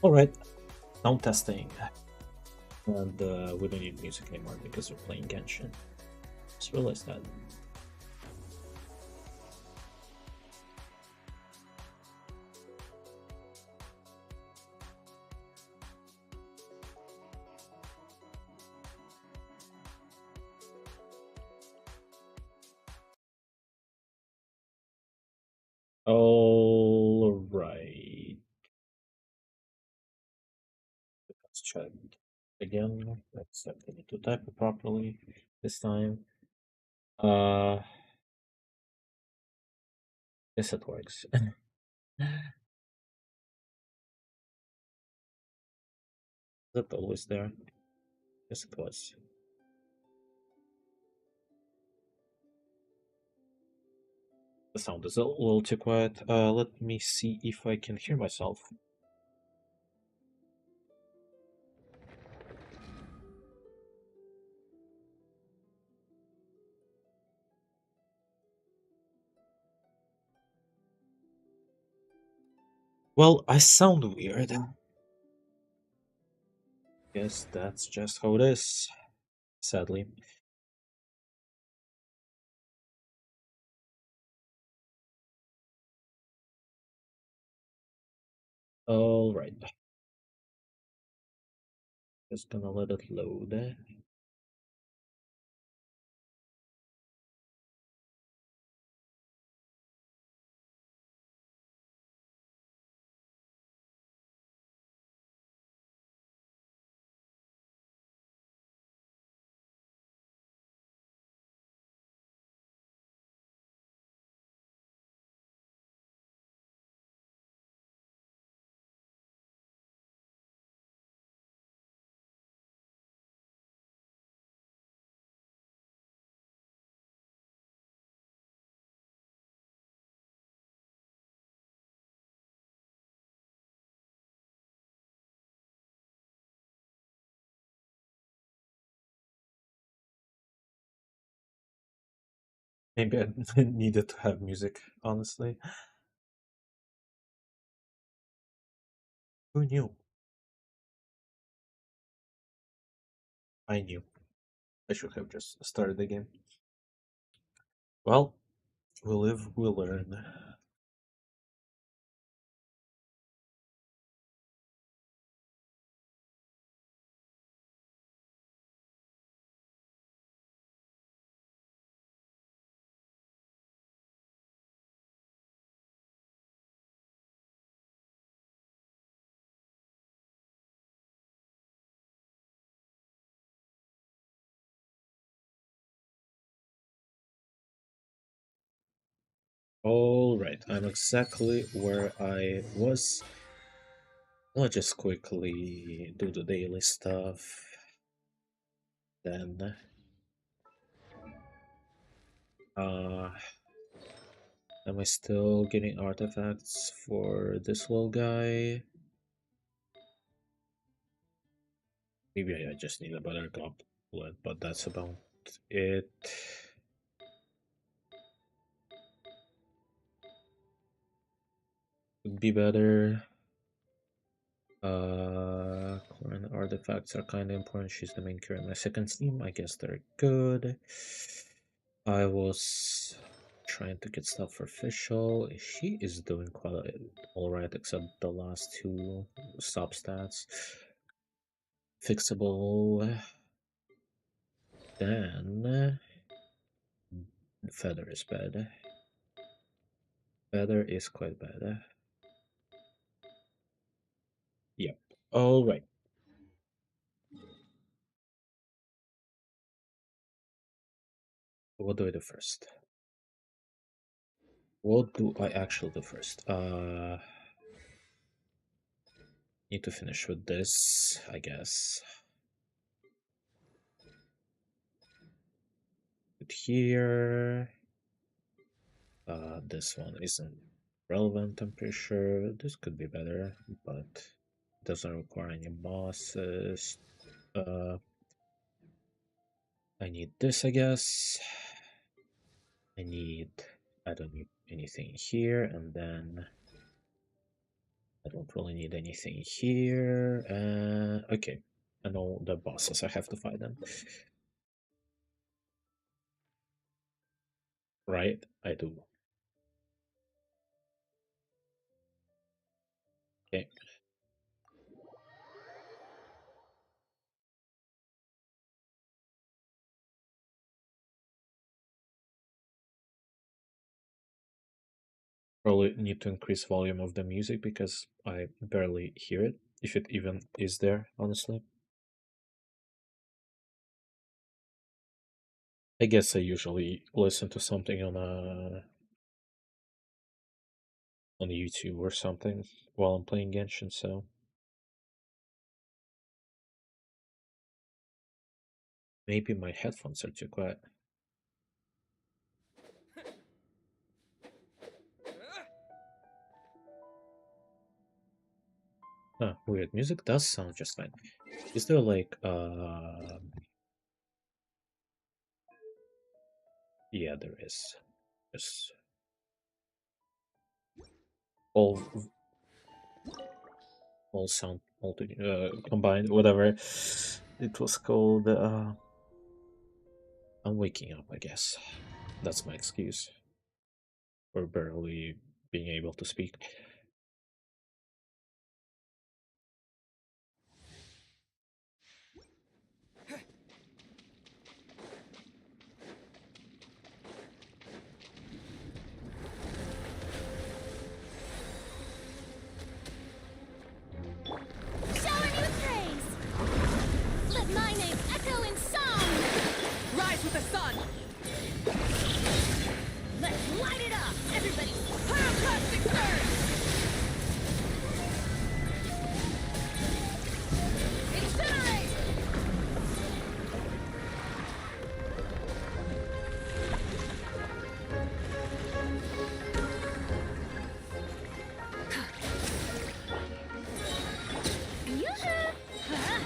Alright, sound testing. And we don't need music anymore because we're playing Genshin. Just realized that. Alright. Let's check again. Let's see if I need to type it properly this time. Uh, yes, it works. Is it always there? Yes, it was. The sound is a little too quiet. Let me see if I can hear myself. Well, I sound weird. Guess that's just how it is, sadly. Alright, just gonna let it load. Maybe I needed to have music, honestly. Who knew? I knew. I should have just started the game. Well, we live, we learn. Alright, I'm exactly where I was. Let's just quickly do the daily stuff. Then, uh, am I still getting artifacts for this little guy? Maybe I just need a better goblet, but that's about it. Would be better. Current artifacts are kind of important. She's the main character in my second team. I guess they're good. I was trying to get stuff for official. She is doing quite alright, except the last two sub stats. Fixable. Then feather is bad. Feather is quite bad. Yep. Alright. What do I do first? What do I actually do first? Need to finish with this, I guess. Put here. This one isn't relevant, I'm pretty sure. This could be better, but doesn't require any bosses. Uh, I need this, I guess. I don't need anything here, and then I don't really need anything here. Okay. I know the bosses. I have to fight them. Right? I do. Okay. Probably need to increase volume of the music because I barely hear it, if it even is there, honestly. I guess I usually listen to something on YouTube or something while I'm playing Genshin, so maybe my headphones are too quiet. Ah, weird. Music does sound just fine. Is there like yeah, there is. Just all all sound combined, whatever it was called. I'm waking up, I guess. That's my excuse for barely being able to speak. Showering you with praise! Let my name echo in song! Rise with the sun! Let's light it up! Everybody! Pyroclastic surge! Incinerate! Yoo-hoo! Huh?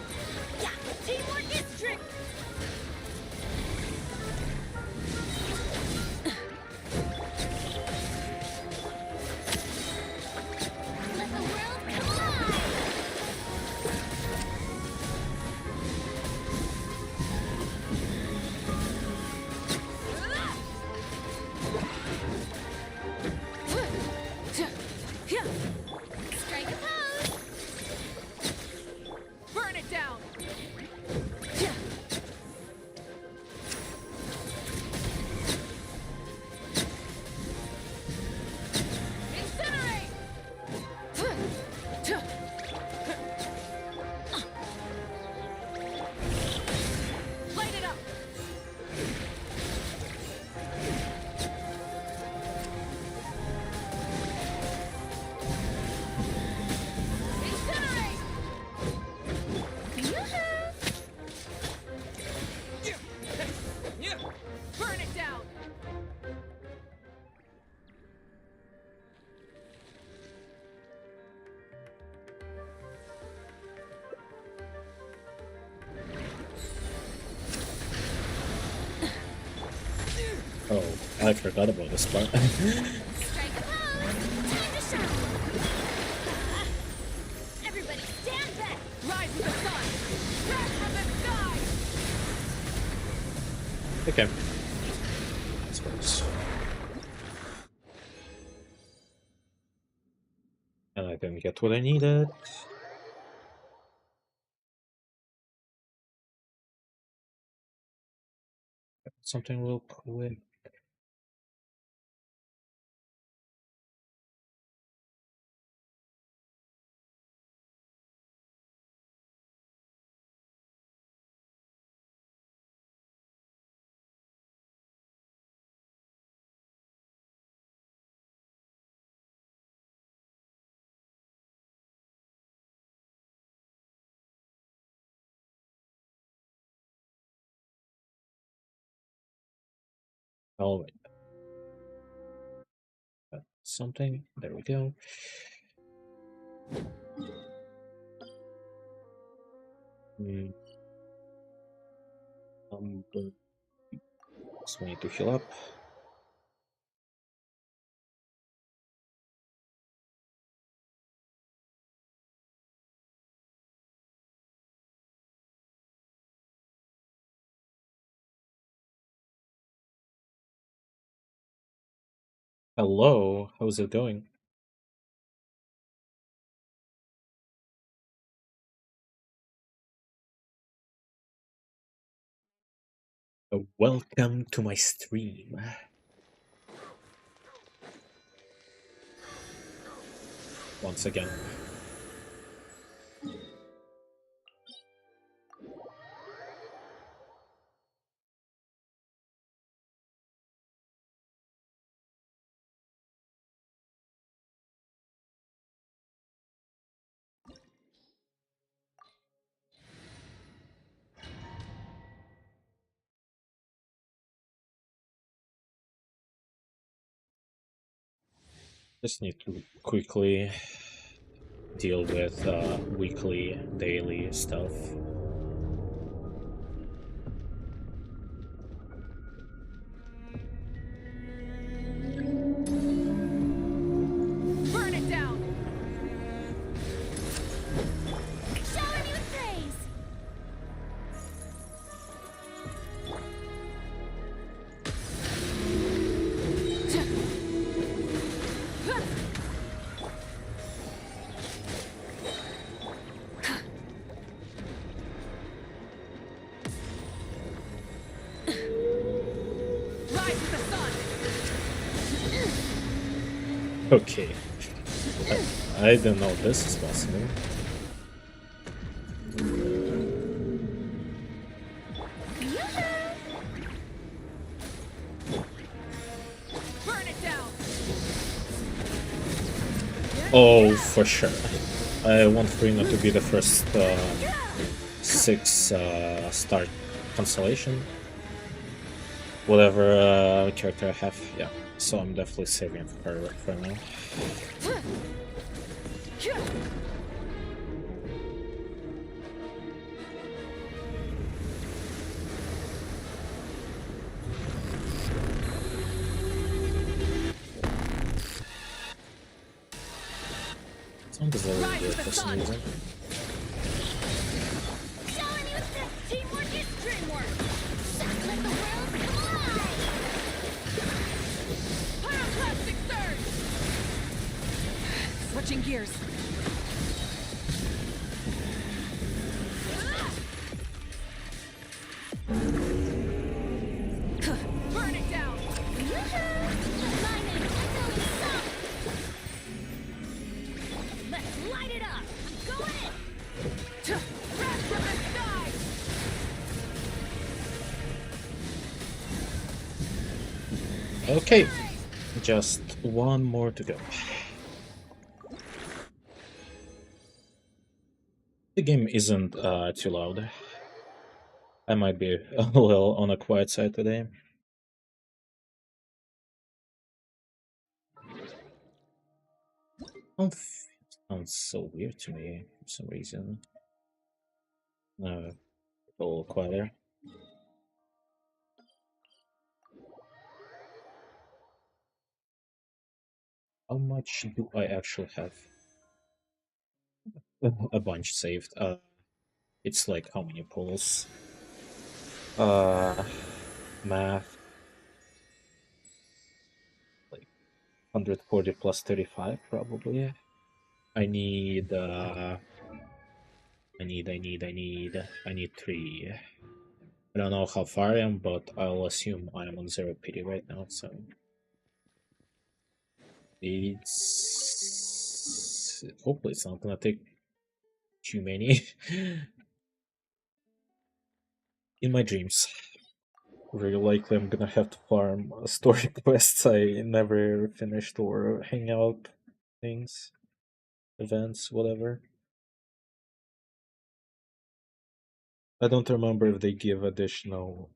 Yeah! Teamwork is trick! Let the world collide! Strike a pose! Burn it down! Incinerate! Light it up! Incinerate! Yoo-hoo! Burn it down! Oh, I forgot about this part. Strike a pose! Time to shine! Everybody stand back! Rise with the sun! Crash from the sky! Okay. This works. And I didn't get what I needed. Something real quick. All right. Something. There we go. Mm, but so we need to heal up. Hello, how's it going? Welcome to my stream. Once again. Just need to quickly deal with weekly, daily stuff. Burn it down! Shower me with praise. Rise with the sun! Okay. I don't know this is possible. Burn it down! Oh, for sure. I want Freema to be the first 6 start constellation. Whatever character I have, yeah. So I'm definitely saving her for now. Sound is already good for some reason. Shower me with this. Teamwork is dreamwork. Let the world collide. Pyroclastic surge! Switching gears. Burn it down! Let my name echo in sound. Let's light it up. I'm going in. Crash from the sky! Okay, just one more to go. The game isn't too loud. I might be a little on the quiet side today. Sounds so weird to me for some reason. No, a little quieter. How much do I actually have? A bunch saved. It's like how many pulls? Math. Like 140 plus 35 probably. I need I need 3. I don't know how far I am, but I'll assume I am on 0 PD right now, so it's hopefully it's not gonna take too many. In my dreams. Very likely I'm gonna have to farm story quests I never finished or hangout things, events, whatever. I don't remember if they give additional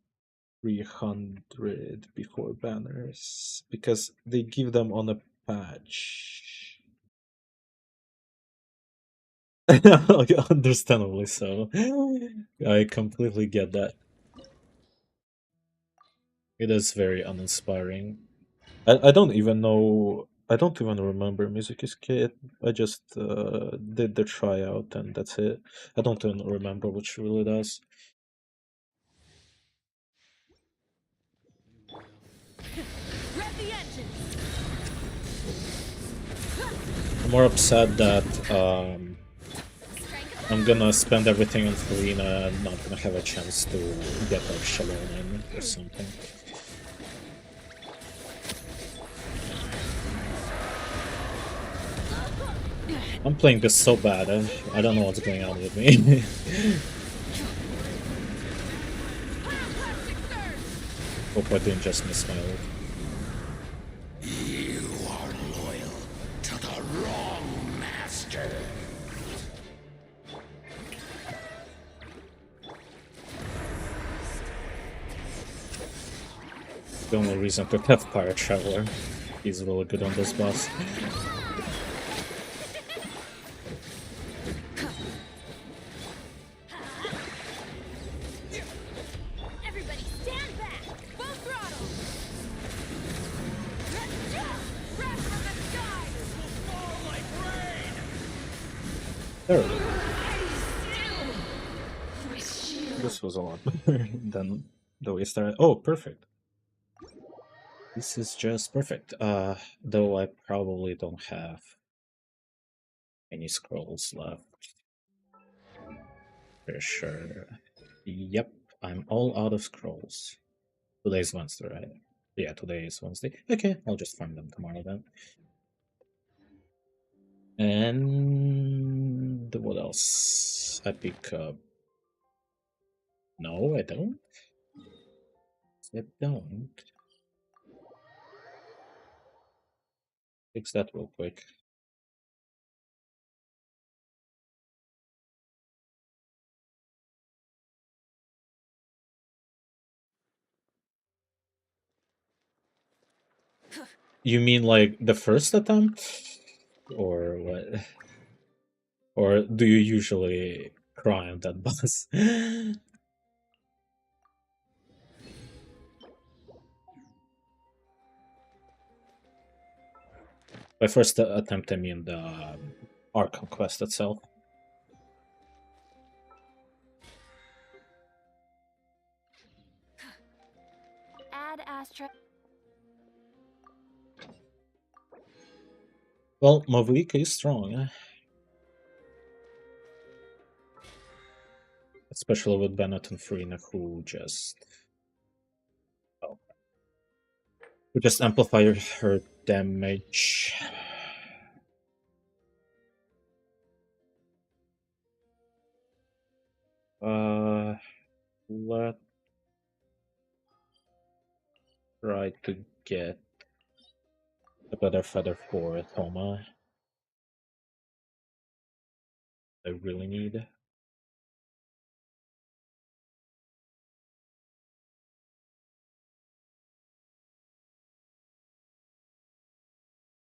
300 before banners because they give them on a patch. Understandably so. I completely get that. It is very uninspiring. I don't even know. I don't even remember Mizuki's kit. I just did the tryout and that's it. I don't even remember what she really does. Rev the engine! I'm more upset that I'm gonna spend everything on Farina and not gonna have a chance to get like Shalom in or something. I'm playing this so bad. I don't know what's going on with me. Hope I didn't just miss my ult. You are loyal to the wrong master. The only reason to have Pirate Traveler. He's really good on this boss. Everybody stand back! Full throttle! Crash from the sky! There we go. This was a lot better than the way it started. Oh, perfect. This is just perfect. Though I probably don't have any scrolls left. For sure. Yep, I'm all out of scrolls. Today's Wednesday, right? Yeah, today is Wednesday. Okay, I'll just find them tomorrow then. And what else? I pick up. No, I don't. I don't. Fix that real quick. You mean like the first attempt? Or what? Or do you usually cry on that boss? By first attempt, I mean the Arkham quest itself. Add Astra. Well, Mavuika is strong, especially with Bennett and Farina, who just amplify her damage. Let's try to get a better feather for Thoma. I really need.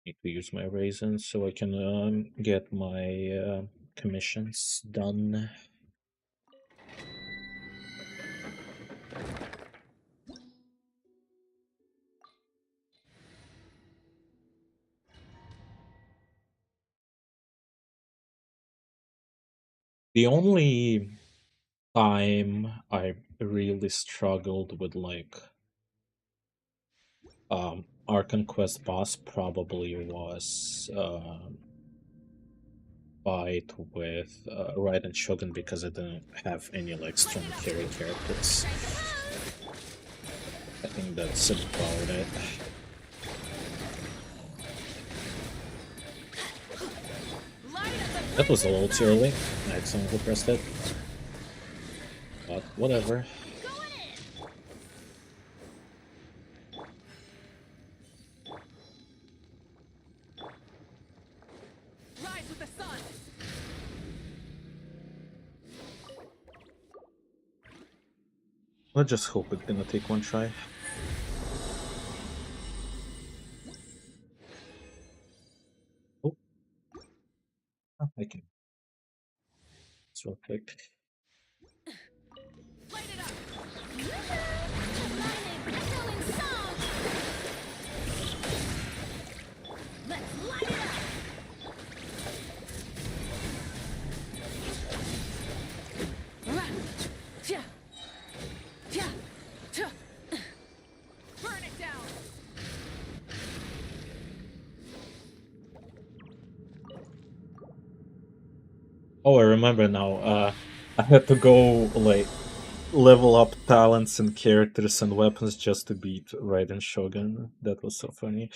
Need to use my raisins so I can get my commissions done. The only time I really struggled with like Archon Quest boss probably was fight with Raiden Shogun because I didn't have any like strong carry characters. I think that's about it. That was a little too early. I accidentally pressed it. But whatever. Rise with the sun! Let's just hope it's gonna take one try. Oh, I can. It's real quick. Light it up! Lightning echoing song! Let's light it up! Burn it down! Oh, I remember now. I had to go like level up talents and characters and weapons just to beat Raiden Shogun. That was so funny.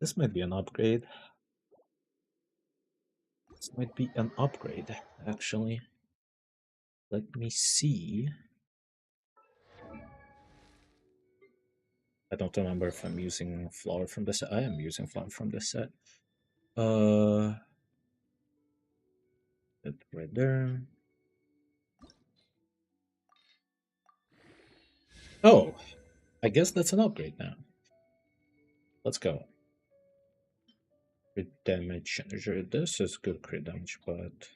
This might be an upgrade. This might be an upgrade, actually. Let me see. I don't remember if I'm using flower from the set. I am using flower from the set. That right there. Oh, I guess that's an upgrade now. Let's go. Crit damage. This is good crit damage, but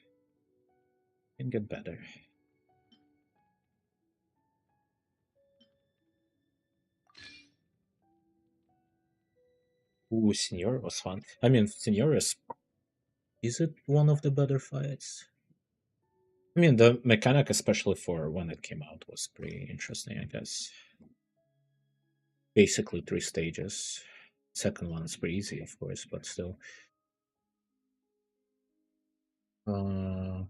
can get better. Ooh, Senior was fun. I mean, Senior is it one of the better fights? I mean, the mechanic, especially for when it came out, was pretty interesting, I guess. Basically, 3 stages. Second one is pretty easy, of course, but still. I'm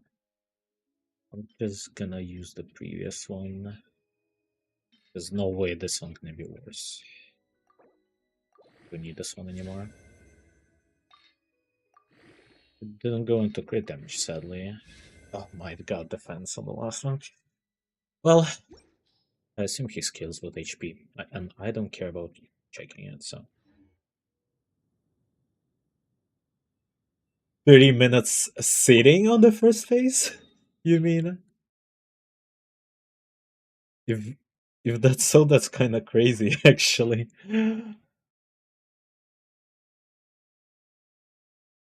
just gonna use the previous one. There's no way this one's gonna be worse. Don't need this one anymore. It didn't go into crit damage, sadly. Oh my god, defense on the last one. Well, I assume he scales with HP, and I don't care about checking it, so. 30 minutes sitting on the first phase? You mean? If if that's so, that's kind of crazy, actually.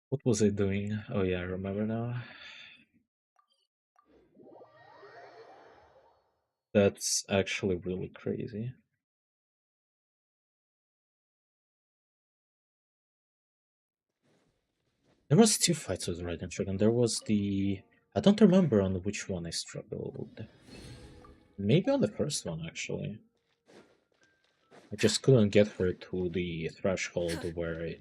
What was I doing? Oh yeah, I remember now. That's actually really crazy. There was 2 fights with Raiden Shogun. There was the I don't remember on which one I struggled. Maybe on the first one actually. I just couldn't get her to the threshold where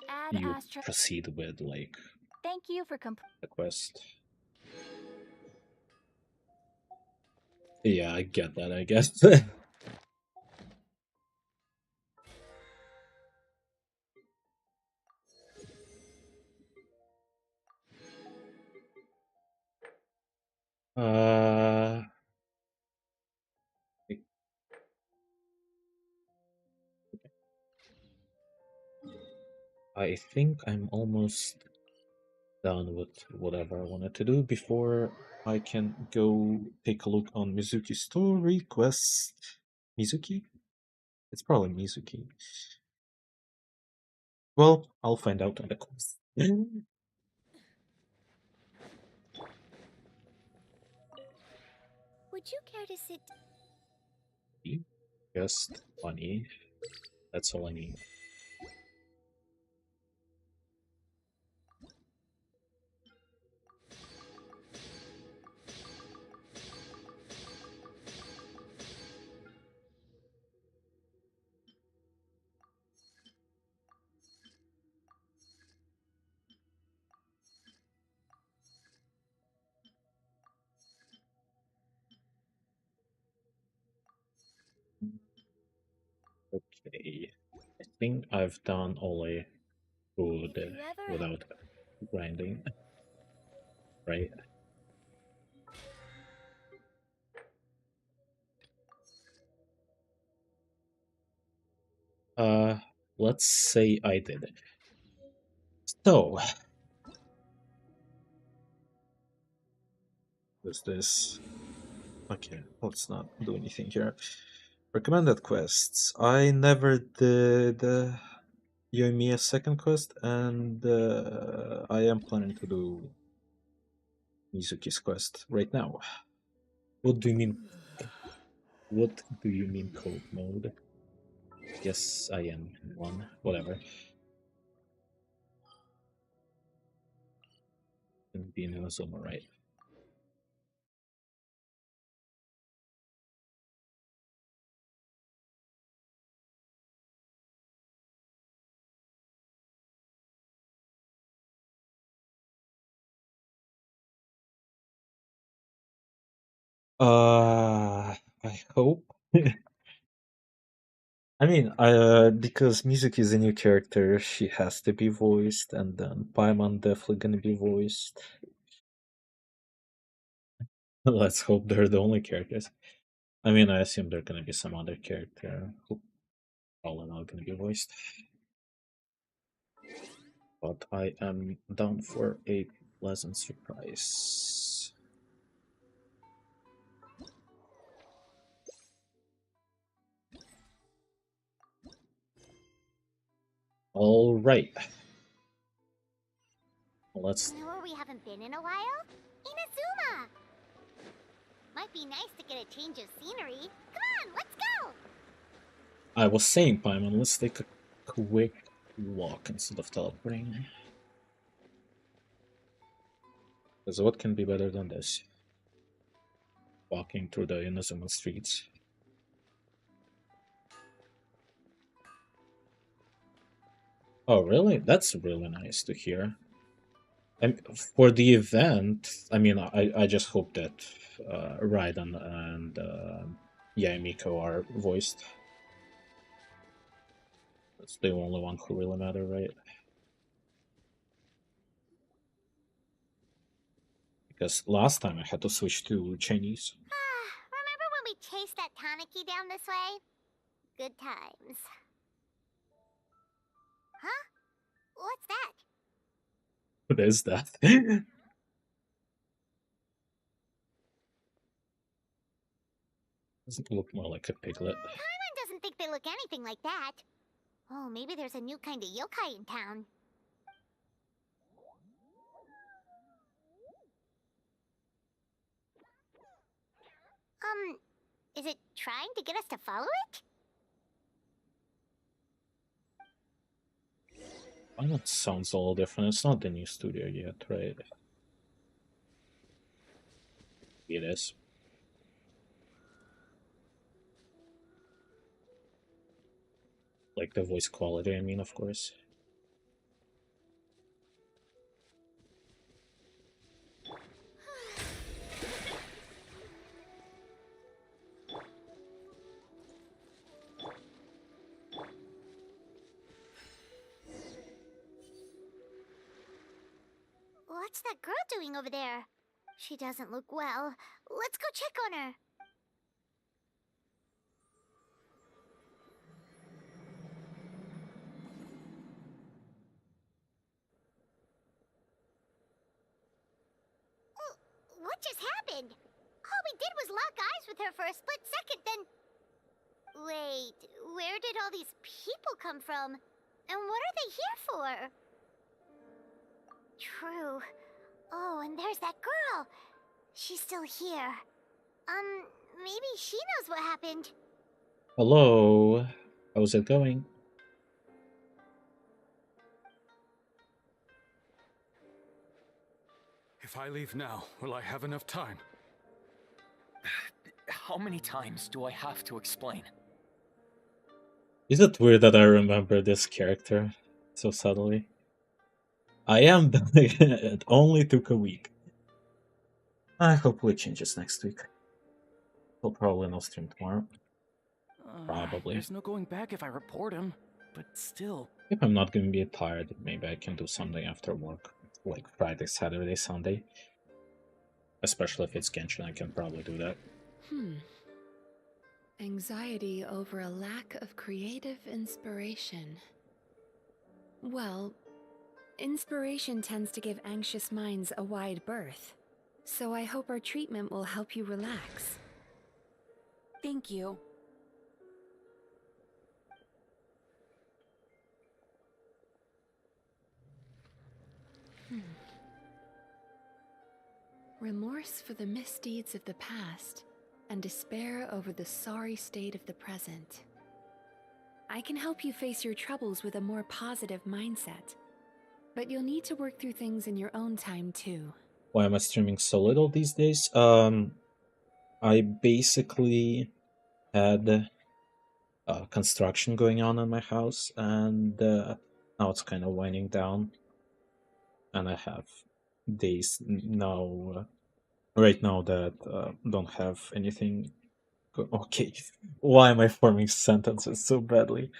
Add you Astra. proceed with like Thank you for the quest. Yeah, I get that, I guess. uh I think I'm almost done with whatever I wanted to do before I can go take a look on Mizuki's story quest. Mizuki? It's probably Mizuki. Well, I'll find out on the quest. Would you care to sit? Just money. That's all I need. Okay. I think I've done all I could If you ever without grinding, right? Uh, let's say I did. So, is this okay? Let's not do anything here. Recommended quests. I never did Yoimiya's second quest, and I am planning to do Mizuki's quest right now. What do you mean? What do you mean cold mode? Yes, I am one. Whatever. And being in a summer, right? I hope. I mean, because Mizuki is a new character, she has to be voiced, and then Paimon definitely gonna be voiced. Let's hope they're the only characters. I mean, I assume there gonna be some other character who all in all gonna be voiced. But I am down for a pleasant surprise. All right, let's. You know where we haven't been in a while? Inazuma! Might be nice to get a change of scenery. Come on, let's go! I was saying, Paimon, let's take a quick walk instead of teleporting. Because what can be better than this? Walking through the Inazuma streets. Oh, really? That's really nice to hear. And for the event, I mean, I just hope that Raiden and Yaemiko are voiced. That's the only one who really matter, right? Because last time I had to switch to Chinese. Remember when we chased that Tanuki down this way? Good times. Huh? What's that? What is that? Doesn't look more like a piglet. Paimon doesn't think they look anything like that. Oh, maybe there's a new kind of yokai in town. Is it trying to get us to follow it? Why not sounds a little different? It's not the new studio yet, right? It is. Like the voice quality, I mean, of course. What's that girl doing over there? She doesn't look well. Let's go check on her. What just happened? All we did was lock eyes with her for a split second, then... Wait, where did all these people come from? And what are they here for? True. Oh, and there's that girl. She's still here. Maybe she knows what happened. Hello, how's it going? If I leave now, will I have enough time? How many times do I have to explain? Is it weird that I remember this character so subtly? I am, it only took a week. I hope it changes next week. We'll probably no stream tomorrow. Probably. There's no going back if I report him, but still. If I'm not gonna be tired, maybe I can do something after work. Like Friday, Saturday, Sunday. Especially if it's Genshin, I can probably do that. Anxiety over a lack of creative inspiration. Well, inspiration tends to give anxious minds a wide berth. So I hope our treatment will help you relax. Thank you. Remorse for the misdeeds of the past, and despair over the sorry state of the present. I can help you face your troubles with a more positive mindset, but you'll need to work through things in your own time too. Why am I streaming so little these days? I basically had construction going on in my house, and now it's kind of winding down. And I have days now right now that don't have anything. Okay, why am I forming sentences so badly?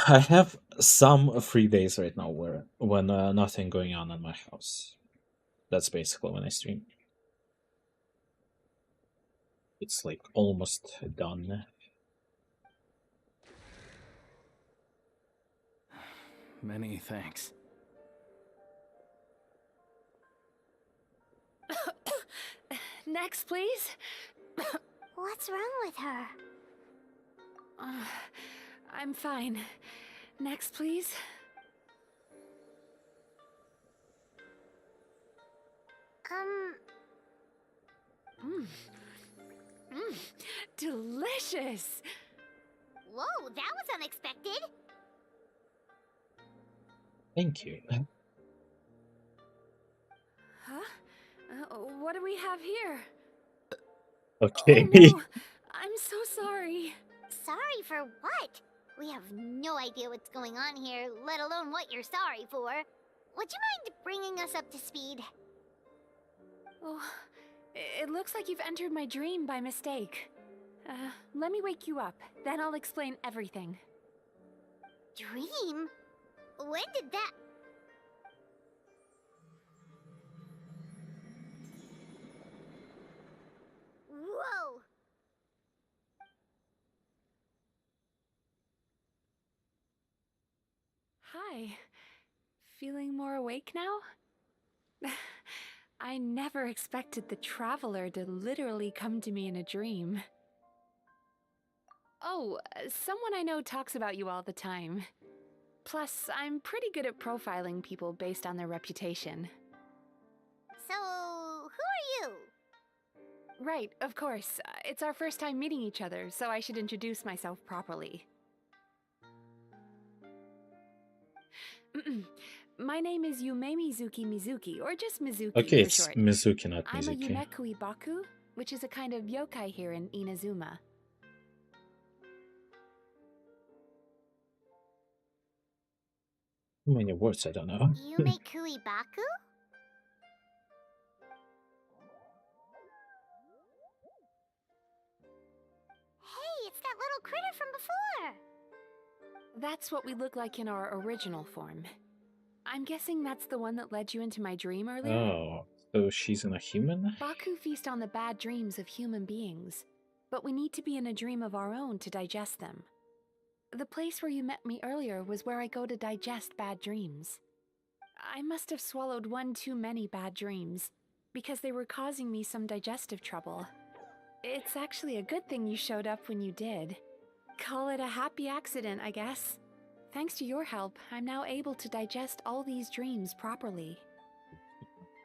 I have some free days right now where when nothing going on in my house. That's basically when I stream. It's like almost done. Many thanks. Next, please. What's wrong with her? Uh, I'm fine. Next, please. Mmm. Mmm. Delicious. Whoa, that was unexpected. Thank you. Huh? What do we have here? Okay. Oh no! I'm so sorry. Sorry for what? We have no idea what's going on here, let alone what you're sorry for. Would you mind bringing us up to speed? Oh, it looks like you've entered my dream by mistake. Let me wake you up, then I'll explain everything. Dream? When did that... Whoa! Hi. Feeling more awake now? I never expected the Traveler to literally come to me in a dream. Oh, someone I know talks about you all the time. Plus, I'm pretty good at profiling people based on their reputation. So, who are you? Right, of course. It's our first time meeting each other, so I should introduce myself properly. My name is Mizuki, or just Mizuki Okay, for it's short. Mizuki, not I'm a Mizuki. Yumekui Baku, which is a kind of yokai here in Inazuma. How many words? I don't know. Yume Kuibaku? Hey, it's that little critter from before! That's what we look like in our original form. I'm guessing that's the one that led you into my dream earlier? Oh, so she's in a human? Baku feast on the bad dreams of human beings, but we need to be in a dream of our own to digest them. The place where you met me earlier was where I go to digest bad dreams. I must have swallowed one too many bad dreams, because they were causing me some digestive trouble. It's actually a good thing you showed up when you did. Call it a happy accident, I guess. Thanks to your help, I'm now able to digest all these dreams properly.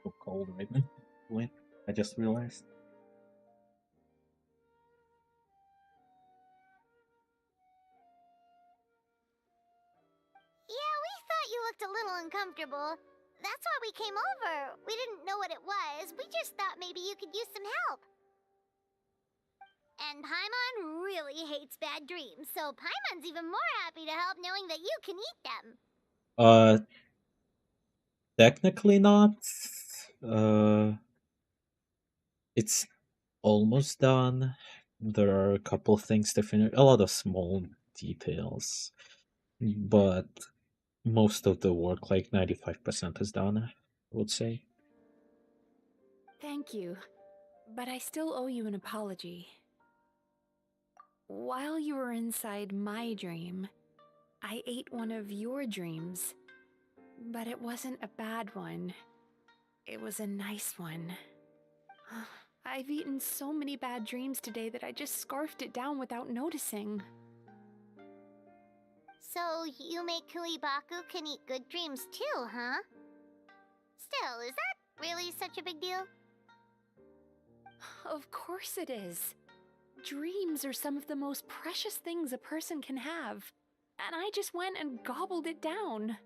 So cold right now. Wait, I just realized. Yeah, we thought you looked a little uncomfortable. That's why we came over. We didn't know what it was. We just thought maybe you could use some help. And Paimon really hates bad dreams, so Paimon's even more happy to help knowing that you can eat them. Uh, technically not. It's almost done. There are a couple things to finish, a lot of small details, but most of the work, like 95%, is done, I would say. Thank you, but I still owe you an apology. While you were inside my dream, I ate one of your dreams. But it wasn't a bad one. It was a nice one. I've eaten so many bad dreams today that I just scarfed it down without noticing. So, Yume Kuibaku can eat good dreams too, huh? Still, is that really such a big deal? Of course it is. Dreams are some of the most precious things a person can have, and I just went and gobbled it down.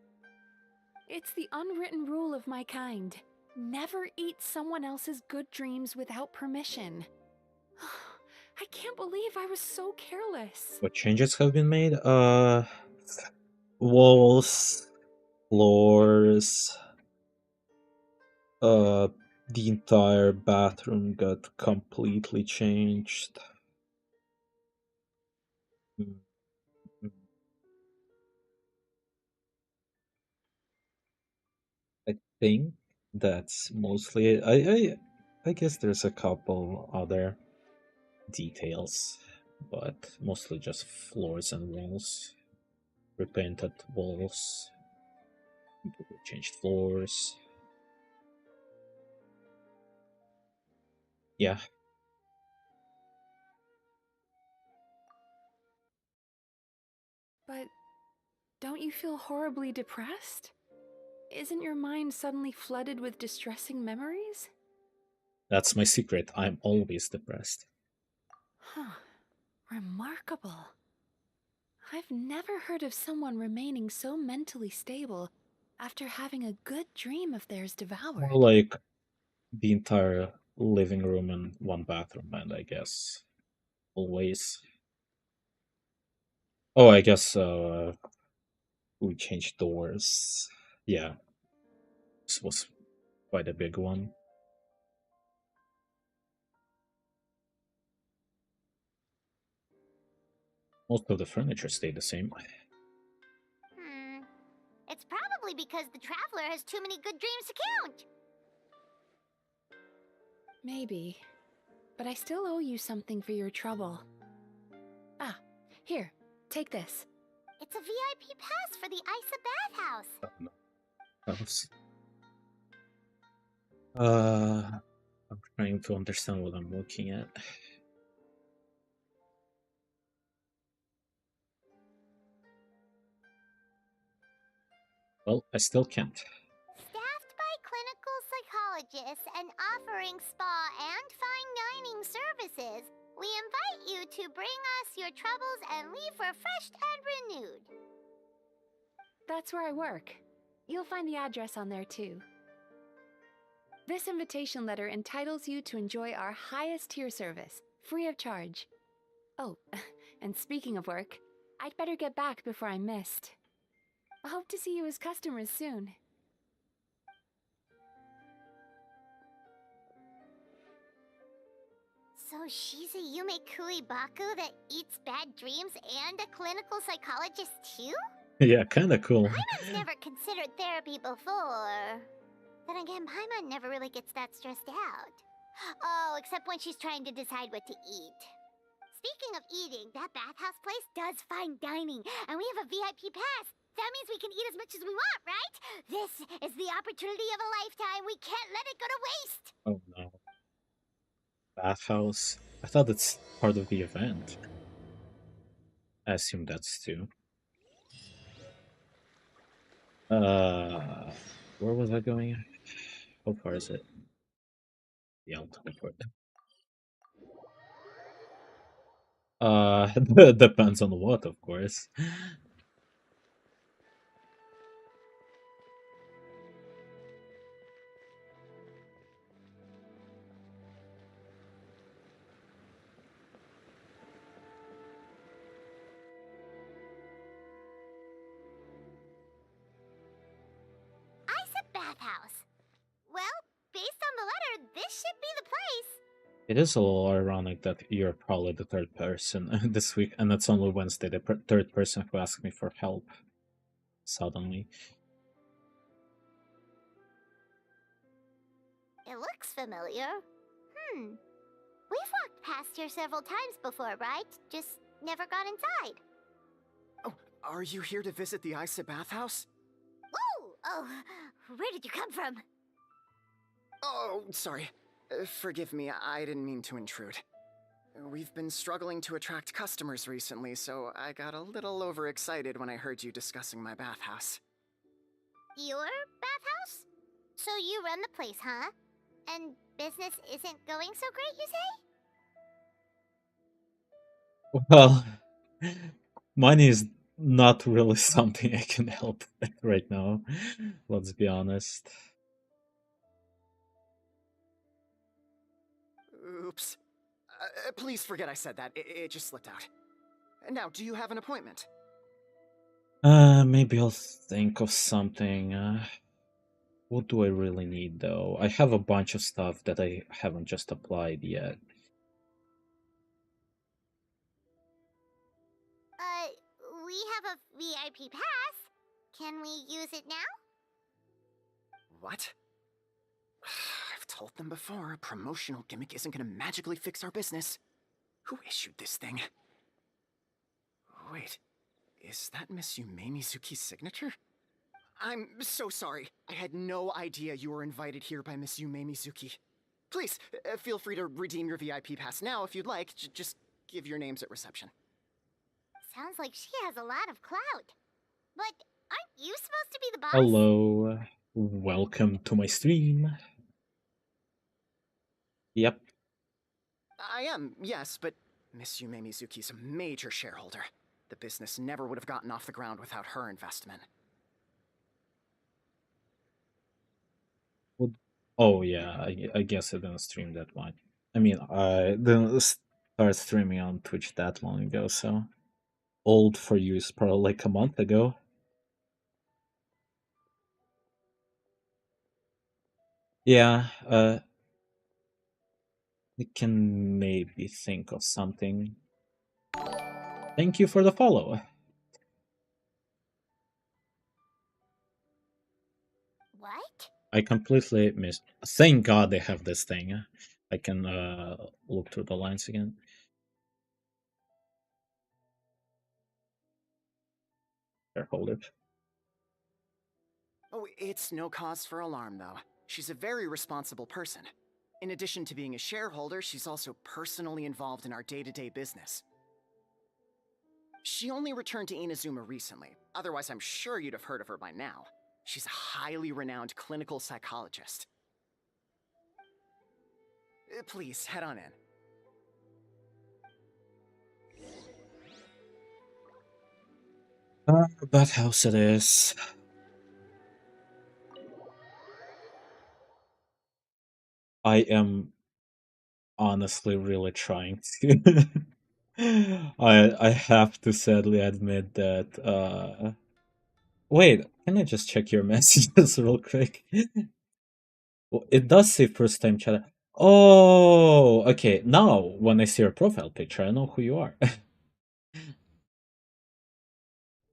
It's the unwritten rule of my kind. Never eat someone else's good dreams without permission. I can't believe I was so careless. What changes have been made? Walls, floors, The entire bathroom got completely changed. Mm, mm. I think that's mostly it. I guess there's a couple other details, but mostly just floors and walls. Repainted walls, completely changed floors. Yeah, But don't you feel horribly depressed? Isn't your mind suddenly flooded with distressing memories? that's my secret. I'm always depressed. Huh. Remarkable. I've never heard of someone remaining so mentally stable after having a good dream of theirs More devoured. like the entire living room and one bathroom, and I guess always. Oh, I guess we changed doors. Yeah, this was quite a big one. Most of the furniture stayed the same. Hmm. It's probably because the traveler has too many good dreams to count. Maybe. But I still owe you something for your trouble. Ah, here, take this. It's a VIP pass for the Isa bathhouse. Oh, no. House. I'm trying to understand what I'm looking at. Well, I still can't. Staffed by clinical psychologists and offering spa and fine dining services, we invite you to bring us your troubles and leave refreshed and renewed. That's where I work. You'll find the address on there too. This invitation letter entitles you to enjoy our highest tier service, free of charge. Oh, and speaking of work, I'd better get back before I'm missed. I hope to see you as customers soon. So she's a Yume Kuibaku that eats bad dreams and a clinical psychologist too? Yeah, kinda cool. Paimon's never considered therapy before. Then again, Paimon never really gets that stressed out. Oh, except when she's trying to decide what to eat. Speaking of eating, that bathhouse place does fine dining, and we have a VIP pass. That means we can eat as much as we want, right? This is the opportunity of a lifetime. We can't let it go to waste. Oh no. Bathhouse? I thought it's part of the event. I assume that's too. Uh, where was I going? How far is it? Yeah, I'll teleport. Depends on what, of course. Isa bathhouse. Well, based on the letter, this should be the place. It is a little ironic that you're probably the third person this week, and it's only Wednesday, the third person who asked me for help suddenly. It looks familiar. We've walked past here several times before, right? Just never gone inside. Oh, are you here to visit the Isa bathhouse? Whoa! Oh, where did you come from? Oh, sorry. Forgive me, I didn't mean to intrude. We've been struggling to attract customers recently, so I got a little overexcited when I heard you discussing my bathhouse. Your bathhouse? So you run the place, huh? And business isn't going so great, you say? Well, money is not really something I can help with right now. Let's be honest. Oops. Please forget I said that. It just slipped out. Now, do you have an appointment? Maybe I'll think of something. What do I really need though? I have a bunch of stuff that I haven't just applied yet. Uh, we have a VIP pass. Can we use it now? What? I've told them before, a promotional gimmick isn't gonna magically fix our business. Who issued this thing? Wait, is that Miss Yume Mizuki's signature? I'm so sorry. I had no idea you were invited here by Miss Yume Mizuki. Please, feel free to redeem your VIP pass now if you'd like. Just give your names at reception. Sounds like she has a lot of clout. But aren't you supposed to be the boss? Hello, welcome to my stream. Yep. I am, yes, but Miss Yume Mizuki's a major shareholder. The business never would have gotten off the ground without her investment. Oh yeah, I guess I didn't stream that one. I mean, I didn't start streaming on Twitch that long ago, so old for you is probably like a month ago. Yeah, I can maybe think of something. Thank you for the follow. What? I completely missed. Thank God they have this thing. I can look through the lines again. Here, hold it. Oh, it's no cause for alarm, though. She's a very responsible person. In addition to being a shareholder, she's also personally involved in our day-to-day business. She only returned to Inazuma recently, otherwise I'm sure you'd have heard of her by now. She's a highly renowned clinical psychologist. Please, head on in. That house it is. I am honestly really trying to. I have to sadly admit that. Wait, can I just check your messages real quick? Well, it does say first time chat. Oh, okay. Now, when I see your profile picture, I know who you are.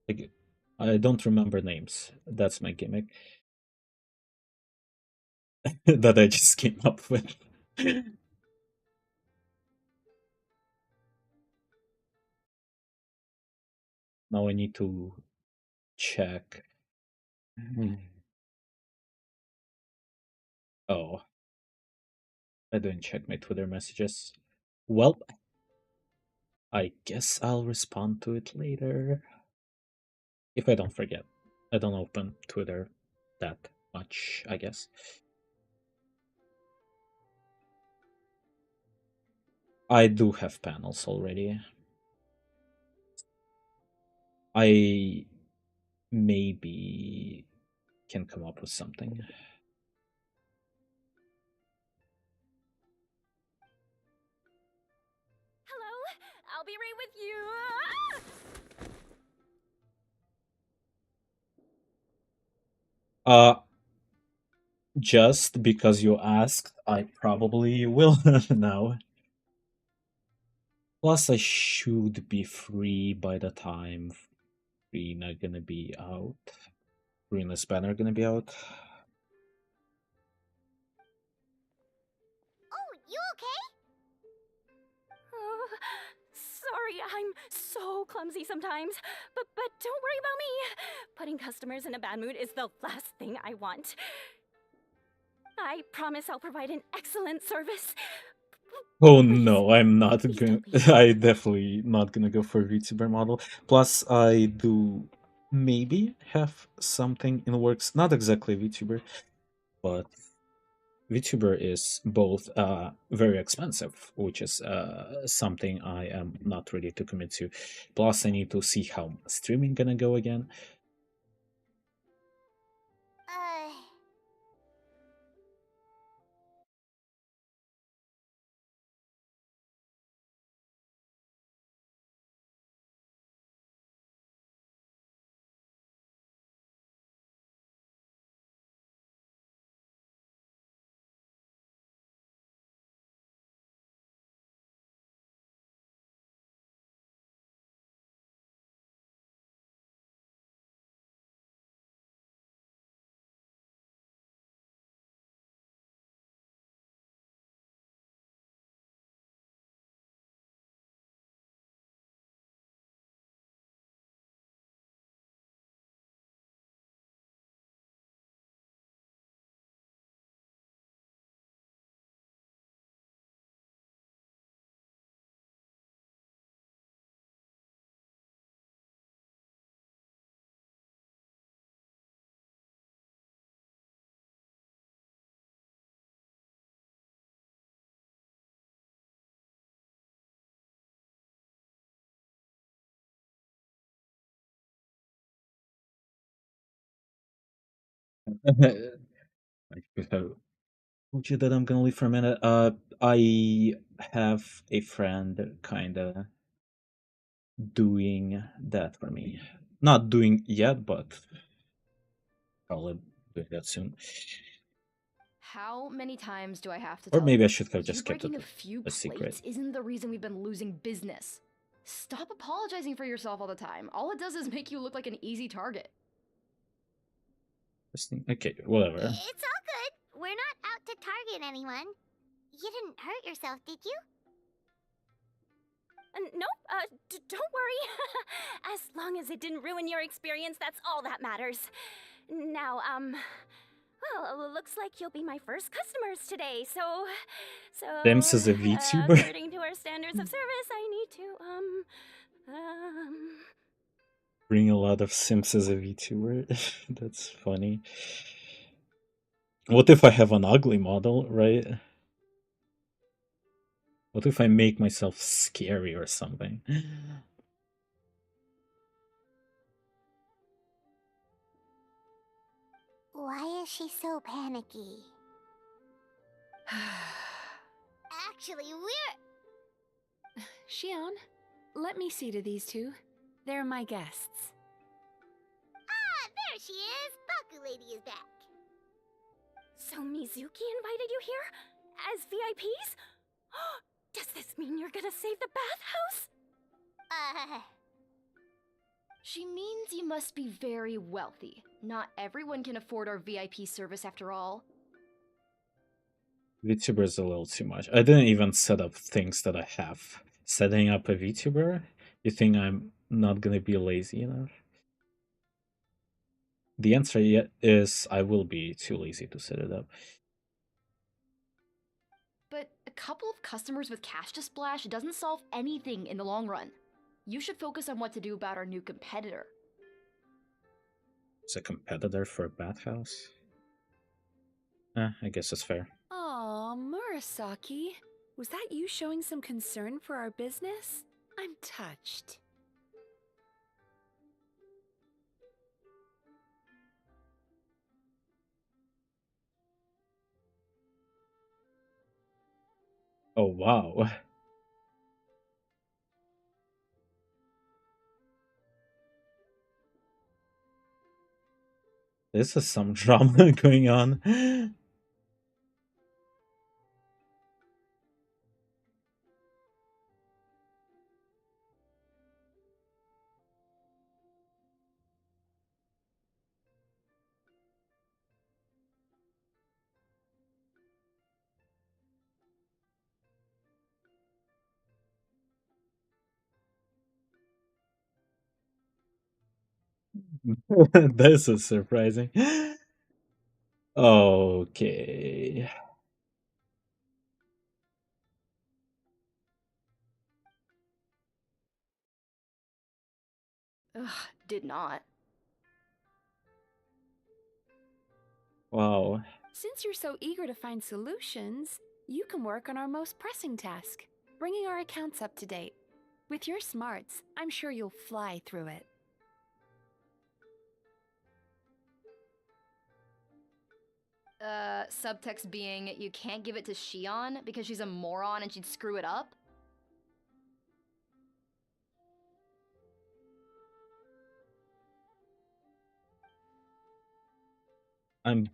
Like, I don't remember names. That's my gimmick that I just came up with. Now I need to check. Oh, I didn't check my Twitter messages. Well, I guess I'll respond to it later. If I don't forget. I don't open Twitter that much, I guess. I do have panels already. I maybe can come up with something. Hello, I'll be right with you. Just because you asked, I probably will now. Plus, I should be free by the time Rena gonna be out. Rena's banner gonna be out. Oh, you okay? Oh, sorry, I'm so clumsy sometimes. But don't worry about me. Putting customers in a bad mood is the last thing I want. I promise I'll provide an excellent service. Oh Please, no, I'm not please going. don't leave. I definitely not gonna go for a VTuber model. Plus, I do maybe have something in the works. Not exactly VTuber, but VTuber is both very expensive, which is something I am not ready to commit to. Plus, I need to see how streaming gonna go again. Uh, If I told you that I'm gonna leave for a minute, I have a friend kinda doing that for me. Not doing yet, but probably doing that soon. How many times do I have to Or tell maybe I you? should have You just kept it breaking a few a secret. plates isn't the reason we've been losing business. Stop apologizing for yourself all the time. All it does is make you look like an easy target. Okay, whatever. It's all good. We're not out to target anyone. You didn't hurt yourself, did you? Nope, don't worry. As long as it didn't ruin your experience, that's all that matters. Now, well, looks like you'll be my first customers today, so, Sims is a VTuber. according to our standards of service, I need to, Bring a lot of Sims as a VTuber. That's funny. What if I have an ugly model, right? What if I make myself scary or something? Why is she so panicky? Actually, we're. Shion, let me see to these two. They're my guests. Ah, there she is! Baku Lady is back. So Mizuki invited you here? As VIPs? Does this mean you're gonna save the bathhouse? She means you must be very wealthy. Not everyone can afford our VIP service after all. VTuber is a little too much. I didn't even set up things that I have. Setting up a VTuber? You think I'm not gonna be lazy enough? The answer is I will be too lazy to set it up. But a couple of customers with cash to splash doesn't solve anything in the long run. You should focus on what to do about our new competitor. It's a competitor for a bathhouse? I guess that's fair. Aw, Murasaki. Was that you showing some concern for our business? I'm touched. Oh, wow. This is some drama going on. This is surprising. Okay. Ugh, did not. Wow. Since you're so eager to find solutions, you can work on our most pressing task, bringing our accounts up to date. With your smarts, I'm sure you'll fly through it. Subtext being you can't give it to Shion because she's a moron and she'd screw it up? I'm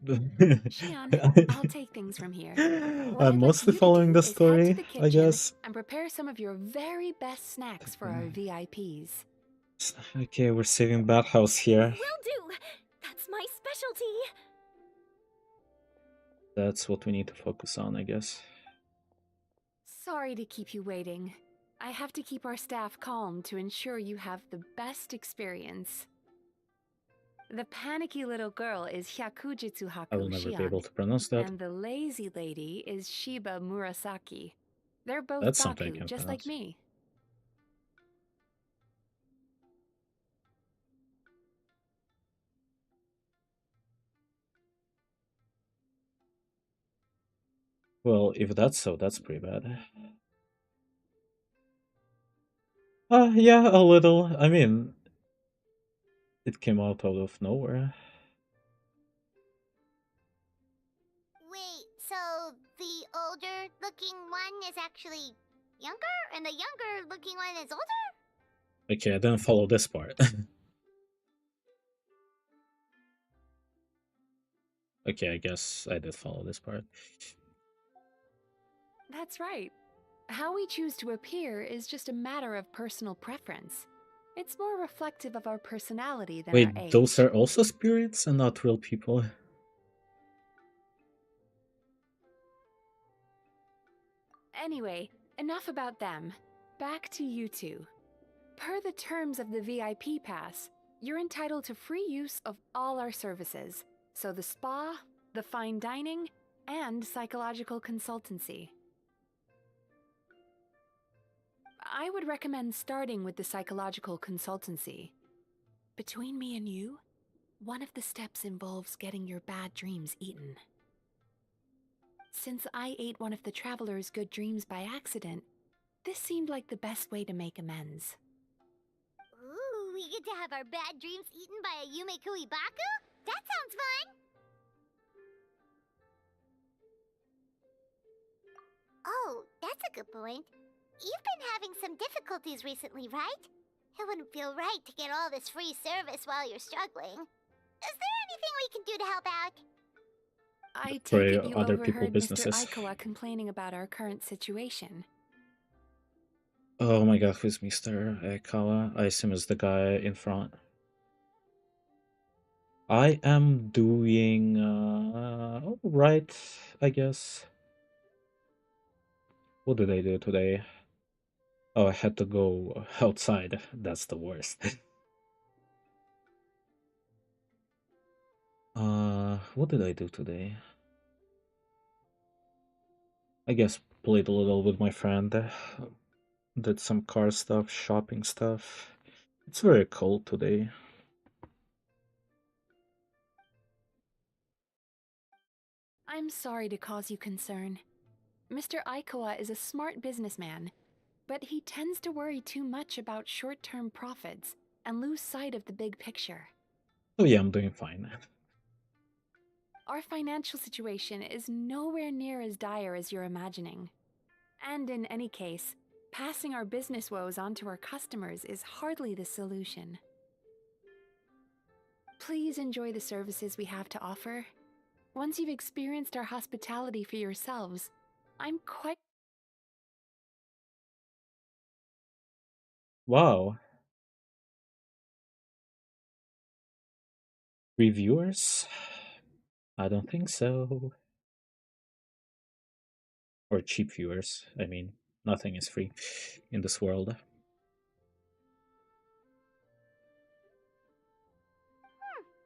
Shion, I'll take things from here. What I'm I'd like mostly you to following do the is head to story, the I kitchen guess. and prepare some of your very best snacks for our VIPs. Okay, we're saving bathhouse here. Will do! That's my specialty! That's what we need to focus on, I guess. Sorry to keep you waiting. I have to keep our staff calm to ensure you have the best experience. The panicky little girl is Hyakujitsu I will Haku never be Shion, able to pronounce that. and the lazy lady is Shiba Murasaki. They're both That's something I Baku, can just pronounce. like me. Well, if that's so, that's pretty bad. Yeah, a little. I mean, it came out of nowhere. looking one is actually younger, and the younger looking one is older? Okay, I didn't follow this part. Okay, I guess I did follow this part. That's right. How we choose to appear is just a matter of personal preference. It's more reflective of our personality than our Wait, those age. are also spirits and not real people? Anyway, enough about them. Back to you two. Per the terms of the VIP pass, you're entitled to free use of all our services. So the spa, the fine dining, and psychological consultancy. I would recommend starting with the psychological consultancy. Between me and you, one of the steps involves getting your bad dreams eaten. Since I ate one of the traveler's good dreams by accident, this seemed like the best way to make amends. Ooh, we get to have our bad dreams eaten by a Yume Kuibaku? That sounds fun! Oh, that's a good point. You've been having some difficulties recently, right? It wouldn't feel right to get all this free service while you're struggling. Is there anything we can do to help out? I take For it you other people overheard Mr. businesses. Aikawa complaining about our current situation. Oh my god, who's Mr. Aikawa? I assume is the guy in front. I am doing alright, I guess. What did I do today? Oh, I had to go outside. That's the worst. What did I do today? I guess played a little with my friend. Did some car stuff, shopping stuff. It's very cold today. I'm sorry to cause you concern. Mr. Aikawa is a smart businessman, but he tends to worry too much about short-term profits and lose sight of the big picture. Oh yeah, I'm doing fine. Our financial situation is nowhere near as dire as you're imagining. And in any case, passing our business woes on to our customers is hardly the solution. Please enjoy the services we have to offer. Once you've experienced our hospitality for yourselves, I'm quite... Wow. Reviewers? I don't think so. Or cheap viewers. I mean, nothing is free in this world.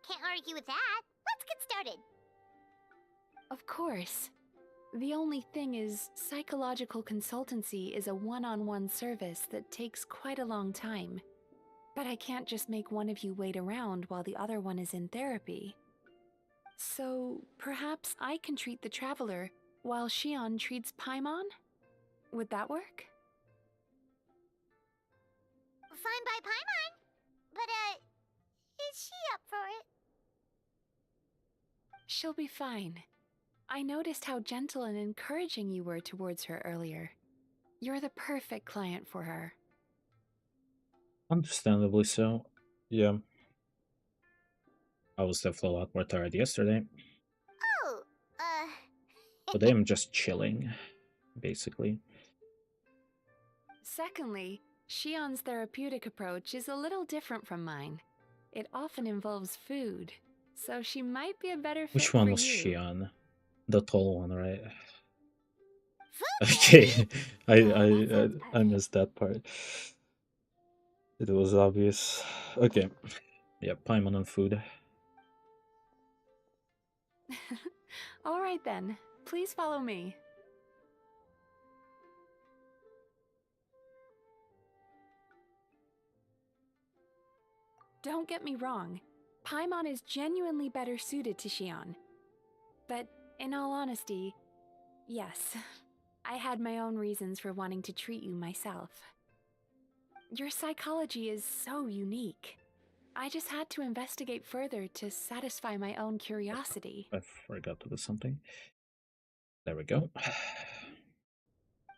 Can't argue with that. Let's get started. Of course. The only thing is, psychological consultancy is a one-on-one service that takes quite a long time. But I can't just make one of you wait around while the other one is in therapy. So, perhaps I can treat the traveler while Shion treats Paimon? Would that work? Fine by Paimon. But, is she up for it? She'll be fine. I noticed how gentle and encouraging you were towards her earlier. You're the perfect client for her. Understandably so. Yeah. I was definitely a lot more tired yesterday. Oh, Today I'm just chilling, basically. Secondly, Shion's therapeutic approach is a little different from mine. It often involves food, so she might be a better fit Which one for was you. she on? The tall one, right? food Okay, I Oh, that I sounds I perfect. missed that part. It was obvious. Okay, yeah, Paimon and food. All right then, please follow me. Don't get me wrong, Paimon is genuinely better suited to Shion. But in all honesty, yes, I had my own reasons for wanting to treat you myself. Your psychology is so unique. I just had to investigate further to satisfy my own curiosity. I forgot to do something. There we go.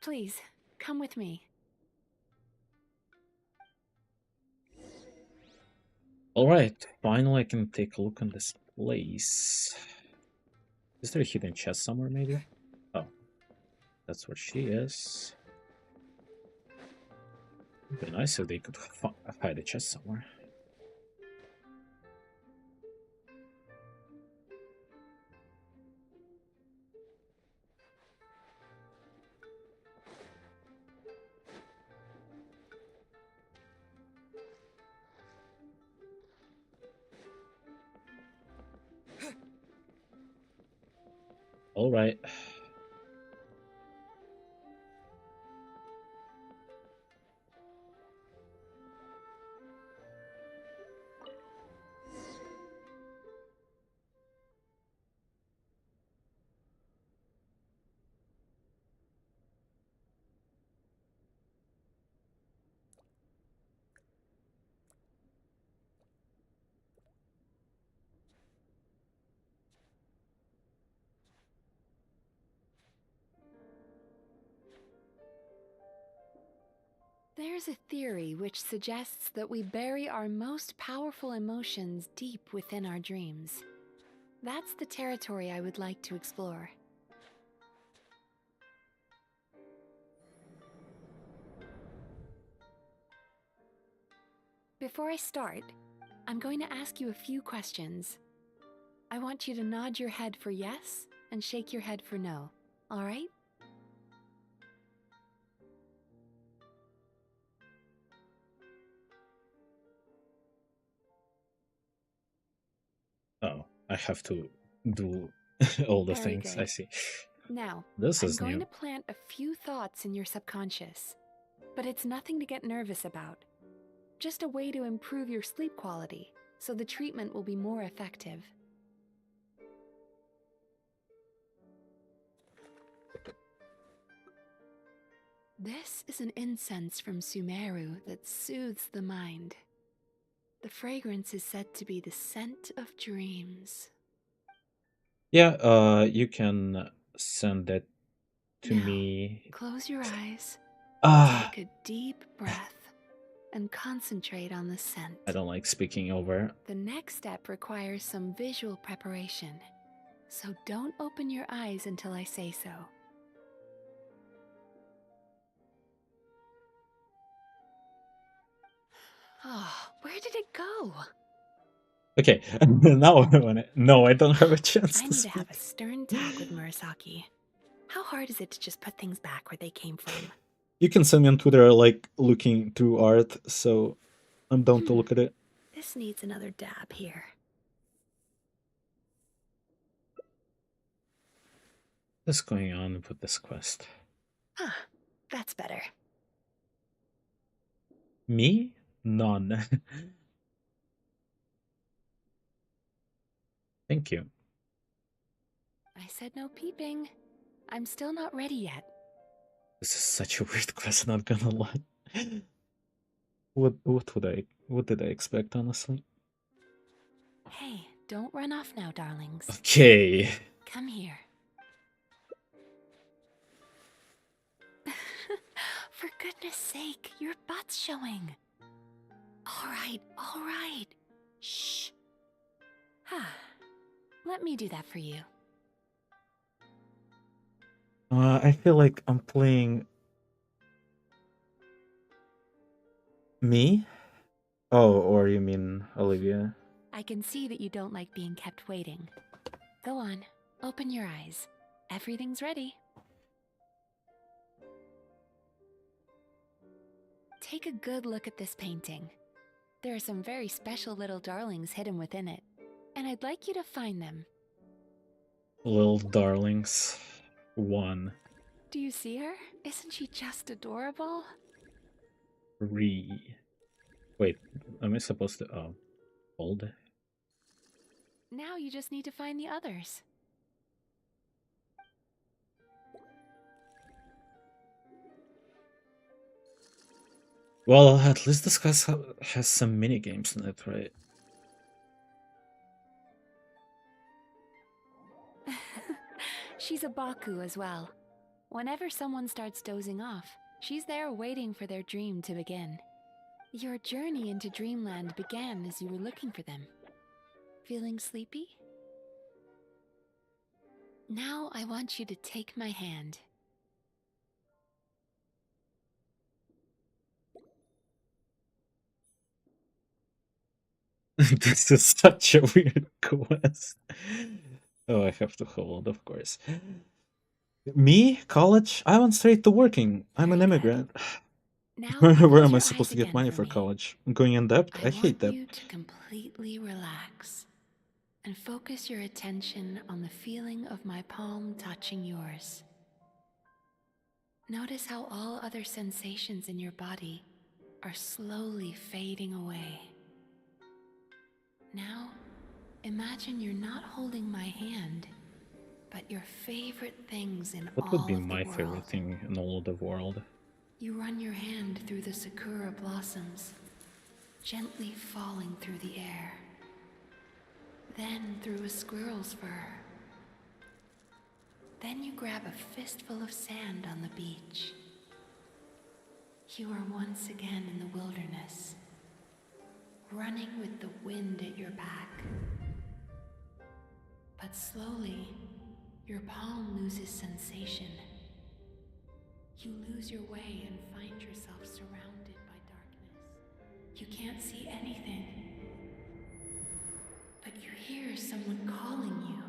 Please, come with me. Alright, finally I can take a look on this place. Is there a hidden chest somewhere, maybe? Oh, that's where she is. It'd be nice if they could hide a chest somewhere. Alright. There's a theory which suggests that we bury our most powerful emotions deep within our dreams. That's the territory I would like to explore. Before I start, I'm going to ask you a few questions. I want you to nod your head for yes and shake your head for no, all right? Oh, I have to do all the Very things. good. I see. Now, This I'm is going new. to plant a few thoughts in your subconscious, but it's nothing to get nervous about. Just a way to improve your sleep quality, so the treatment will be more effective. This is an incense from Sumeru that soothes the mind. The fragrance is said to be the scent of dreams. Yeah, you can send that to Now, me. close your eyes, Ah, take a deep breath, and concentrate on the scent. I don't like speaking over. The next step requires some visual preparation, so don't open your eyes until I say so. Oh, where did it go? Okay, now I want it. No, I don't have a chance I to need to have speak. a stern talk with Murasaki. How hard is it to just put things back where they came from? You can send me on Twitter, like, looking through art, so I'm down to look at it. This needs another dab here. What's going on with this quest? Huh, that's better. Me? None. Thank you. I said no peeping. I'm still not ready yet. This is such a weird quest, not gonna lie. What did I expect, honestly? Hey, don't run off now, darlings. Okay. Come here. For goodness sake, your butt's showing. All right. Shh. Let me do that for you. I feel like I'm playing me? Oh, or you mean Olivia? I can see that you don't like being kept waiting. Go on, open your eyes. Everything's ready. Take a good look at this painting. There are some very special little darlings hidden within it, and I'd like you to find them. Little darlings. One. Do you see her? Isn't she just adorable? 3. Wait, am I supposed to... Oh, hold? Now you just need to find the others. Well, at least this quest has some mini games in it, right? She's a Baku as well. Whenever someone starts dozing off, she's there waiting for their dream to begin. Your journey into Dreamland began as you were looking for them. Feeling sleepy? Now I want you to take my hand. This is such a weird quest. Oh, I have to hold, of course. Me? College? I went straight to working. I'm an Very good. immigrant. Now Where close am I your supposed eyes to get again money for for me. college? Going in debt? I hate want debt. you to completely relax and focus your attention on the feeling of my palm touching yours. Notice how all other sensations in your body are slowly fading away. Now, imagine you're not holding my hand, but your favorite things in What would all be of the my world. favorite thing in all of the world? You run your hand through the sakura blossoms, gently falling through the air. Then through a squirrel's fur. Then you grab a fistful of sand on the beach. You are once again in the wilderness, running with the wind at your back. But slowly, your palm loses sensation. You lose your way and find yourself surrounded by darkness. You can't see anything, but you hear someone calling you.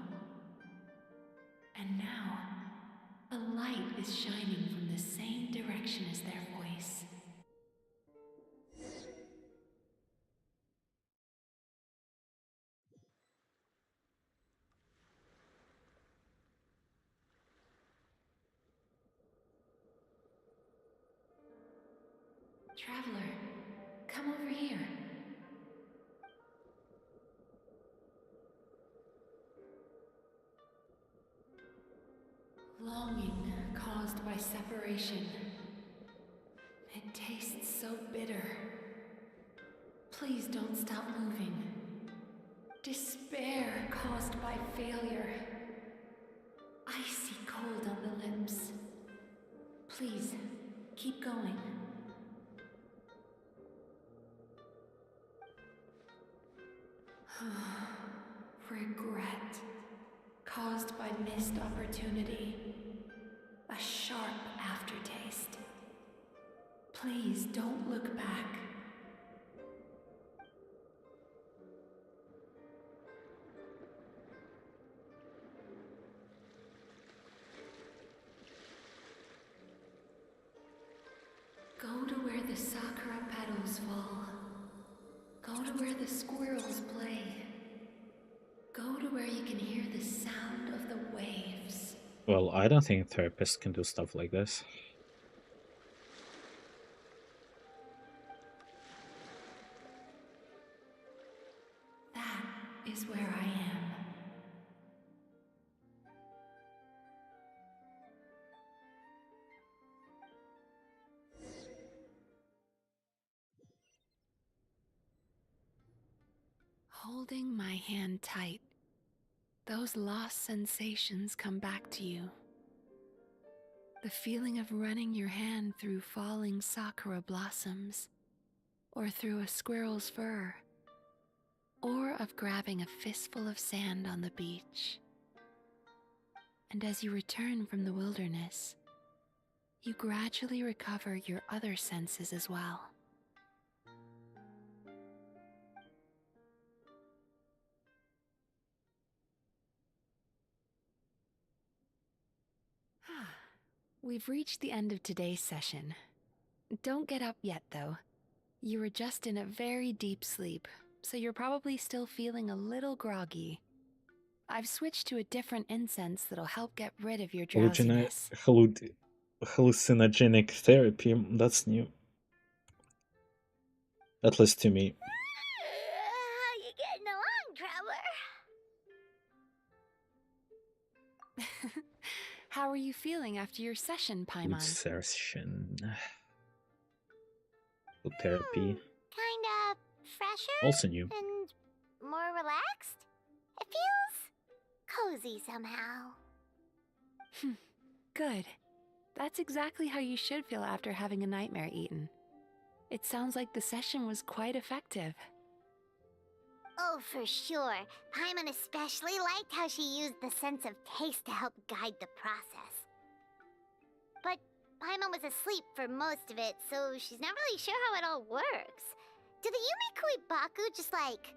And now, a light is shining from the same direction as their voice. Traveler, come over here. Longing caused by separation. It tastes so bitter. Please don't stop moving. Despair caused by failure. Icy cold on the lips. Please, keep going. Regret caused by missed opportunity. A sharp aftertaste. Please don't look back. Go to where the sakura petals fall. Go to where the squirrels play. Go to where you can hear the sound of the waves. Well, I don't think therapists can do stuff like this. That is where I am. Holding my hand tight, those lost sensations come back to you. The feeling of running your hand through falling sakura blossoms, or through a squirrel's fur, or of grabbing a fistful of sand on the beach. And as you return from the wilderness, you gradually recover your other senses as well. We've reached the end of today's session. Don't get up yet, though. You were just in a very deep sleep, so you're probably still feeling a little groggy. I've switched to a different incense that'll help get rid of your drowsiness. Hallucinogenic therapy, that's new. At least to me. How you getting along, traveler? How are you feeling after your session, Paimon? Good session. Good therapy. Kinda fresher Also new. and more relaxed. It feels cozy somehow. Good. That's exactly how you should feel after having a nightmare eaten. It sounds like the session was quite effective. Oh, for sure. Paimon especially liked how she used the sense of taste to help guide the process. But Paimon was asleep for most of it, so she's not really sure how it all works. Do the Yumikui Baku just like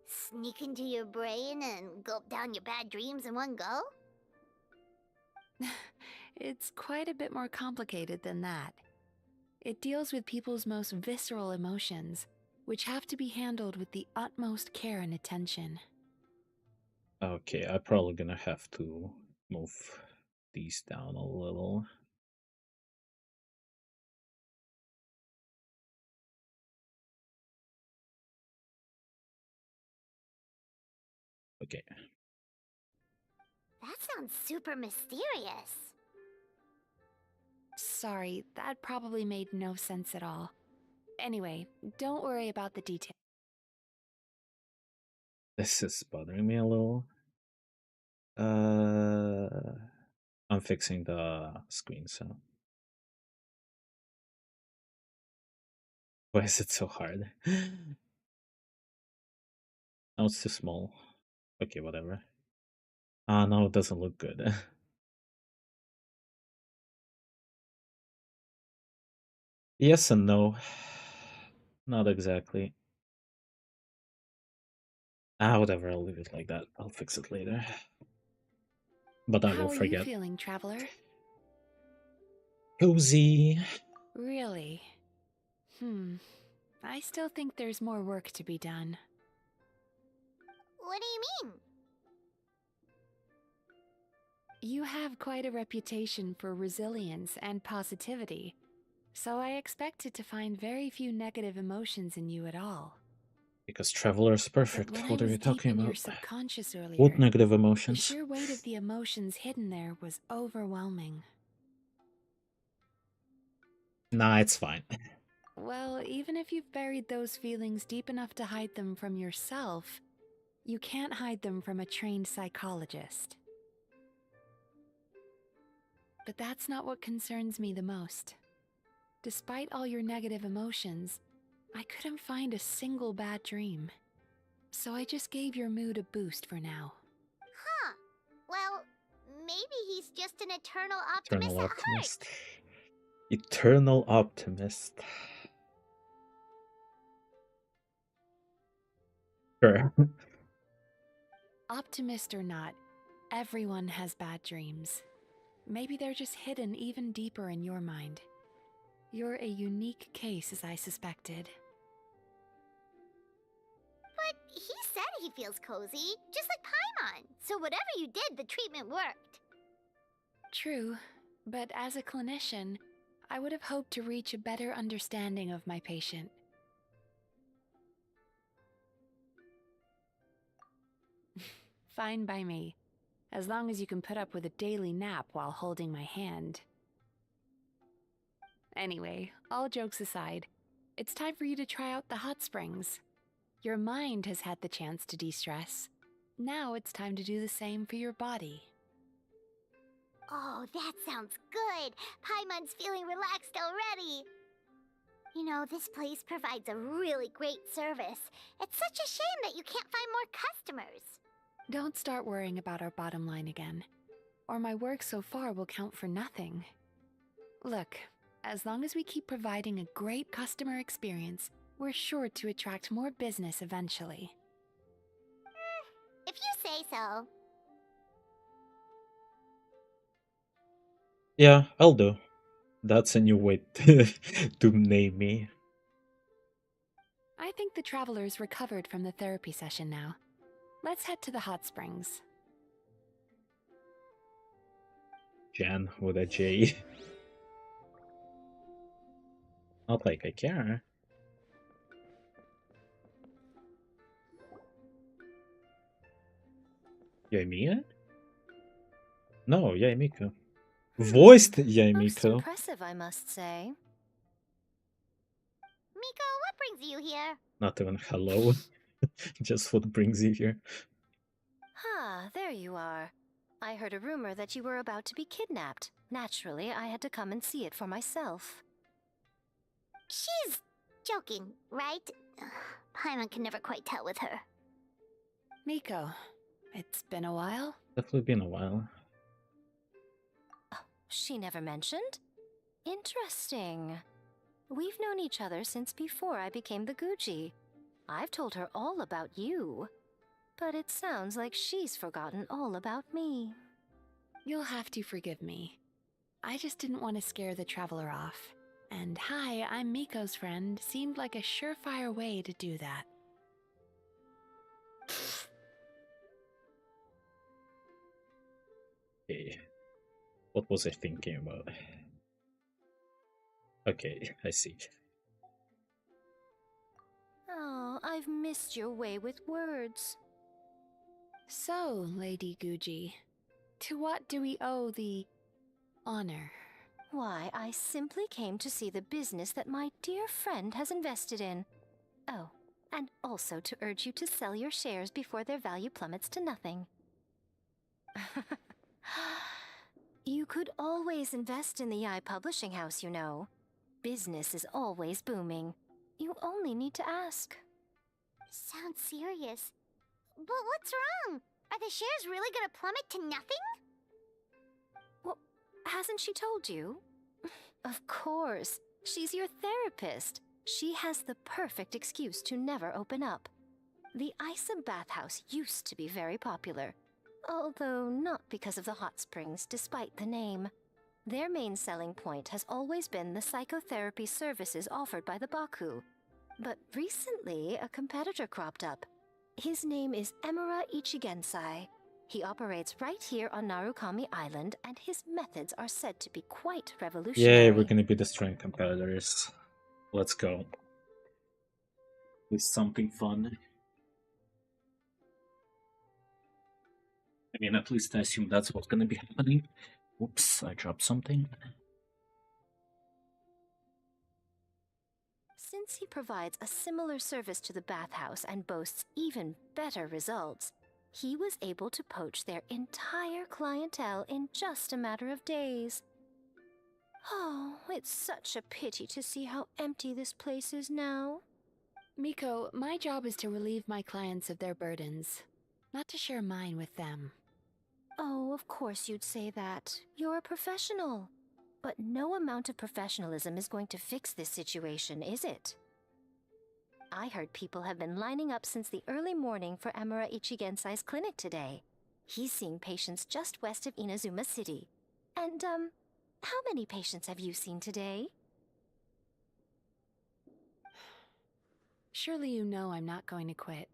sneak into your brain and gulp down your bad dreams in one go? It's quite a bit more complicated than that. It deals with people's most visceral emotions, which have to be handled with the utmost care and attention. Okay, I'm probably gonna have to move these down a little. Okay. That sounds super mysterious. Sorry, that probably made no sense at all. Anyway, don't worry about the details. This is bothering me a little. I'm fixing the screen, so. Why is it so hard? Oh, it's too small. Okay, whatever. Ah, no, it doesn't look good. Yes and no. Not exactly. Ah, whatever, I'll leave it like that. I'll fix it later. But I How will are you forget. feeling, Traveler? Cozy. Really? I still think there's more work to be done. What do you mean? You have quite a reputation for resilience and positivity, so I expected to find very few negative emotions in you at all. Because Traveler is But perfect. when I What are was you deep talking in your about? subconscious What earlier, negative the emotions? sheer weight of the emotions hidden there was overwhelming. Nah, it's fine. Well, even if you've buried those feelings deep enough to hide them from yourself, you can't hide them from a trained psychologist. But that's not what concerns me the most. Despite all your negative emotions, I couldn't find a single bad dream. So I just gave your mood a boost for now. Huh. Well, maybe he's just an eternal optimist Eternal at heart. optimist. Eternal optimist. Sure. Optimist or not, everyone has bad dreams. Maybe they're just hidden even deeper in your mind. You're a unique case, as I suspected. But he said he feels cozy, just like Paimon. So whatever you did, the treatment worked. True, but as a clinician, I would have hoped to reach a better understanding of my patient. Fine by me, as long as you can put up with a daily nap while holding my hand. Anyway, all jokes aside, it's time for you to try out the hot springs. Your mind has had the chance to de-stress. Now it's time to do the same for your body. Oh, that sounds good. Paimon's feeling relaxed already. You know, this place provides a really great service. It's such a shame that you can't find more customers. Don't start worrying about our bottom line again, or my work so far will count for nothing. Look, as long as we keep providing a great customer experience, we're sure to attract more business eventually. If you say so. Yeah, I'll do. That's a new way to name me. I think the traveler's recovered from the therapy session now. Let's head to the hot springs. Jan with a J. Not like I care. Yaimiya? No, Yaimiko. Voiced Most Yaimiko. impressive, I must say. Miko, what brings you here? Not even hello. Just what brings you here. Ah, there you are. I heard a rumor that you were about to be kidnapped. Naturally, I had to come and see it for myself. She's joking, right? Paimon can never quite tell with her. Miko, it's been a while. Definitely been a while. She never mentioned? Interesting. We've known each other since before I became the Guji. I've told her all about you. But it sounds like she's forgotten all about me. You'll have to forgive me. I just didn't want to scare the traveler off. And hi, I'm Miko's friend seemed like a surefire way to do that. Okay. What was I thinking about? Okay, I see. Oh, I've missed your way with words. So, Lady Guji, to what do we owe the honor? Why, I simply came to see the business that my dear friend has invested in. Oh, and also to urge you to sell your shares before their value plummets to nothing. You could always invest in the publishing house, you know. Business is always booming. You only need to ask. Sounds serious. But what's wrong? Are the shares really gonna plummet to nothing? Well, hasn't she told you? Of course. She's your therapist. She has the perfect excuse to never open up. The Isa bathhouse used to be very popular, although not because of the hot springs, despite the name. Their main selling point has always been the psychotherapy services offered by the Baku. But recently, a competitor cropped up. His name is Emura Ichigensai. He operates right here on Narukami Island, and his methods are said to be quite revolutionary. Yay, we're gonna be the strength competitors. Let's go. With something fun. I mean, at least I assume that's what's gonna be happening. Oops, I dropped something. Since he provides a similar service to the bathhouse and boasts even better results, he was able to poach their entire clientele in just a matter of days. Oh, it's such a pity to see how empty this place is now. Miko, my job is to relieve my clients of their burdens, not to share mine with them. Oh, of course you'd say that. You're a professional. But no amount of professionalism is going to fix this situation, is it? I heard people have been lining up since the early morning for Emura Ichigensai's clinic today. He's seeing patients just west of Inazuma City. And, how many patients have you seen today? Surely you know I'm not going to quit.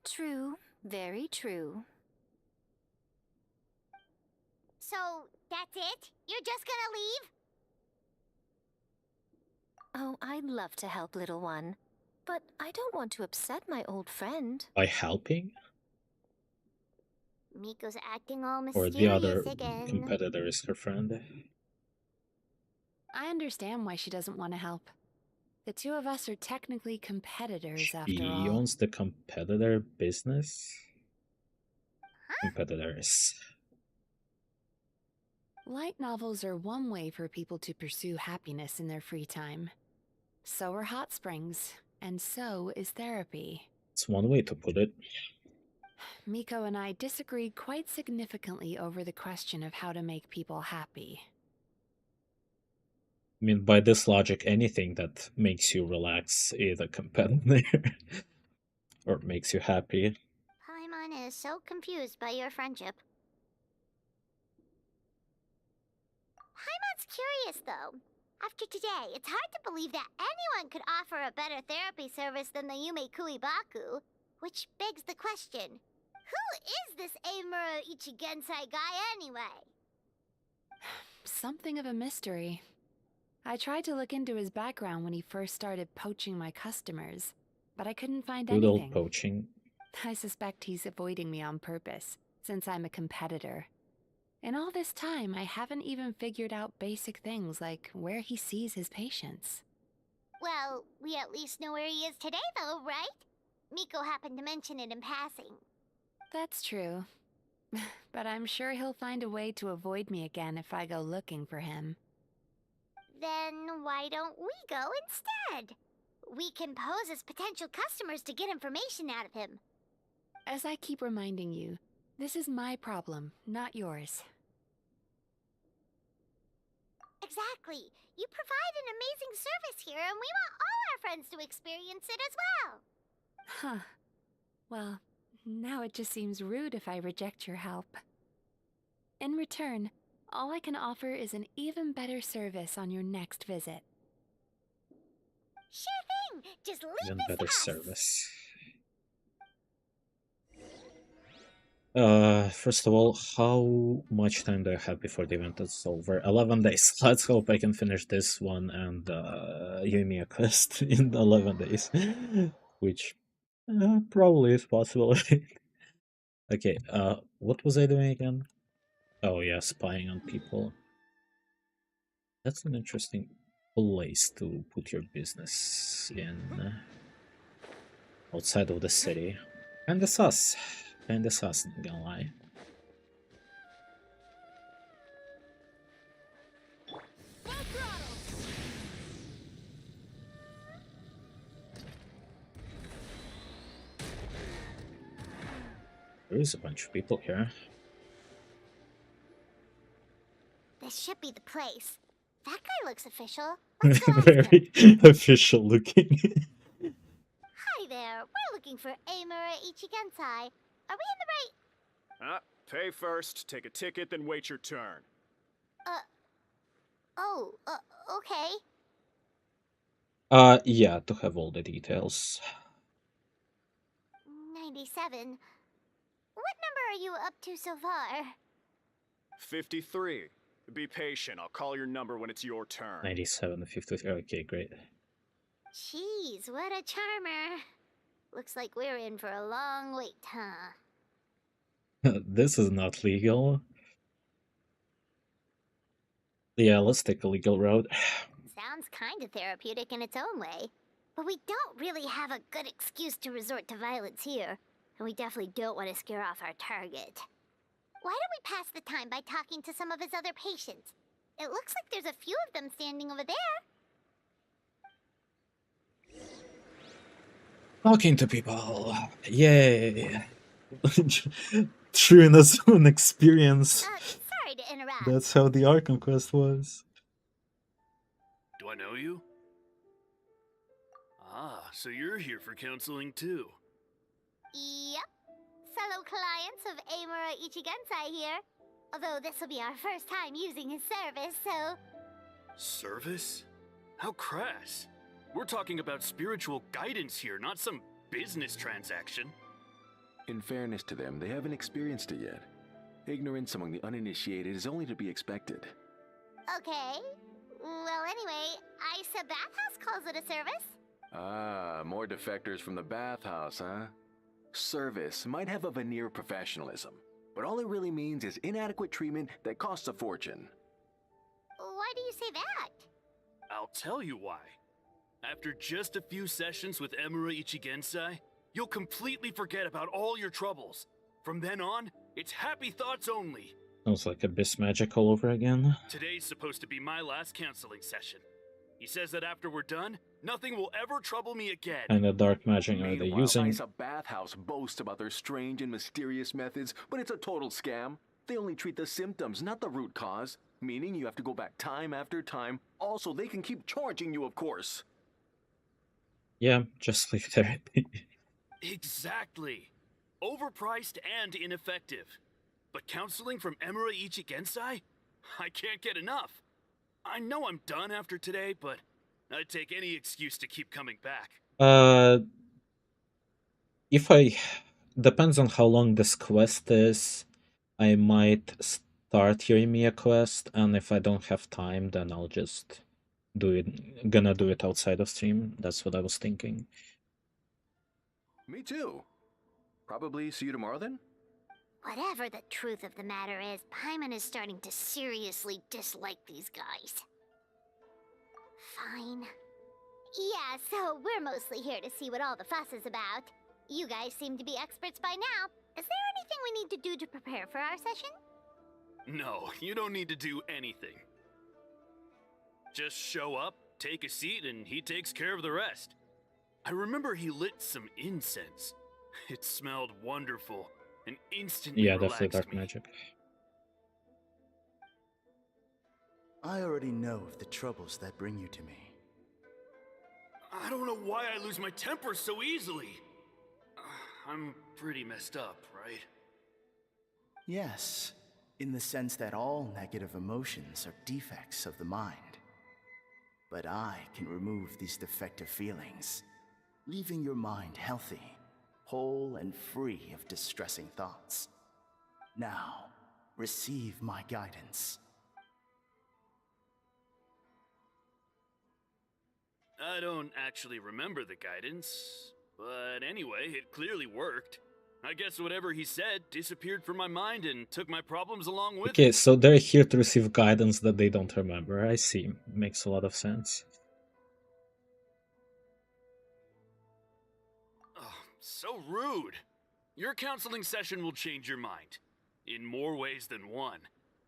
True. Very true. So, that's it? You're just gonna leave? Oh, I'd love to help, little one. But I don't want to upset my old friend. By helping? Miko's acting all Or mysterious the other again. competitor is her friend? I understand why she doesn't want to help. The two of us are technically competitors, after She all. owns the competitor business? Competitors. Light novels are one way for people to pursue happiness in their free time. So are hot springs, and so is therapy. It's one way to put it. Miko and I disagreed quite significantly over the question of how to make people happy. I mean, by this logic, anything that makes you relax is a competitor. Or makes you happy. Paimon is so confused by your friendship. Paimon's curious, though. After today, it's hard to believe that anyone could offer a better therapy service than the Yume Baku, which begs the question, who is this Emura Ichigensai guy anyway? Something of a mystery. I tried to look into his background when he first started poaching my customers, but I couldn't find Good old anything. poaching. I suspect he's avoiding me on purpose, since I'm a competitor. In all this time, I haven't even figured out basic things like where he sees his patients. Well, we at least know where he is today, though, right? Miko happened to mention it in passing. That's true. But I'm sure he'll find a way to avoid me again if I go looking for him. Then why don't we go instead? We can pose as potential customers to get information out of him. As I keep reminding you, this is my problem, not yours. Exactly. You provide an amazing service here, and we want all our friends to experience it as well. Huh. Well, now it just seems rude if I reject your help. In return, all I can offer is an even better service on your next visit. Sure thing. Just leave Even this better to us. service. First of all, how much time do I have before the event is over? 11 days. Let's hope I can finish this one and Yumiya quest in 11 days. Which probably is possible. Okay, what was I doing again? Oh yeah, spying on people. That's an interesting place to put your business in. Outside of the city. Kinda sus. Kinda sus, not gonna lie. There is a bunch of people here. This should be the place. That guy looks official. Let's go ask him. Very official looking. Hi there. We're looking for Amura Ichigensai. Are we in the right... Pay first, take a ticket, then wait your turn. Okay. Yeah, to have all the details. 97. What number are you up to so far? 53. Be patient, I'll call your number when it's your turn. 97, 53. Okay, great. Jeez, what a charmer. Looks like we're in for a long wait, huh? This is not legal. Yeah, let's take a legal route. Sounds kinda therapeutic in its own way. But we don't really have a good excuse to resort to violence here. And we definitely don't want to scare off our target. Why don't we pass the time by talking to some of his other patients? It looks like there's a few of them standing over there. Talking to people. Yay. True in his own experience. Sorry to interrupt. That's how the Arkham quest was. Do I know you? Ah, so you're here for counseling too. Yep. Fellow clients of Amura Ichigensai here. Although this will be our first time using his service, so... Service? How crass. We're talking about spiritual guidance here, not some business transaction. In fairness to them, they haven't experienced it yet. Ignorance among the uninitiated is only to be expected. Okay. Well, anyway, Isa Bathhouse calls it a service. Ah, more defectors from the bathhouse, huh? Service might have a veneer of professionalism, but all it really means is inadequate treatment that costs a fortune. Why do you say that? I'll tell you why. After just a few sessions with Emura Ichigensai, you'll completely forget about all your troubles. From then on, it's happy thoughts only. Sounds like Abyss Magic all over again. Today's supposed to be my last counseling session. He says that after we're done, nothing will ever trouble me again. And the dark magic are they Meanwhile, using? Isa Bathhouse boasts about their strange and mysterious methods, but it's a total scam. They only treat the symptoms, not the root cause. Meaning you have to go back time after time. Also, they can keep charging you, of course. Yeah, just like therapy. Exactly. Overpriced and ineffective. But counseling from Emura Ichigensai? I can't get enough. I know I'm done after today, but I'd take any excuse to keep coming back. If I... Depends on how long this quest is. I might start Yoimiya quest, and if I don't have time, then I'll just do it outside of stream. That's what I was thinking. Me too. Probably see you tomorrow then? Whatever the truth of the matter is, Paimon is starting to seriously dislike these guys. Fine. Yeah, so we're mostly here to see what all the fuss is about. You guys seem to be experts by now. Is there we need to do to prepare for our session? No, you don't need to do anything. Just show up, take a seat, and he takes care of the rest. I remember he lit some incense. It smelled wonderful and instantly Yeah, relaxed definitely dark me. magic. I already know of the troubles that bring you to me. I don't know why I lose my temper so easily. I'm pretty messed up, right? Yes, in the sense that all negative emotions are defects of the mind. But I can remove these defective feelings, leaving your mind healthy, whole and free of distressing thoughts. Now, receive my guidance. I don't actually remember the guidance, but anyway, it clearly worked. I guess whatever he said disappeared from my mind and took my problems along with Okay, it. so they're here to receive guidance that they don't remember. I see. Makes a lot of sense. Oh, so rude. Your counseling session will change your mind. In more ways than one.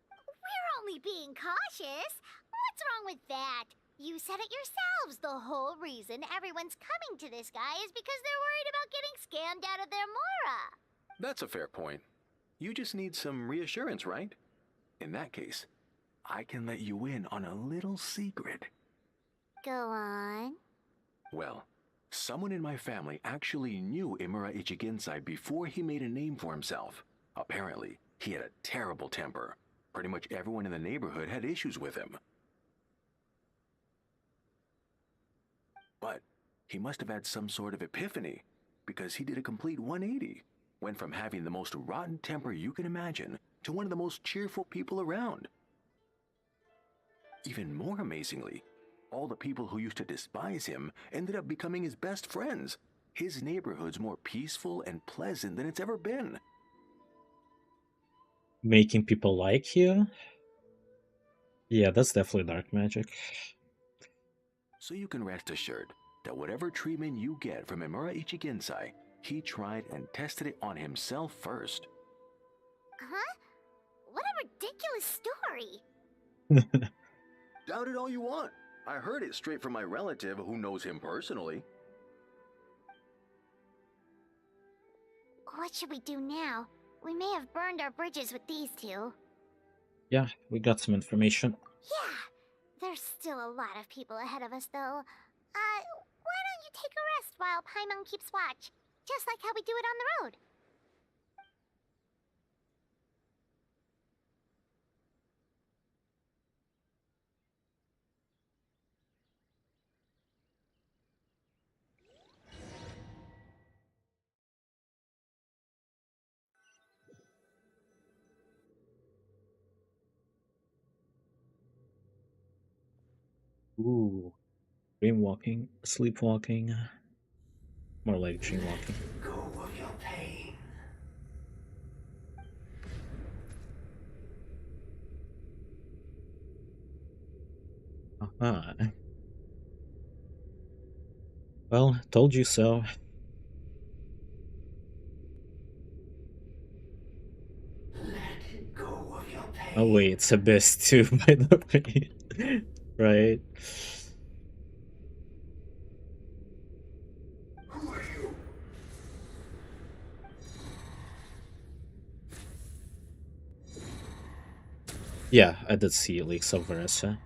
We're only being cautious. What's wrong with that? You said it yourselves. The whole reason everyone's coming to this guy is because they're worried about getting scammed out of their Mora. That's a fair point. You just need some reassurance, right? In that case, I can let you in on a little secret. Go on. Well, someone in my family actually knew Imura Ichiginsai before he made a name for himself. Apparently, he had a terrible temper. Pretty much everyone in the neighborhood had issues with him. But he must have had some sort of epiphany, because he did a complete 180. Went from having the most rotten temper you can imagine to one of the most cheerful people around. Even more amazingly, all the people who used to despise him ended up becoming his best friends. His neighborhood's more peaceful and pleasant than it's ever been. Making people like you? Yeah, that's definitely dark magic. So you can rest assured that whatever treatment you get from Imura Ichiginsai, he tried and tested it on himself first. Huh? What a ridiculous story. Doubt it all you want. I heard it straight from my relative who knows him personally. What should we do now? We may have burned our bridges with these two. Yeah, we got some information. Yeah, there's still a lot of people ahead of us, though. Why don't you take a rest while Paimon keeps watch? Just like how we do it on the road. Ooh. Dream walking, sleepwalking. More like dream walking. Go of your pain. Aha. Well, told you so. Let go of your pain. Oh wait, it's Abyss too, by the way. Right? Who are you? Yeah, I did see leaks of Veressa.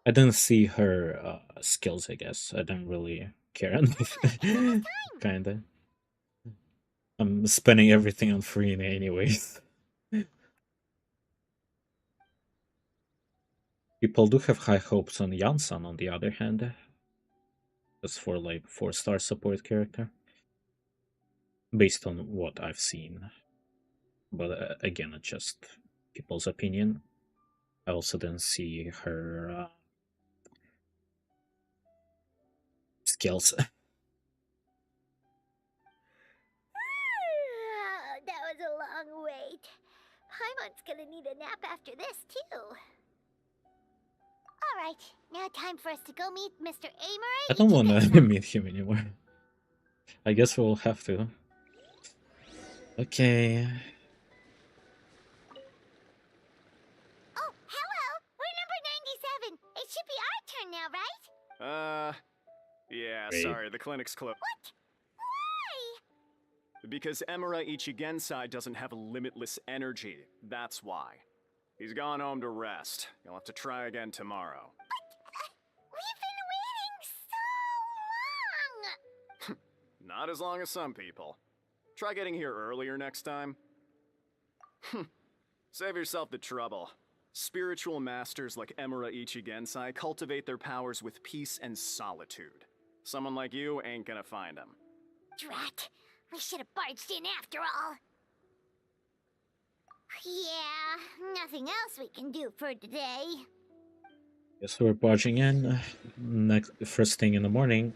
I didn't see her skills, I guess. I didn't really care enough. Kinda. I'm spending everything on Farina anyways. People do have high hopes on Yansan, on the other hand. As for like 4-star support character. Based on what I've seen. But again, it's just people's opinion. I also didn't see her skills. Paimon's gonna need a nap after this, too. Alright, now time for us to go meet Mr. Amory. I don't want to meet him anymore. I guess we'll have to. Okay. Oh, hello! We're number 97. It should be our turn now, right? Yeah, Great. sorry, the clinic's closed. What? Why? Because Emura Ichigensai doesn't have limitless energy, that's why. He's gone home to rest. You'll have to try again tomorrow. We've been waiting so long! Not as long as some people. Try getting here earlier next time. Save yourself the trouble. Spiritual masters like Emura Ichigensai cultivate their powers with peace and solitude. Someone like you ain't gonna find them. Drat! We should have barged in after all. Yeah, nothing else we can do for today. Guess we're barging in next first thing in the morning.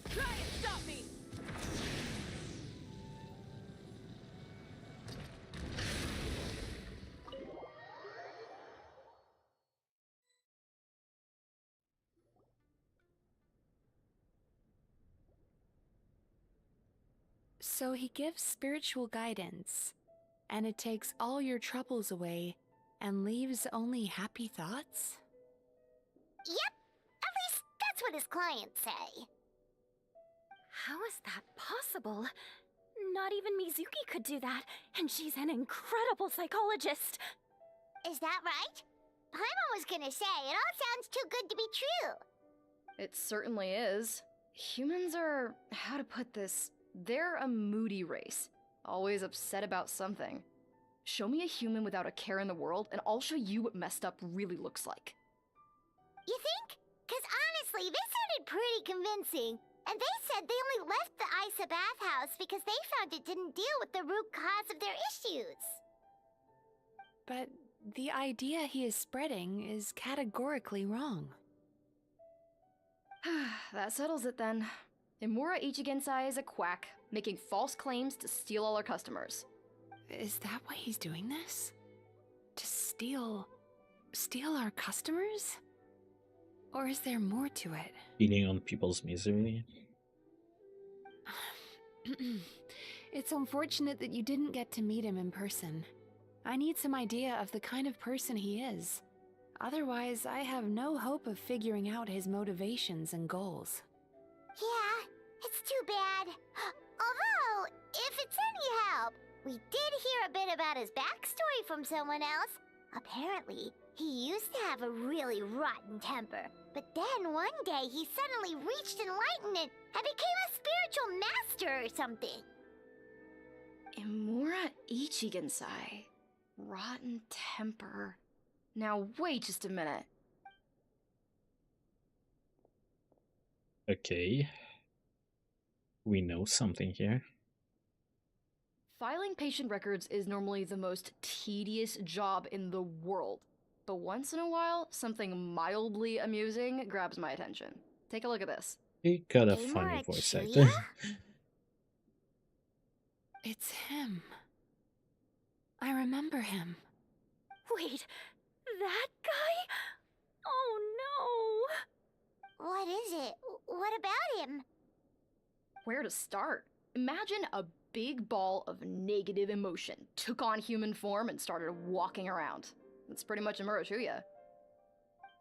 Try and stop me! So he gives spiritual guidance, and it takes all your troubles away and leaves only happy thoughts? Yep, at least that's what his clients say. How is that possible? Not even Mizuki could do that, and she's an incredible psychologist. Is that right? Paimon was gonna say, it all sounds too good to be true. It certainly is. Humans are, how to put this, they're a moody race. Always upset about something. Show me a human without a care in the world, and I'll show you what messed up really looks like. You think? Cause honestly, this sounded pretty convincing. And they said they only left the Isa bathhouse because they found it didn't deal with the root cause of their issues. But the idea he is spreading is categorically wrong. That settles it then. Imura Ichigensai is a quack, making false claims to steal all our customers. Is that why he's doing this? To steal our customers? Or is there more to it? Feeding on people's misery. It's unfortunate that you didn't get to meet him in person. I need some idea of the kind of person he is. Otherwise, I have no hope of figuring out his motivations and goals. Yeah, it's too bad. Although, if it's any help, we did hear a bit about his backstory from someone else. Apparently, he used to have a really rotten temper, but then one day he suddenly reached enlightenment and became a spiritual master or something. Imura Ichigensai. Rotten temper. Now wait just a minute. Okay. We know something here. Filing patient records is normally the most tedious job in the world. But once in a while, something mildly amusing grabs my attention. Take a look at this. He got a funny voice actor. It's him. I remember him. Wait, that guy? Oh no! What is it? What about him? Where to start? Imagine a big ball of negative emotion took on human form and started walking around. That's pretty much Imura Shuya.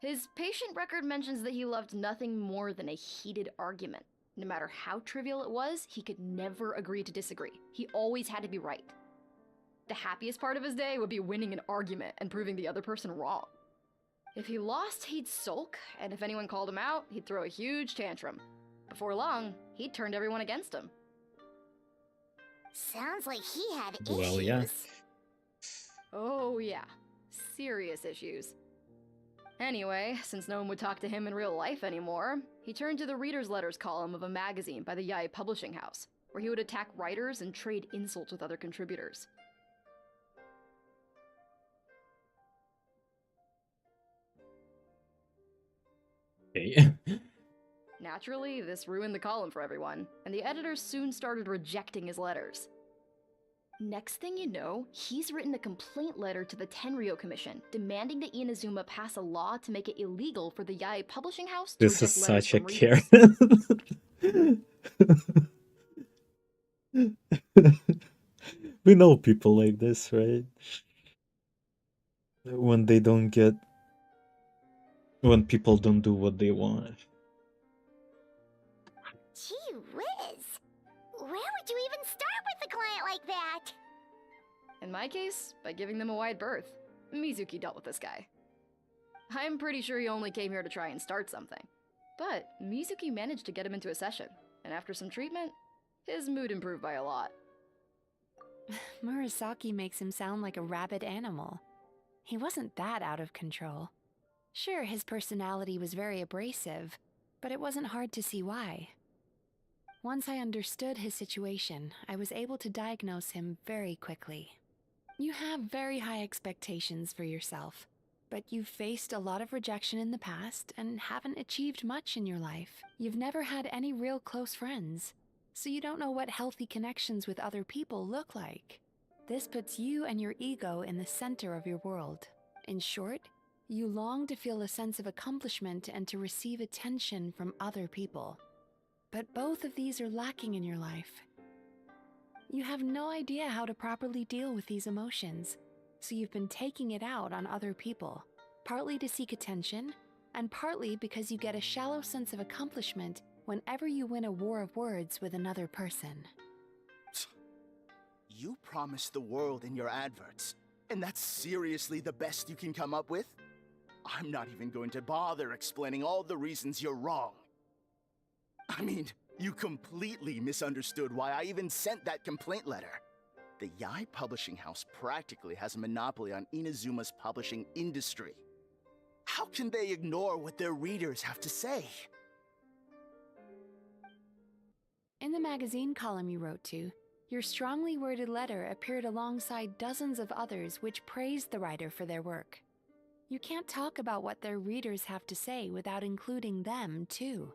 His patient record mentions that he loved nothing more than a heated argument. No matter how trivial it was, he could never agree to disagree. He always had to be right. The happiest part of his day would be winning an argument and proving the other person wrong. If he lost, he'd sulk, and if anyone called him out, he'd throw a huge tantrum. Before long, he'd turned everyone against him. Sounds like he had issues. Well, yeah. Oh yeah, serious issues. Anyway, since no one would talk to him in real life anymore, he turned to the reader's letters column of a magazine by the Yai Publishing House, where he would attack writers and trade insults with other contributors. Okay. Naturally, this ruined the column for everyone, and the editors soon started rejecting his letters. Next thing you know, he's written a complaint letter to the Tenryou Commission, demanding that Inazuma pass a law to make it illegal for the Yae publishing house to This is reject letters such a from readers. Karen. We know people like this, right? When people don't do what they want. Gee whiz. Where would you even start with a client like that? In my case, by giving them a wide berth. Mizuki dealt with this guy. I'm pretty sure he only came here to try and start something. But Mizuki managed to get him into a session, and after some treatment, his mood improved by a lot. Murasaki makes him sound like a rabid animal. He wasn't that out of control. Sure, his personality was very abrasive, but it wasn't hard to see why. Once I understood his situation, I was able to diagnose him very quickly. You have very high expectations for yourself, but you've faced a lot of rejection in the past and haven't achieved much in your life. You've never had any real close friends, so you don't know what healthy connections with other people look like. This puts you and your ego in the center of your world. In short, you long to feel a sense of accomplishment and to receive attention from other people. But both of these are lacking in your life. You have no idea how to properly deal with these emotions, so you've been taking it out on other people, partly to seek attention, and partly because you get a shallow sense of accomplishment whenever you win a war of words with another person. You promised the world in your adverts, and that's seriously the best you can come up with? I'm not even going to bother explaining all the reasons you're wrong. I mean, you completely misunderstood why I even sent that complaint letter. The Yae publishing house practically has a monopoly on Inazuma's publishing industry. How can they ignore what their readers have to say? In the magazine column you wrote to, your strongly worded letter appeared alongside dozens of others which praised the writer for their work. You can't talk about what their readers have to say without including them, too.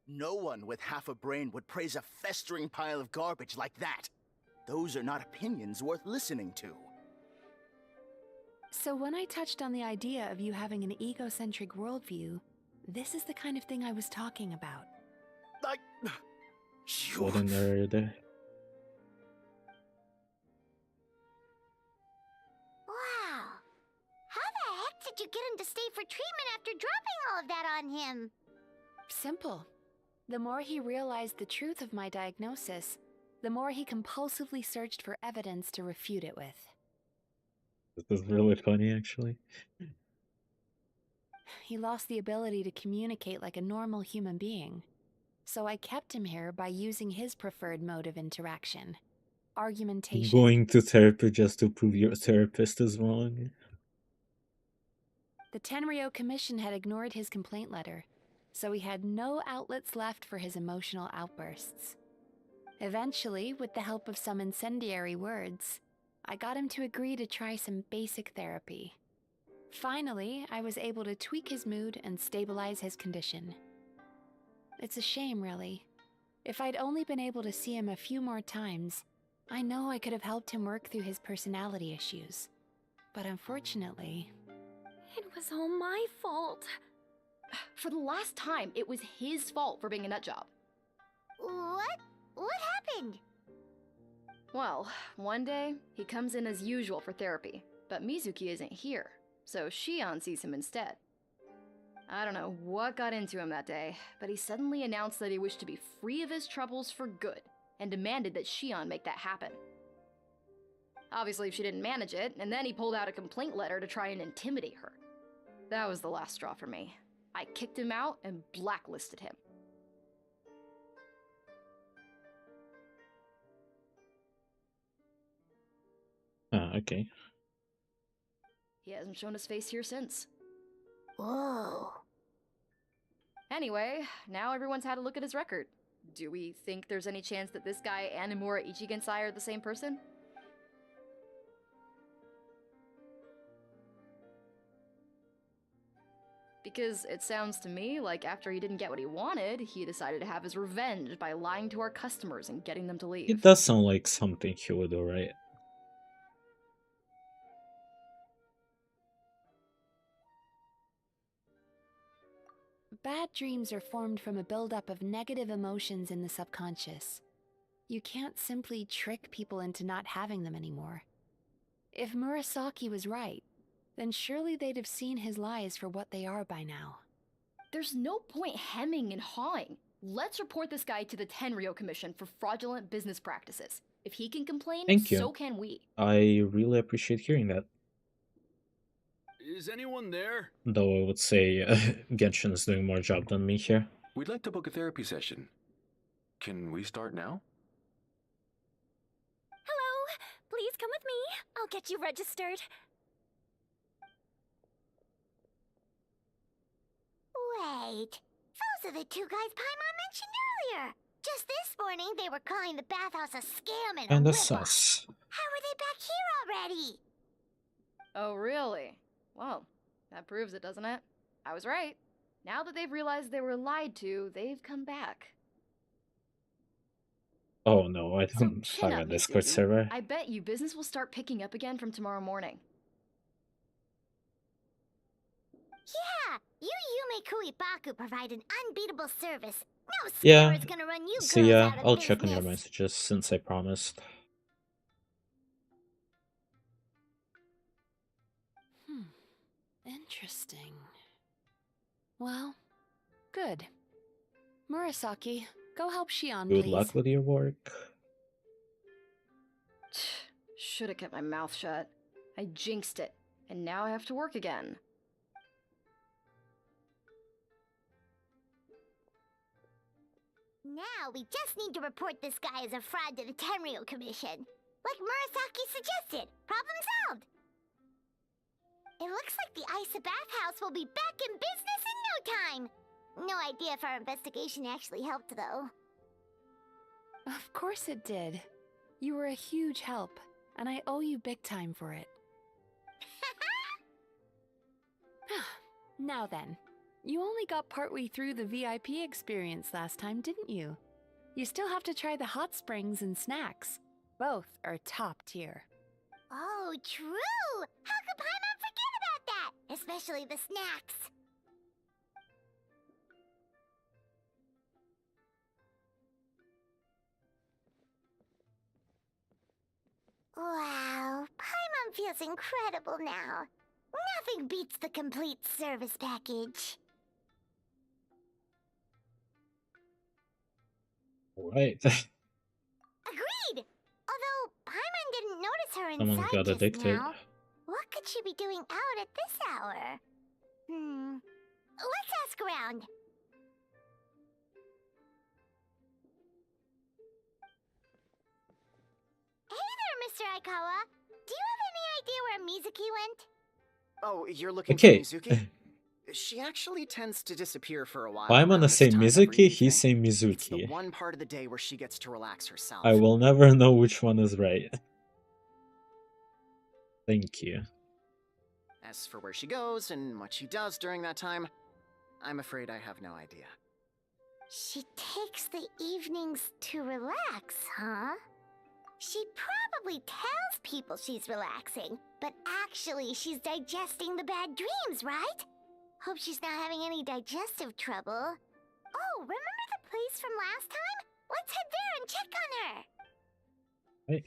No one with half a brain would praise a festering pile of garbage like that. Those are not opinions worth listening to. So when I touched on the idea of you having an egocentric worldview, this is the kind of thing I was talking about. What a nerd. Wow. How the heck did you get him to stay for treatment after dropping all of that on him? Simple. The more he realized the truth of my diagnosis, the more he compulsively searched for evidence to refute it with. This is really funny, actually. He lost the ability to communicate like a normal human being. So I kept him here by using his preferred mode of interaction. Argumentation. Going to therapy just to prove your therapist is wrong. The Tenryou Commission had ignored his complaint letter, so he had no outlets left for his emotional outbursts. Eventually, with the help of some incendiary words, I got him to agree to try some basic therapy. Finally, I was able to tweak his mood and stabilize his condition. It's a shame, really. If I'd only been able to see him a few more times, I know I could have helped him work through his personality issues. But unfortunately... It was all my fault. For the last time, it was his fault for being a nutjob. What? What happened? Well, one day, he comes in as usual for therapy, but Mizuki isn't here, so Shion sees him instead. I don't know what got into him that day, but he suddenly announced that he wished to be free of his troubles for good, and demanded that Shion make that happen. Obviously, she didn't manage it, and then he pulled out a complaint letter to try and intimidate her. That was the last straw for me. I kicked him out and blacklisted him. Okay. He hasn't shown his face here since. Whoa. Anyway, now everyone's had a look at his record. Do we think there's any chance that this guy and Imura Ichigensai are the same person? Because it sounds to me like after he didn't get what he wanted, he decided to have his revenge by lying to our customers and getting them to leave. It does sound like something he would do, right? Bad dreams are formed from a buildup of negative emotions in the subconscious. You can't simply trick people into not having them anymore. If Murasaki was right, then surely they'd have seen his lies for what they are by now. There's no point hemming and hawing. Let's report this guy to the Tenryo Commission for fraudulent business practices. If he can complain, Thank you. so can we. I really appreciate hearing that. Is anyone there? Though I would say Genshin is doing more job than me here. We'd like to book a therapy session. Can we start now? Hello! Please come with me. I'll get you registered. Wait, those are the two guys Paimon mentioned earlier. Just this morning, they were calling the bathhouse a scam and And a a ripoff. sus. How are they back here already? Oh, really? Well, that proves it, doesn't it? I was right. Now that they've realized they were lied to, they've come back. Oh no, I So don't chin have up, a Discord Mizuki. server. I bet you business will start picking up again from tomorrow morning. Yeah, you Yume Kuibaku provide an unbeatable service. No scammer Yeah, is gonna run you see girls ya. out of I'll business. check on your messages since I promised. Interesting. Well, good. Murasaki, go help Shion, Good please. luck with your work. Should have kept my mouth shut. I jinxed it, and now I have to work again. Now we just need to report this guy as a fraud to the Tenryo Commission. Like Murasaki suggested. Problem solved. It looks like the Isa bathhouse will be back in business in no time. No idea if our investigation actually helped, though. Of course it did. You were a huge help, and I owe you big time for it. Now then, you only got partway through the VIP experience last time, didn't you? You still have to try the hot springs and snacks. Both are top tier. Oh, true! How could Paimon forget about that? Especially the snacks. Wow, Paimon feels incredible now. Nothing beats the complete service package. Right. Agreed! Although Paimon didn't notice her Someone inside got just addicted. now. What could she be doing out at this hour? Let's ask around. Hey there, Mr. Aikawa. Do you have any idea where Mizuki went? Oh, you're looking Okay. for Mizuki? She actually tends to disappear for a while. I'm around gonna this say time every Mizuki, he's evening. saying It's the Mizuki. one part of the day where she gets to relax herself. I will never know which one is right. Thank you. As for where she goes and what she does during that time, I'm afraid I have no idea. She takes the evenings to relax, huh? She probably tells people she's relaxing, but actually she's digesting the bad dreams, right? Hope she's not having any digestive trouble. Oh, remember the place from last time? Let's head there and check on her. Right.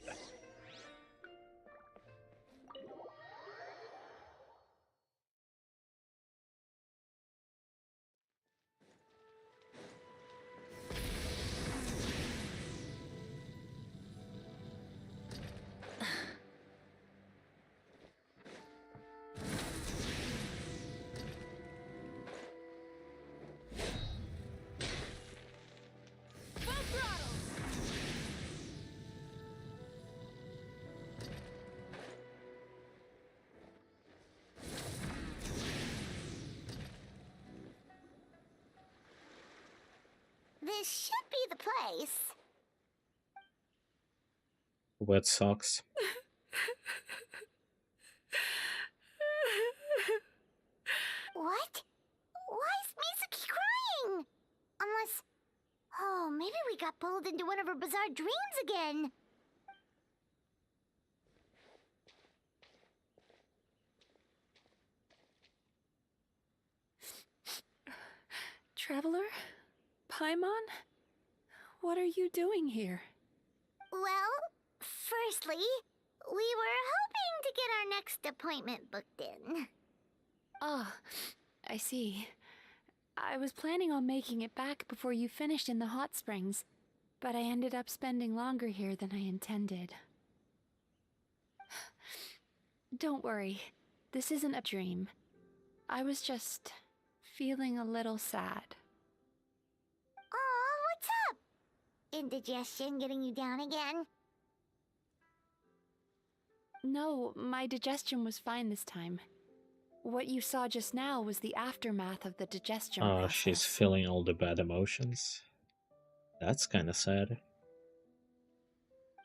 This should be the place. Wet socks. What? maybe we got pulled into one of her bizarre dreams again. Traveler? Paimon? What are you doing here? Well, firstly, we were hoping to get our next appointment booked in. Ah, I see. I was planning on making it back before you finished in the hot springs, but I ended up spending longer here than I intended. Don't worry, this isn't a dream. I was just feeling a little sad. Aw, what's up? Indigestion getting you down again? No, my digestion was fine this time. What you saw just now was the aftermath of the digestion Oh, process. she's feeling all the bad emotions. That's kind of sad.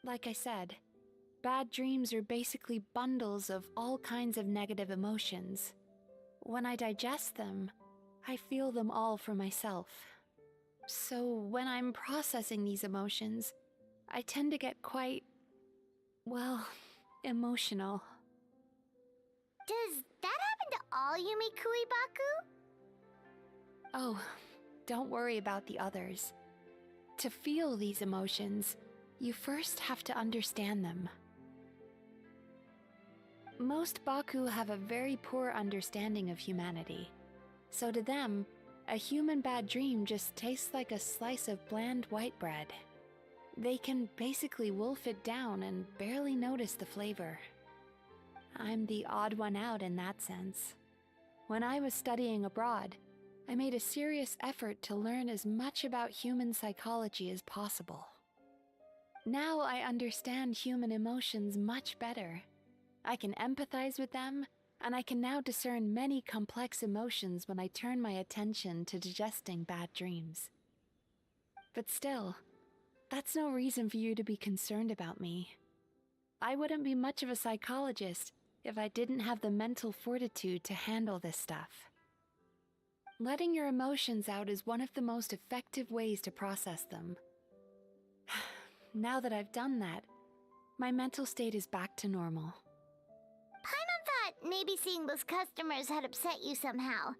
Like I said, bad dreams are basically bundles of all kinds of negative emotions. When I digest them, I feel them all for myself. So when I'm processing these emotions, I tend to get quite, well, emotional. Does that happen to all Yumikui Baku? Oh, don't worry about the others. To feel these emotions, you first have to understand them. Most Baku have a very poor understanding of humanity. So to them, a human bad dream just tastes like a slice of bland white bread. They can basically wolf it down and barely notice the flavor. I'm the odd one out in that sense. When I was studying abroad, I made a serious effort to learn as much about human psychology as possible. Now I understand human emotions much better. I can empathize with them, and I can now discern many complex emotions when I turn my attention to digesting bad dreams. But still, that's no reason for you to be concerned about me. I wouldn't be much of a psychologist if I didn't have the mental fortitude to handle this stuff. Letting your emotions out is one of the most effective ways to process them. Now that I've done that, my mental state is back to normal. Paimon thought maybe seeing those customers had upset you somehow.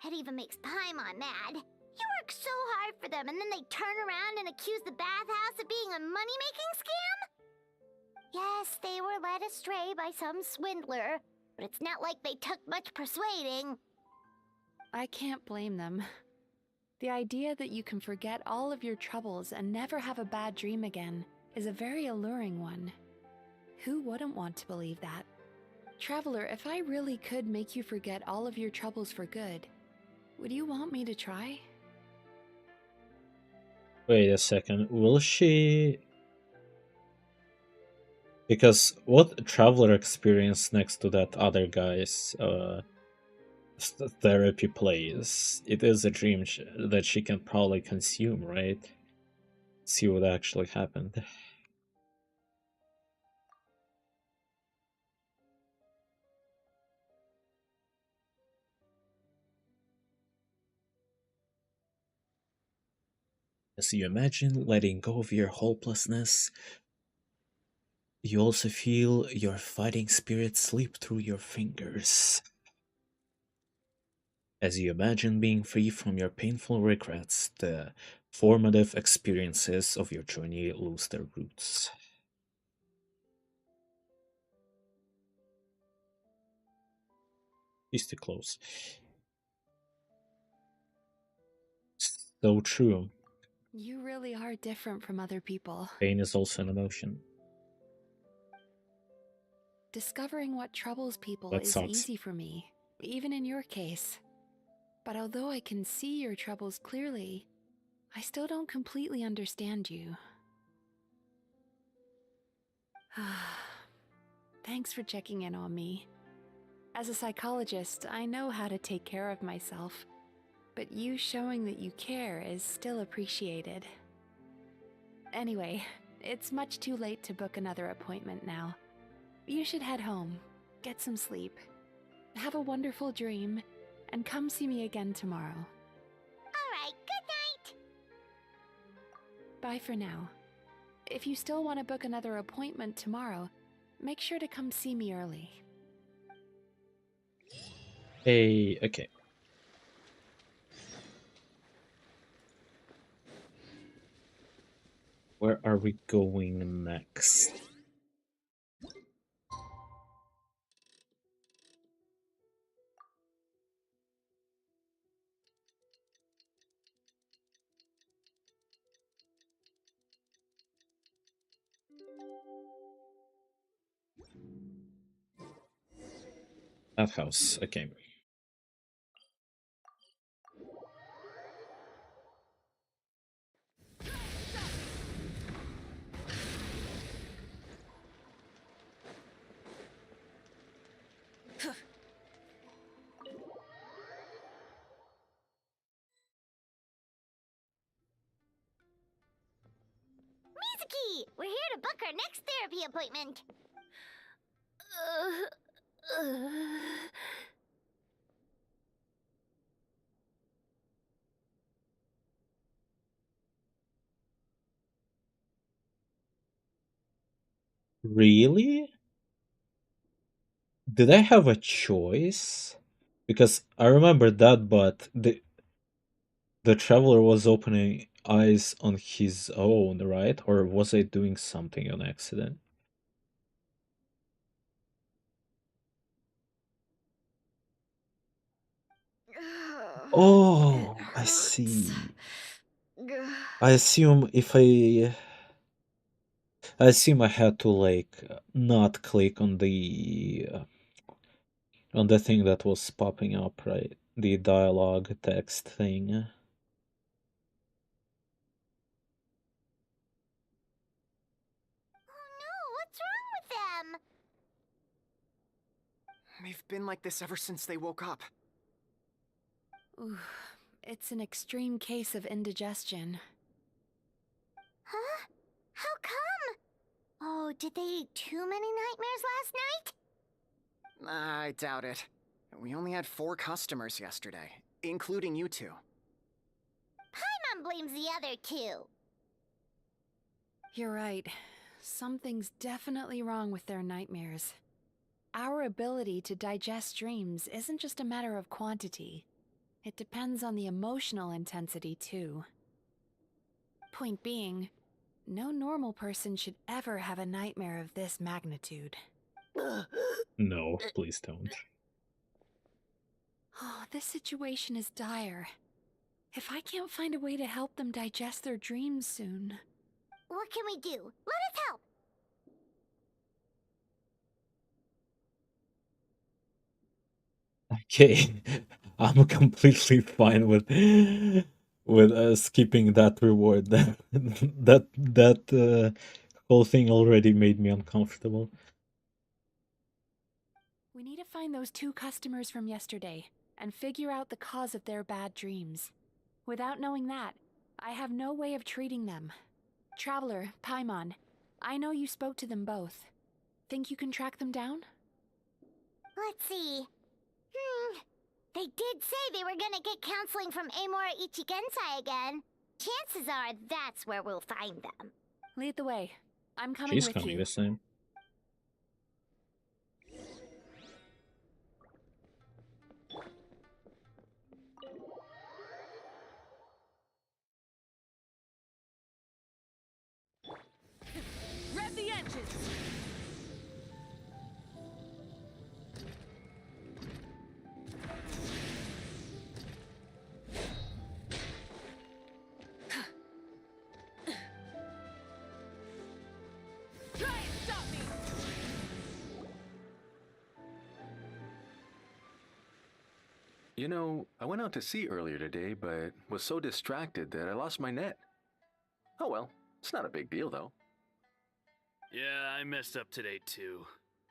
It even makes Paimon mad. You work so hard for them and then they turn around and accuse the bathhouse of being a money-making scam? Yes, they were led astray by some swindler, but it's not like they took much persuading. I can't blame them. The idea that you can forget all of your troubles and never have a bad dream again is a very alluring one. Who wouldn't want to believe that? Traveler, if I really could make you forget all of your troubles for good, would you want me to try? Wait a second, will she... Because what Traveler experienced next to that other guy's therapy place, it is a dream that she can probably consume, right? See what actually happened. As you imagine letting go of your hopelessness, you also feel your fighting spirit slip through your fingers. As you imagine being free from your painful regrets, the formative experiences of your journey lose their roots. Is too close. So true. You really are different from other people. Pain is also an emotion. Discovering what troubles people That is sucks. easy for me, even in your case. But although I can see your troubles clearly, I still don't completely understand you. Thanks for checking in on me. As a psychologist, I know how to take care of myself, but you showing that you care is still appreciated. Anyway, it's much too late to book another appointment now. You should head home, get some sleep, have a wonderful dream, and come see me again tomorrow. Alright, good night! Bye for now. If you still want to book another appointment tomorrow, make sure to come see me early. Hey, okay. Where are we going next? That house, okay. Mizuki! We're here to book our next therapy appointment. Really? Did I have a choice? Because I remember that, but the traveler was opening eyes on his own, right? Or was I doing something on accident? Oh, I see. I assume I assume I had to like not click on the thing that was popping up, right? The dialogue text thing. Oh no, what's wrong with them? They've been like this ever since they woke up. Ooh, it's an extreme case of indigestion. Huh? How come? Oh, did they eat too many nightmares last night? I doubt it. We only had 4 customers yesterday, including you two. Paimon blames the other 2. You're right. Something's definitely wrong with their nightmares. Our ability to digest dreams isn't just a matter of quantity. It depends on the emotional intensity, too. Point being, no normal person should ever have a nightmare of this magnitude. No, please don't. Oh, this situation is dire. If I can't find a way to help them digest their dreams soon... What can we do? Let us help! Okay, I'm completely fine with skipping that reward. That whole thing already made me uncomfortable. We need to find those 2 customers from yesterday and figure out the cause of their bad dreams. Without knowing that, I have no way of treating them. Traveler, Paimon, I know you spoke to them both. Think you can track them down? Let's see. They did say they were gonna get counseling from Amora Ichigensai again. Chances are that's where we'll find them. Lead the way. I'm coming She's with coming you. this time. Rev the engines! Try and stop me! You know, I went out to sea earlier today, but was so distracted that I lost my net. Oh well, it's not a big deal though. Yeah, I messed up today too.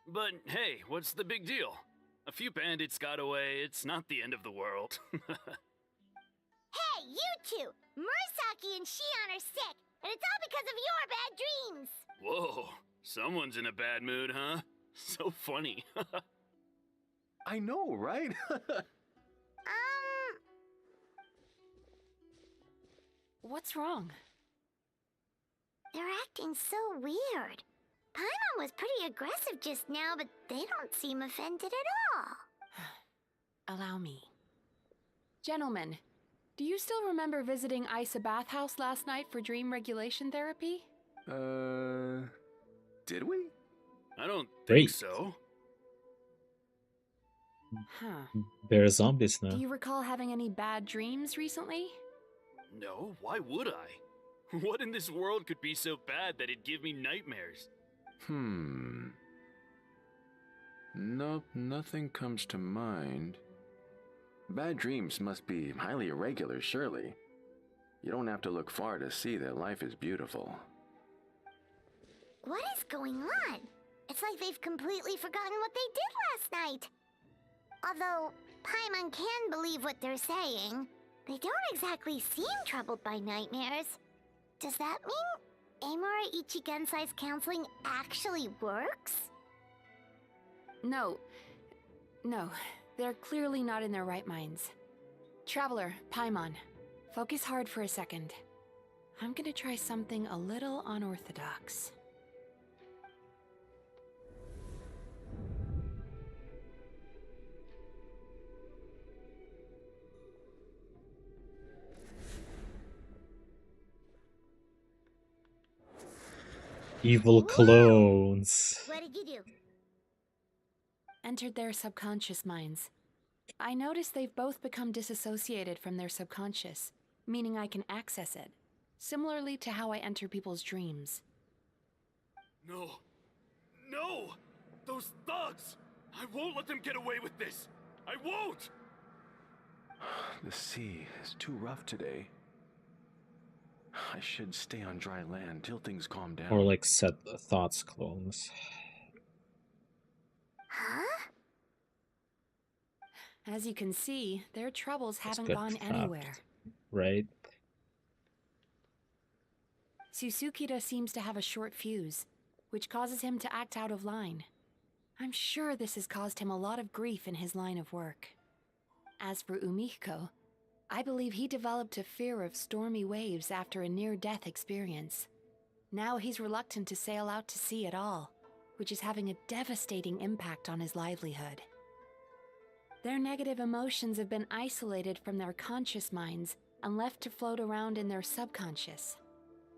But hey, what's the big deal? A few bandits got away, it's not the end of the world. Hey, you 2! Murasaki and Shion are sick, and it's all because of your bad dreams! Whoa, someone's in a bad mood, huh? So funny. I know, right? What's wrong? They're acting so weird. Paimon was pretty aggressive just now, but they don't seem offended at all. Allow me. Gentlemen, do you still remember visiting Isa Bathhouse last night for dream regulation therapy? Did we? I don't Great. think so. Huh. They're zombies now. Do you recall having any bad dreams recently? No, why would I? What in this world could be so bad that it'd give me nightmares? Nope, nothing comes to mind. Bad dreams must be highly irregular, surely. You don't have to look far to see that life is beautiful. What is going on? It's like they've completely forgotten what they did last night. Although Paimon can believe what they're saying, they don't exactly seem troubled by nightmares. Does that mean Amura Ichigensai's counseling actually works? No. No, they're clearly not in their right minds. Traveler, Paimon, focus hard for a second. I'm gonna try something a little unorthodox. Evil clones. What did you do? Entered their subconscious minds. I noticed they've both become disassociated from their subconscious, meaning I can access it, similarly to how I enter people's dreams. No. No! Those thugs! I won't let them get away with this! I won't! The sea is too rough today. I should stay on dry land till things calm down. Or like set thoughts clones. Huh? As you can see, their troubles Just haven't get gone trapped, anywhere. Right? Susukida seems to have a short fuse, which causes him to act out of line. I'm sure this has caused him a lot of grief in his line of work. As for Umiko, I believe he developed a fear of stormy waves after a near-death experience. Now he's reluctant to sail out to sea at all, which is having a devastating impact on his livelihood. Their negative emotions have been isolated from their conscious minds and left to float around in their subconscious.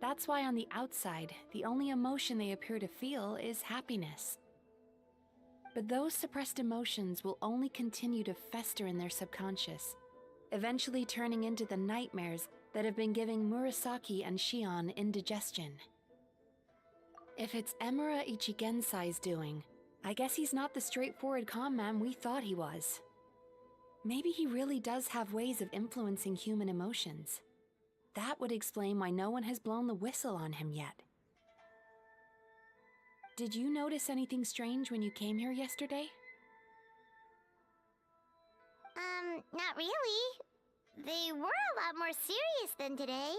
That's why on the outside, the only emotion they appear to feel is happiness. But those suppressed emotions will only continue to fester in their subconscious, eventually turning into the nightmares that have been giving Murasaki and Shion indigestion. If it's Emura Ichigensai's doing, I guess he's not the straightforward calm man we thought he was. Maybe he really does have ways of influencing human emotions. That would explain why no one has blown the whistle on him yet. Did you notice anything strange when you came here yesterday? Not really. They were a lot more serious than today.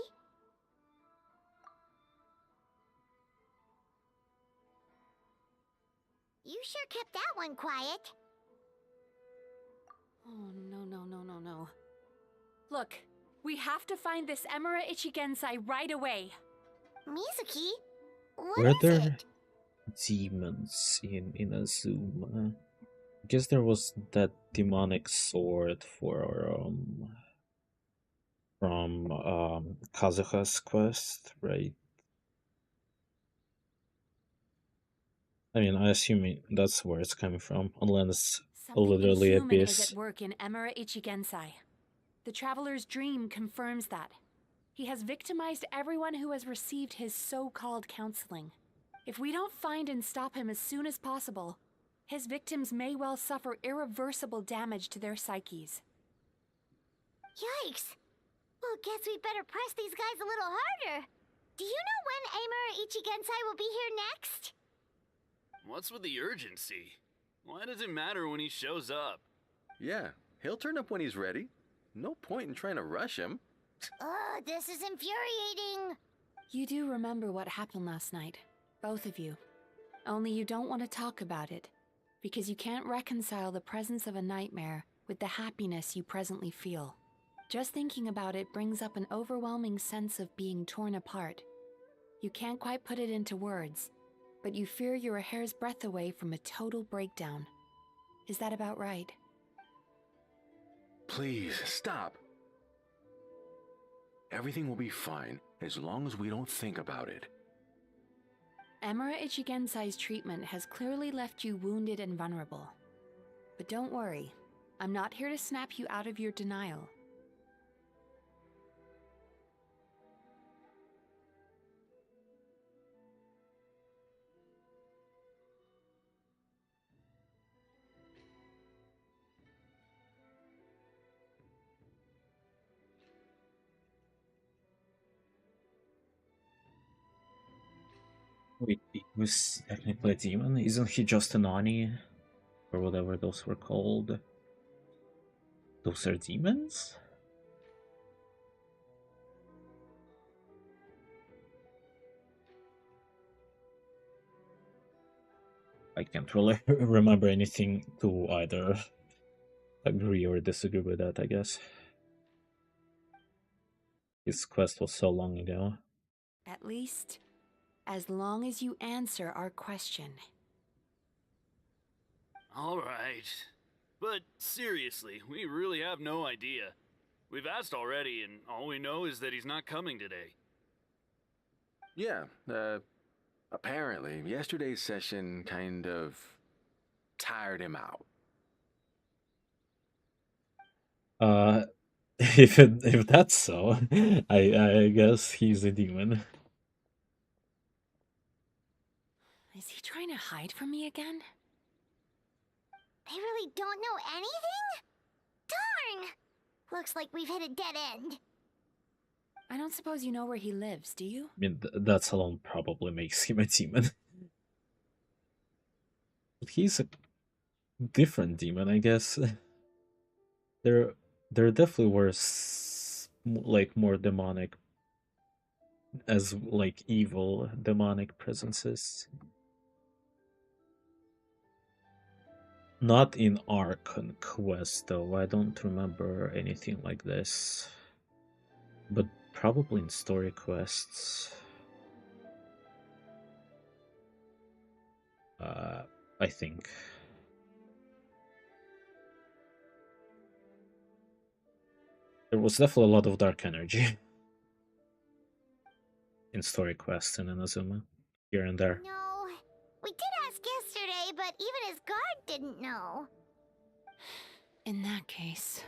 You sure kept that one quiet. Oh, no. Look, we have to find this Emura Ichigensai right away. Mizuki? Were What is there it? demons in Inazuma? I guess there was that demonic sword from Kazuha's quest, right? I mean, I assume that's where it's coming from, unless Something literally inhuman is abyss. at work in Emura Ichigensai. The Traveler's dream confirms that. He has victimized everyone who has received his so-called counseling. If we don't find and stop him as soon as possible, his victims may well suffer irreversible damage to their psyches. Yikes! Well, guess we better press these guys a little harder. Do you know when Amura Ichigensai will be here next? What's with the urgency? Why does it matter when he shows up? Yeah, he'll turn up when he's ready. No point in trying to rush him. Ugh, this is infuriating. You do remember what happened last night, both of you. Only you don't want to talk about it, because you can't reconcile the presence of a nightmare with the happiness you presently feel. Just thinking about it brings up an overwhelming sense of being torn apart. You can't quite put it into words, but you fear you're a hair's breadth away from a total breakdown. Is that about right? Please, stop. Everything will be fine as long as we don't think about it. Emura Ichigensai's treatment has clearly left you wounded and vulnerable. But don't worry, I'm not here to snap you out of your denial. Wait, he was technically a demon? Isn't he just an Oni? Or whatever those were called? Those are demons? I can't really remember anything to either agree or disagree with that, I guess. His quest was so long ago. At least, as long as you answer our question. Alright. But seriously, we really have no idea. We've asked already, and all we know is that he's not coming today. Yeah, apparently, yesterday's session kind of tired him out. If that's so, I guess he's a demon. Is he trying to hide from me again? They really don't know anything? Darn! Looks like we've hit a dead end. I don't suppose you know where he lives, do you? I mean, that alone probably makes him a demon. But he's a different demon, I guess. There definitely were like more demonic, as like evil demonic presences. Not in our quest though. I don't remember anything like this. But probably in story quests. I think. There was definitely a lot of dark energy in story quests in Inazuma, here and there. No, we did ask yesterday, but even his guard didn't know. In that case...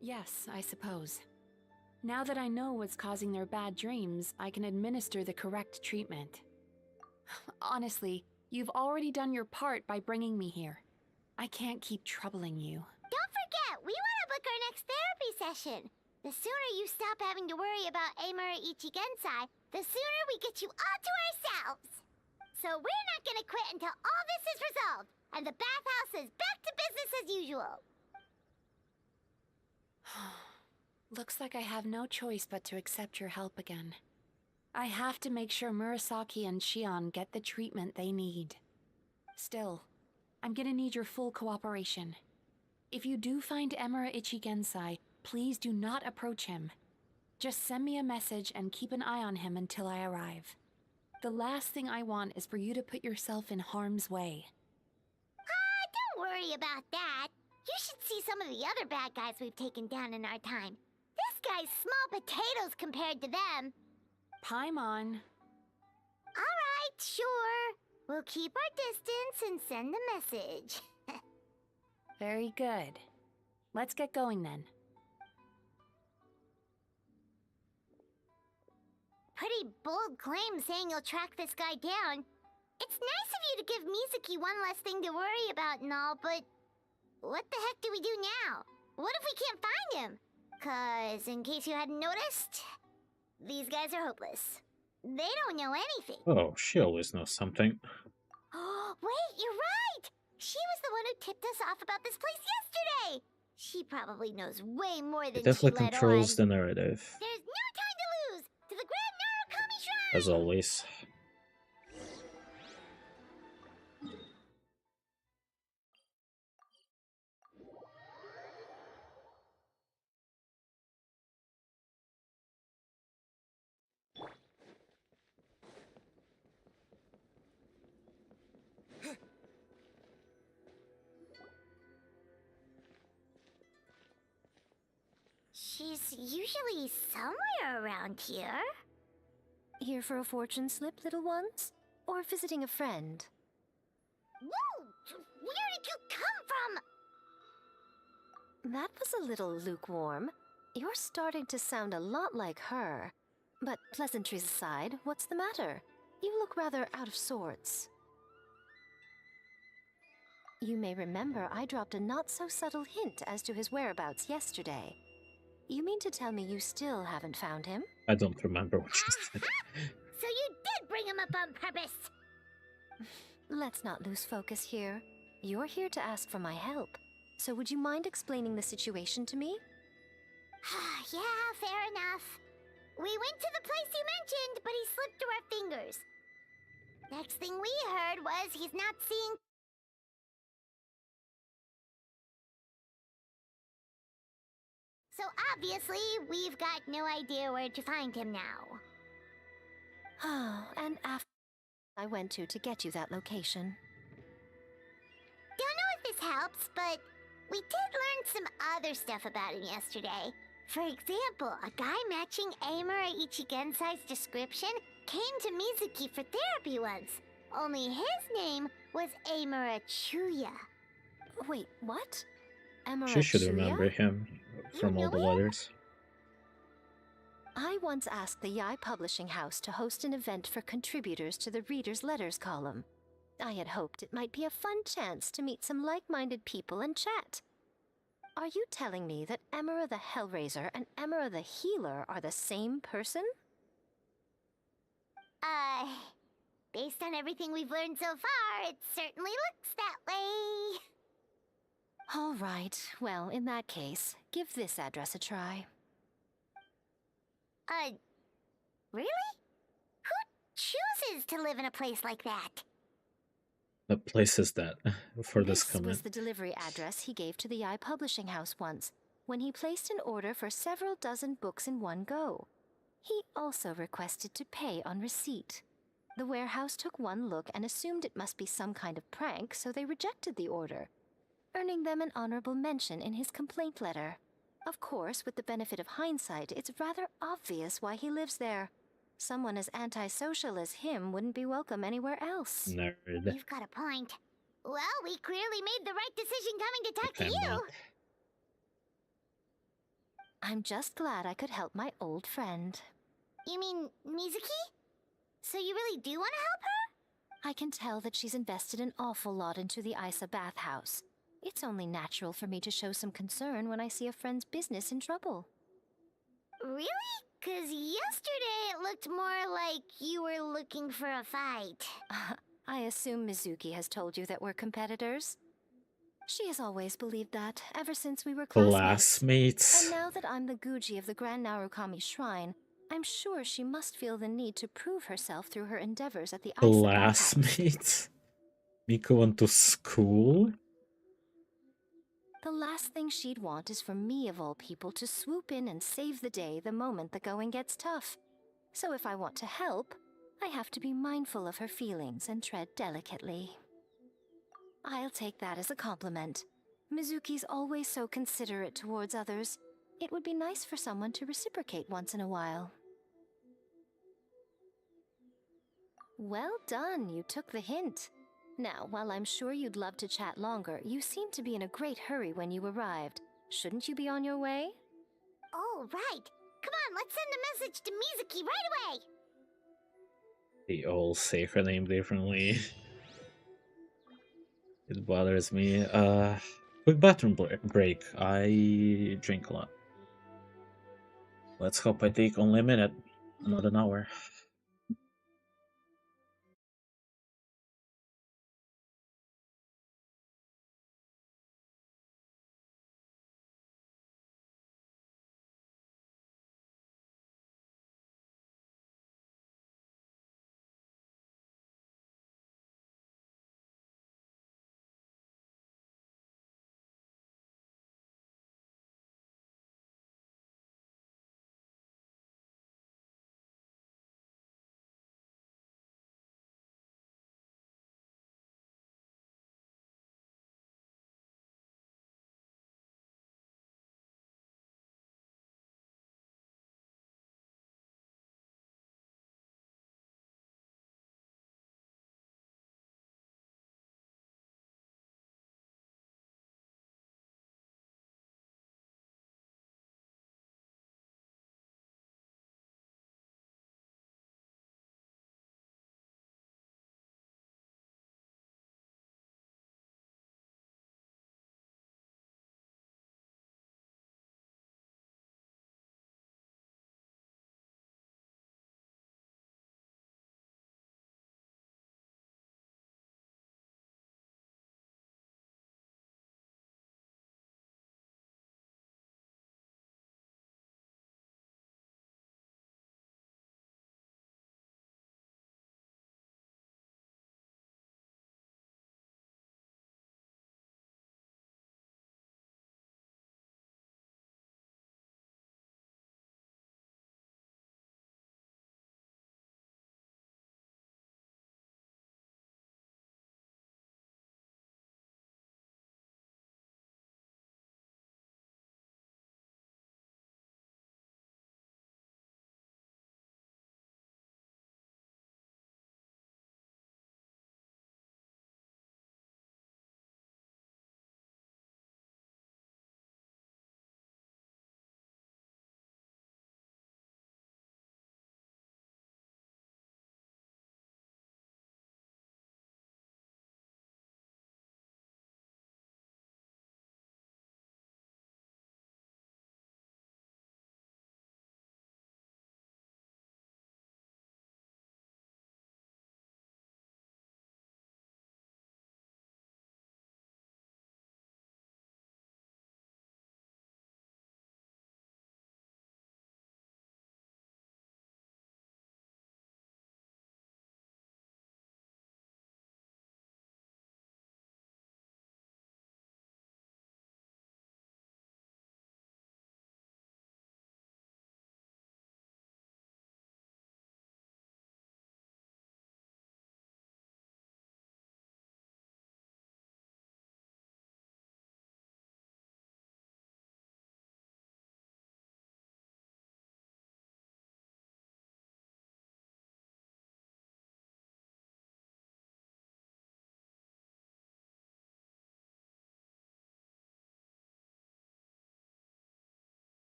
Yes, I suppose. Now that I know what's causing their bad dreams, I can administer the correct treatment. Honestly, you've already done your part by bringing me here. I can't keep troubling you. Don't forget, we want to book our next therapy session. The sooner you stop having to worry about Amura Ichigensai, the sooner we get you all to ourselves. So we're not gonna quit until all this is resolved, and the bathhouse is back to business as usual. Looks like I have no choice but to accept your help again. I have to make sure Murasaki and Shion get the treatment they need. Still, I'm gonna need your full cooperation. If you do find Emura Ichigensai, please do not approach him. Just send me a message and keep an eye on him until I arrive. The last thing I want is for you to put yourself in harm's way. Don't worry about that. You should see some of the other bad guys we've taken down in our time. This guy's small potatoes compared to them. Paimon. Alright, sure. We'll keep our distance and send the message. Very good. Let's get going then. Pretty bold claim saying you'll track this guy down. It's nice of you to give Mizuki one less thing to worry about and all, but what the heck do we do now? What if we can't find him? 'Cause, in case you hadn't noticed, these guys are hopeless. They don't know anything. Oh, she always knows something. Oh, wait, you're right! She was the one who tipped us off about this place yesterday! She probably knows way more It than she definitely let controls on. the narrative, There's no time to lose! To the Grand Narukami Shrine! as always. She's usually somewhere around here. Here for a fortune slip, little ones? Or visiting a friend? Whoa! Where did you come from? That was a little lukewarm. You're starting to sound a lot like her. But pleasantries aside, what's the matter? You look rather out of sorts. You may remember I dropped a not-so-subtle hint as to his whereabouts yesterday. You mean to tell me you still haven't found him? I don't remember what she said. So you did bring him up on purpose! Let's not lose focus here. You're here to ask for my help. So would you mind explaining the situation to me? Yeah, fair enough. We went to the place you mentioned, but he slipped through our fingers. Next thing we heard was he's not seeing... So obviously, we've got no idea where to find him now. And after I went to get you that location. Don't know if this helps, but we did learn some other stuff about him yesterday. For example, a guy matching Amura Ichigensai's description came to Mizuki for therapy once. Only his name was Amura Chuya. Wait, what? Amura She should Chuya? remember him from all the letters. I once asked the Yai Publishing House to host an event for contributors to the Reader's Letters column. I had hoped it might be a fun chance to meet some like-minded people and chat. Are you telling me that Emera the Hellraiser and Emera the Healer are the same person? Based on everything we've learned so far, it certainly looks that way. All right, well, in that case, give this address a try. Really? Who chooses to live in a place like that? The place is that for this This comment. was the delivery address he gave to the Yai Publishing House once, when he placed an order for several dozen books in one go. He also requested to pay on receipt. The warehouse took one look and assumed it must be some kind of prank, so they rejected the order, earning them an honorable mention in his complaint letter. Of course, with the benefit of hindsight, it's rather obvious why he lives there. Someone as antisocial as him wouldn't be welcome anywhere else. Nerd. You've got a point. Well, we clearly made the right decision coming to talk to you. Not. I'm just glad I could help my old friend. You mean Mizuki? So you really do want to help her? I can tell that she's invested an awful lot into the Isa bathhouse. It's only natural for me to show some concern when I see a friend's business in trouble. Really? 'Cause yesterday it looked more like you were looking for a fight. I assume Mizuki has told you that we're competitors? She has always believed that, ever since we were classmates. And now that I'm the Guji of the Grand Narukami Shrine, I'm sure she must feel the need to prove herself through her endeavors at the Isa bathhouse. Classmates? Miko went to school? The last thing she'd want is for me, of all people, to swoop in and save the day the moment the going gets tough. So if I want to help, I have to be mindful of her feelings and tread delicately. I'll take that as a compliment. Mizuki's always so considerate towards others. It would be nice for someone to reciprocate once in a while. Well done, you took the hint. Now, while I'm sure you'd love to chat longer, you seemed to be in a great hurry when you arrived. Shouldn't you be on your way? Oh, right. Come on, let's send a message to Mizuki right away. They all say her name differently. It bothers me. Quick bathroom break. I drink a lot. Let's hope I take only a minute, not an hour.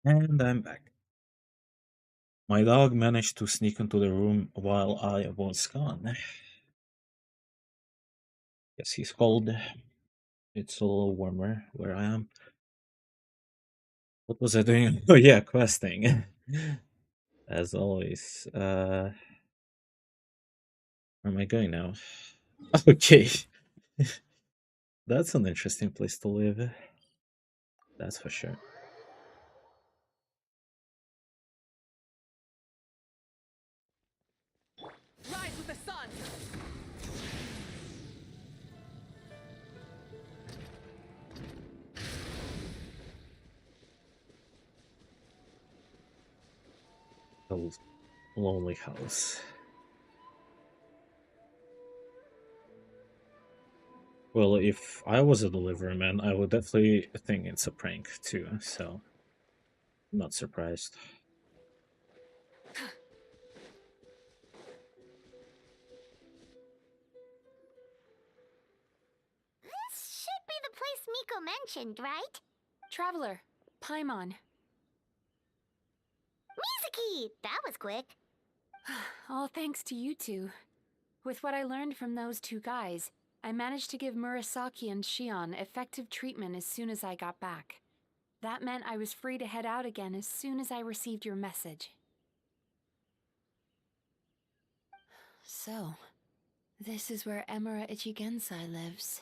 And I'm back. My dog managed to sneak into the room while I was gone. Guess he's cold. It's a little warmer where I am. What was I doing? Oh yeah, questing. As always. Where am I going now? Okay. That's an interesting place to live. That's for sure. Rise with the sun! A lonely house. Well, if I was a delivery man, I would definitely think it's a prank too, so I'm not surprised. This should be the place Miko mentioned, right? Traveler, Paimon. Mizuki! That was quick. All thanks to you two. With what I learned from those two guys, I managed to give Murasaki and Shion effective treatment as soon as I got back. That meant I was free to head out again as soon as I received your message. So, this is where Emura Ichigensai lives.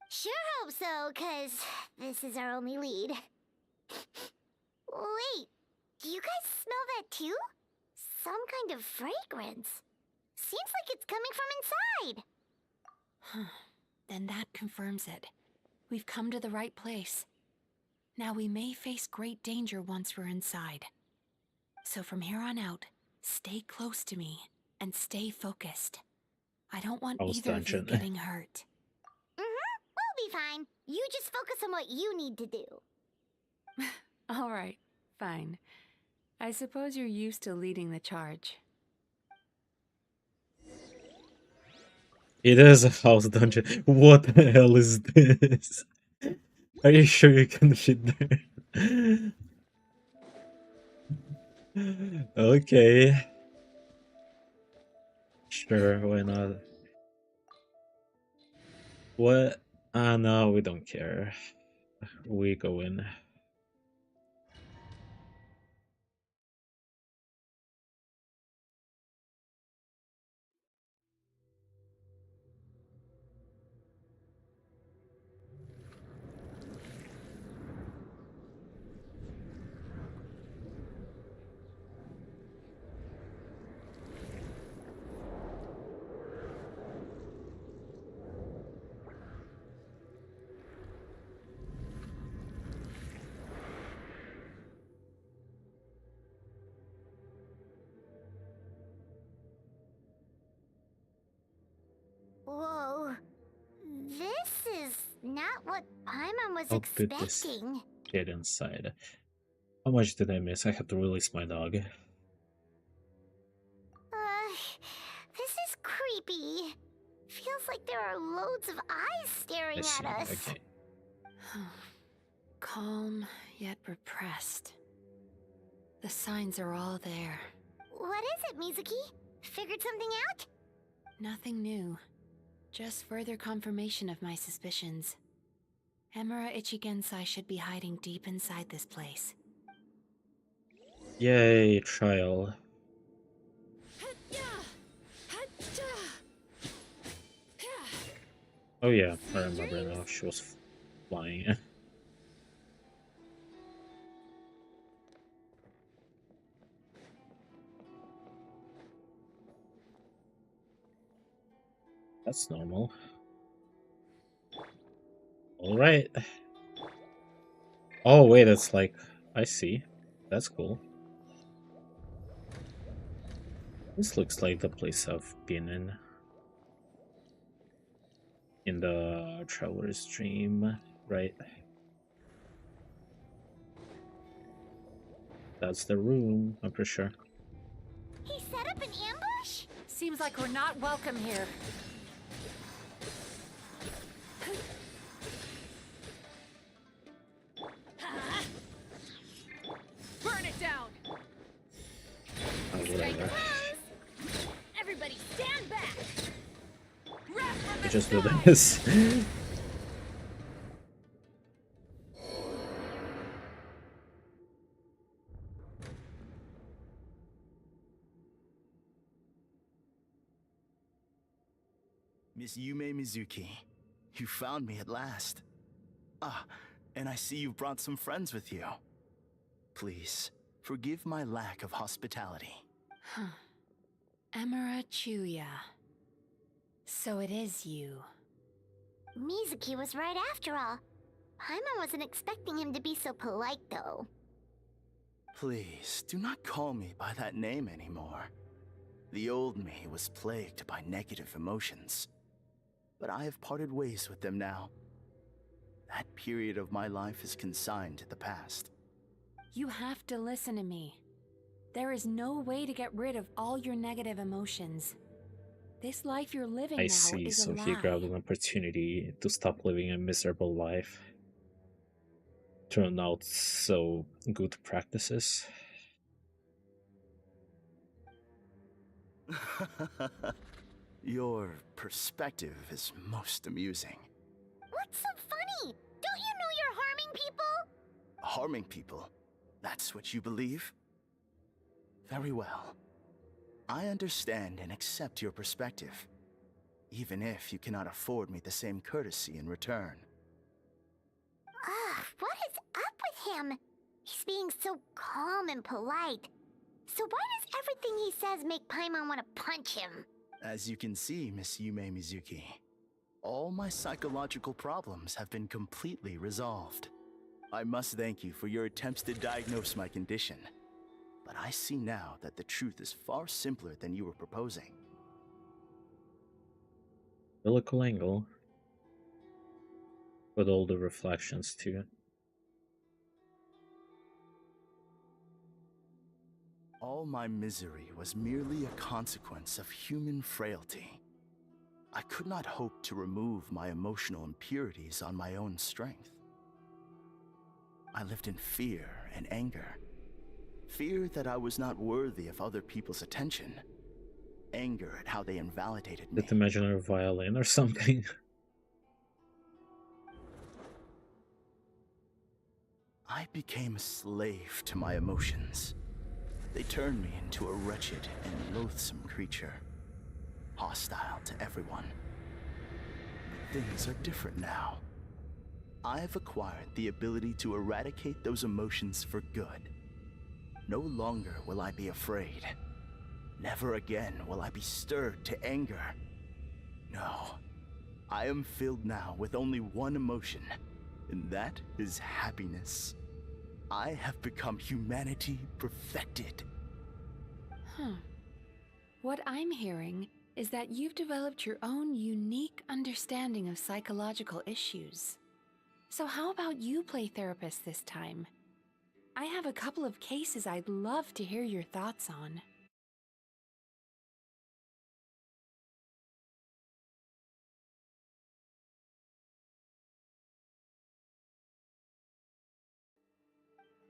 Sure hope so, 'cause this is our only lead. Wait, do you guys smell that too? Some kind of fragrance. Seems like it's coming from inside. Then that confirms it. We've come to the right place. Now we may face great danger once we're inside. So from here on out, stay close to me and stay focused. I don't want House either of you dungeon. getting hurt. We'll be fine. You just focus on what you need to do. All right, fine. I suppose you're used to leading the charge. It is a house dungeon. What the hell is this? Are you sure you can fit there? Okay. Sure, why not? What? Ah, no, we don't care. We go in. Whoa. This is not what Paimon was How did this expecting. get inside? How much did I miss? I had to release my dog. This is creepy. Feels like there are loads of eyes staring I see, at us. okay. Calm, yet repressed. The signs are all there. What is it, Mizuki? Figured something out? Nothing new. Just further confirmation of my suspicions. Emura Ichigensai should be hiding deep inside this place. Yay, trial. Oh yeah, I remember now. She was flying. That's normal. Alright. Oh wait, it's like... I see. That's cool. This looks like the place I've been in the Traveler's Dream, right? That's the room, I'm pretty sure. He set up an ambush? Seems like we're not welcome here. just do this. Miss Yume Mizuki, you found me at last. Ah, and I see you brought some friends with you. Please, forgive my lack of hospitality. Huh. Emira Chuya. So it is you. Mizuki was right after all. Paimon wasn't expecting him to be so polite, though. Please, do not call me by that name anymore. The old me was plagued by negative emotions. But I have parted ways with them now. That period of my life is consigned to the past. You have to listen to me. There is no way to get rid of all your negative emotions. This life you're living I now see, is a so lie. he grabbed an opportunity to stop living a miserable life. Turned out so good practices. Your perspective is most amusing. What's so funny? Don't you know you're harming people? Harming people? That's what you believe? Very well. I understand and accept your perspective, even if you cannot afford me the same courtesy in return. Ugh, what is up with him? He's being so calm and polite. So why does everything he says make Paimon want to punch him? As you can see, Miss Yume Mizuki, all my psychological problems have been completely resolved. I must thank you for your attempts to diagnose my condition. But I see now that the truth is far simpler than you were proposing. Really cool angle. With all the reflections too. All my misery was merely a consequence of human frailty. I could not hope to remove my emotional impurities on my own strength. I lived in fear and anger. Fear that I was not worthy of other people's attention. Anger at how they invalidated me. With imaginary violin or something. I became a slave to my emotions. They turned me into a wretched and loathsome creature. Hostile to everyone. But things are different now. I've acquired the ability to eradicate those emotions for good. No longer will I be afraid. Never again will I be stirred to anger. No. I am filled now with only one emotion, and that is happiness. I have become humanity perfected. What I'm hearing is that you've developed your own unique understanding of psychological issues. So how about you play therapist this time? I have a couple of cases I'd love to hear your thoughts on.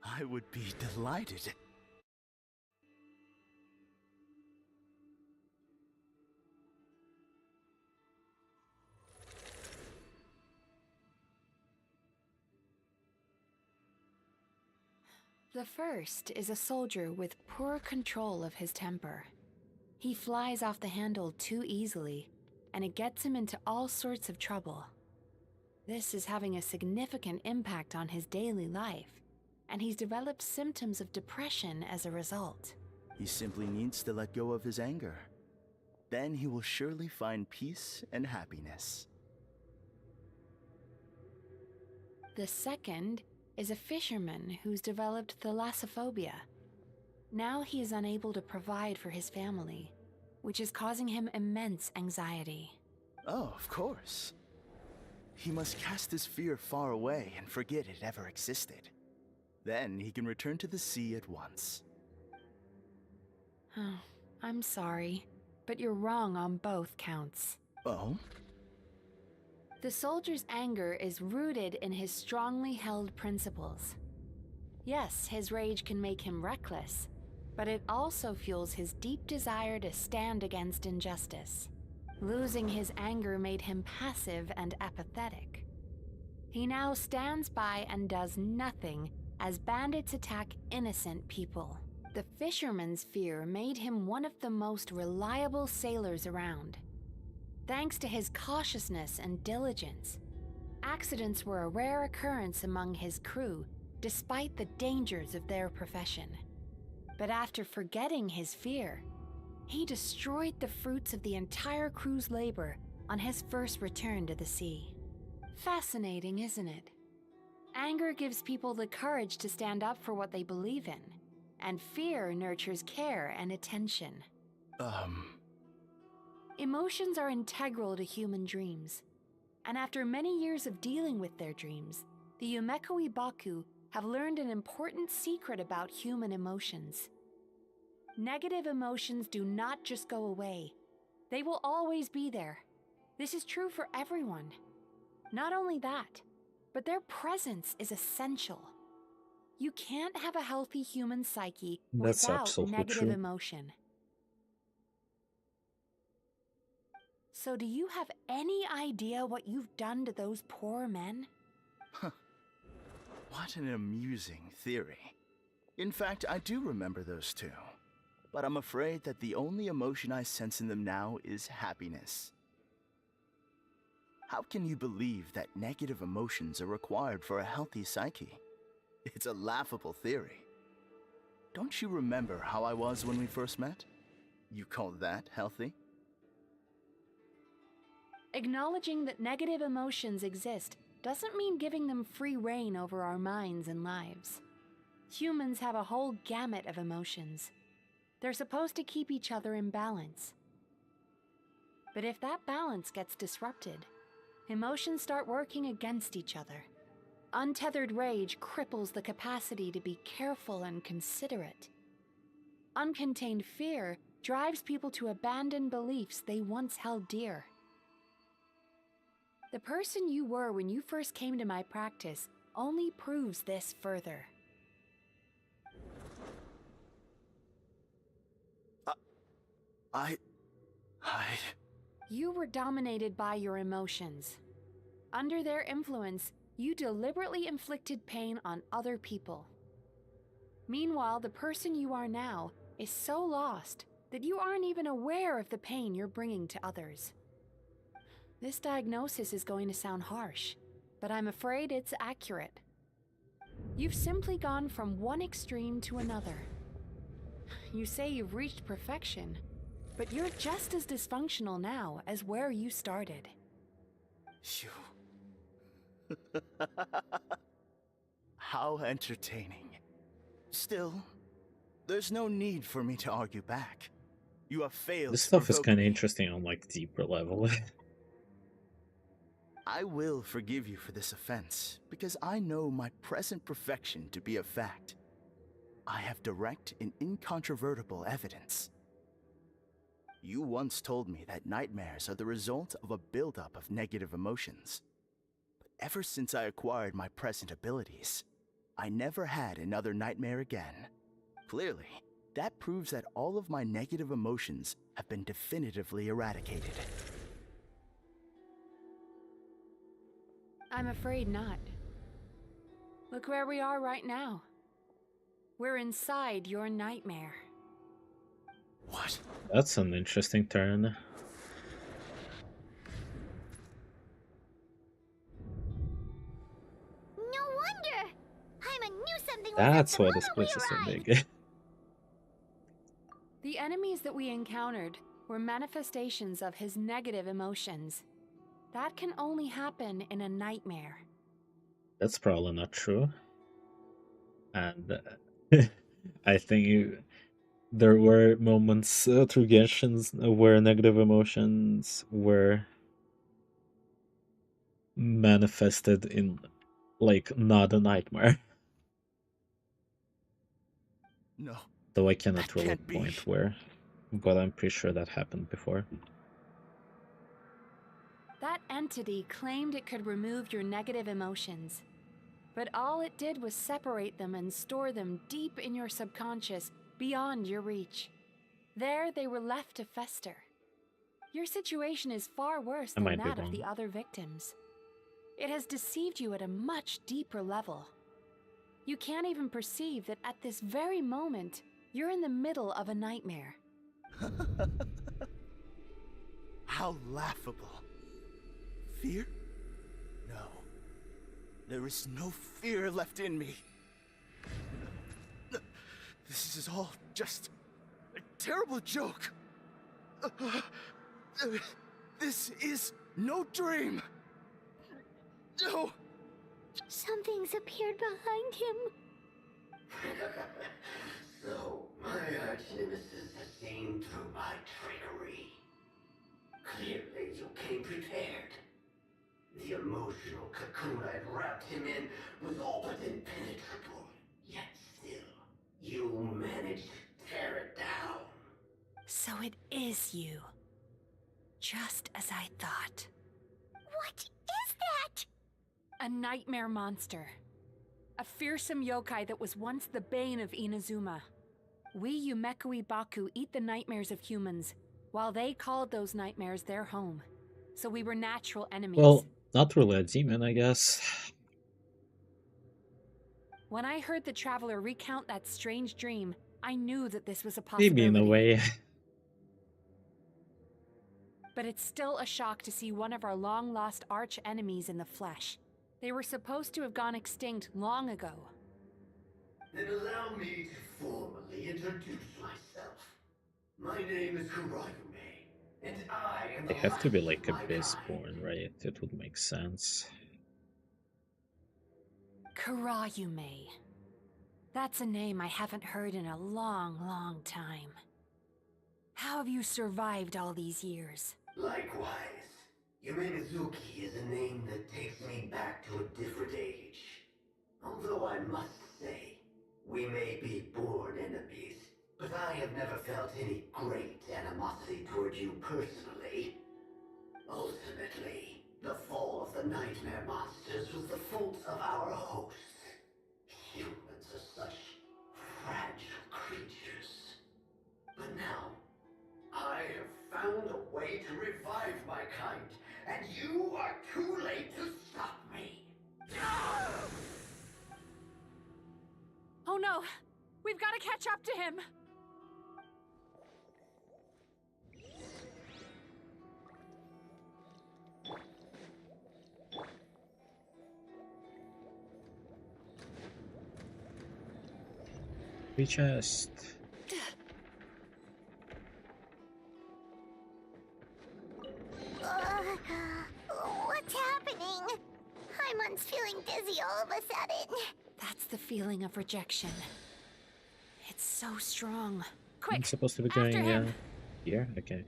I would be delighted. The first is a soldier with poor control of his temper. He flies off the handle too easily, and it gets him into all sorts of trouble. This is having a significant impact on his daily life, and he's developed symptoms of depression as a result. He simply needs to let go of his anger. Then he will surely find peace and happiness. The second is a fisherman who's developed thalassophobia. Now he is unable to provide for his family, which is causing him immense anxiety. Oh, of course. He must cast his fear far away and forget it ever existed. Then he can return to the sea at once. Oh, I'm sorry, but you're wrong on both counts. Oh? The soldier's anger is rooted in his strongly held principles. Yes, his rage can make him reckless, but it also fuels his deep desire to stand against injustice. Losing his anger made him passive and apathetic. He now stands by and does nothing as bandits attack innocent people. The fisherman's fear made him one of the most reliable sailors around. Thanks to his cautiousness and diligence, accidents were a rare occurrence among his crew, despite the dangers of their profession. But after forgetting his fear, he destroyed the fruits of the entire crew's labor on his first return to the sea. Fascinating, isn't it? Anger gives people the courage to stand up for what they believe in, and fear nurtures care and attention. Emotions are integral to human dreams, and after many years of dealing with their dreams, the Yumeko Ibaku have learned an important secret about human emotions. Negative emotions do not just go away. They will always be there. This is true for everyone. Not only that, but their presence is essential. You can't have a healthy human psyche That's without absolutely negative true. emotion. So do you have any idea what you've done to those poor men? What an amusing theory. In fact, I do remember those two. But I'm afraid that the only emotion I sense in them now is happiness. How can you believe that negative emotions are required for a healthy psyche? It's a laughable theory. Don't you remember how I was when we first met? You call that healthy? Acknowledging that negative emotions exist doesn't mean giving them free rein over our minds and lives. Humans have a whole gamut of emotions. They're supposed to keep each other in balance. But if that balance gets disrupted, emotions start working against each other. Untethered rage cripples the capacity to be careful and considerate. Uncontained fear drives people to abandon beliefs they once held dear. The person you were when you first came to my practice only proves this further. You were dominated by your emotions. Under their influence, you deliberately inflicted pain on other people. Meanwhile, the person you are now is so lost that you aren't even aware of the pain you're bringing to others. This diagnosis is going to sound harsh, but I'm afraid it's accurate. You've simply gone from one extreme to another. You say you've reached perfection, but you're just as dysfunctional now as where you started. How entertaining. Still, there's no need for me to argue back. You have failed This to stuff is provoke kind of me. interesting on like deeper level. I will forgive you for this offense, because I know my present perfection to be a fact. I have direct and incontrovertible evidence. You once told me that nightmares are the result of a buildup of negative emotions. But ever since I acquired my present abilities, I never had another nightmare again. Clearly, that proves that all of my negative emotions have been definitively eradicated. I'm afraid not. Look where we are right now. We're inside your nightmare. What? That's an interesting turn. No wonder! Paimon knew something was That's up the why this moment we place is so arrived! big. The enemies that we encountered were manifestations of his negative emotions. That can only happen in a nightmare. That's probably not true. And I think there were moments through Genshin's where negative emotions were manifested in, like, not a nightmare. No. Though I cannot That really can't be. point where, but I'm pretty sure that happened before. That entity claimed it could remove your negative emotions. But all it did was separate them and store them deep in your subconscious, beyond your reach. There they were left to fester. Your situation is far worse I than might be that of wrong. the other victims. It has deceived you at a much deeper level. You can't even perceive that at this very moment, you're in the middle of a nightmare. How laughable. Fear? No. There is no fear left in me. This is all just a terrible joke. This is no dream. No. Something's appeared behind him. So, my arch-nemesis has seen through my trickery. Clearly, you came prepared. The emotional cocoon I'd wrapped him in was all but impenetrable. Yet still, you managed to tear it down. So it is you. Just as I thought. What is that? A nightmare monster. A fearsome yokai that was once the bane of Inazuma. We Yumekui Baku eat the nightmares of humans, while they called those nightmares their home. So we were natural enemies. Well, not really a demon, I guess. When I heard the traveler recount that strange dream, I knew that this was a possibility. Maybe in a way. But it's still a shock to see one of our long-lost arch-enemies in the flesh. They were supposed to have gone extinct long ago. Then allow me to formally introduce myself. My name is Kurayume, and I am They the have to be last like of my abyss-born, right? It would make sense. Kurayume. That's a name I haven't heard in a long, long time. How have you survived all these years? Likewise, Yume Mizuki is a name that takes me back to a different age. Although I must say, we may be born enemies, but I have never felt any great animosity toward you personally. Ultimately, the fall of the nightmare monsters was the fault of our hosts. Humans are such fragile creatures. But now, I have found a way to revive my kind, and you are too late to stop me. Oh no! We've got to catch up to him! We just... What's happening? Haimon's feeling dizzy all of a sudden. That's the feeling of rejection. It's so strong. I'm Quick! supposed to be after going him. here? Okay.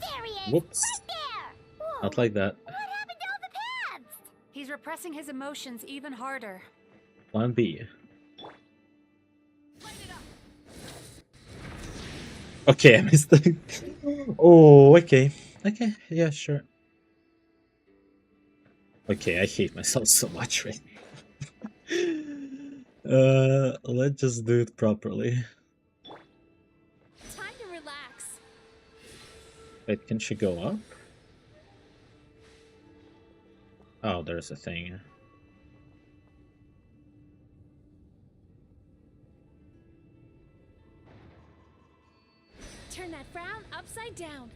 There he is! Whoops. Right there! Whoa, Not like that. what happened to all the paths? He's repressing his emotions even harder. Plan B. Okay, I missed the... Oh, okay. Okay, yeah, sure. Okay, I hate myself so much right now. Let's just do it properly. Time to relax. Wait, can she go up? Oh, there's a thing. Turn that frown upside down.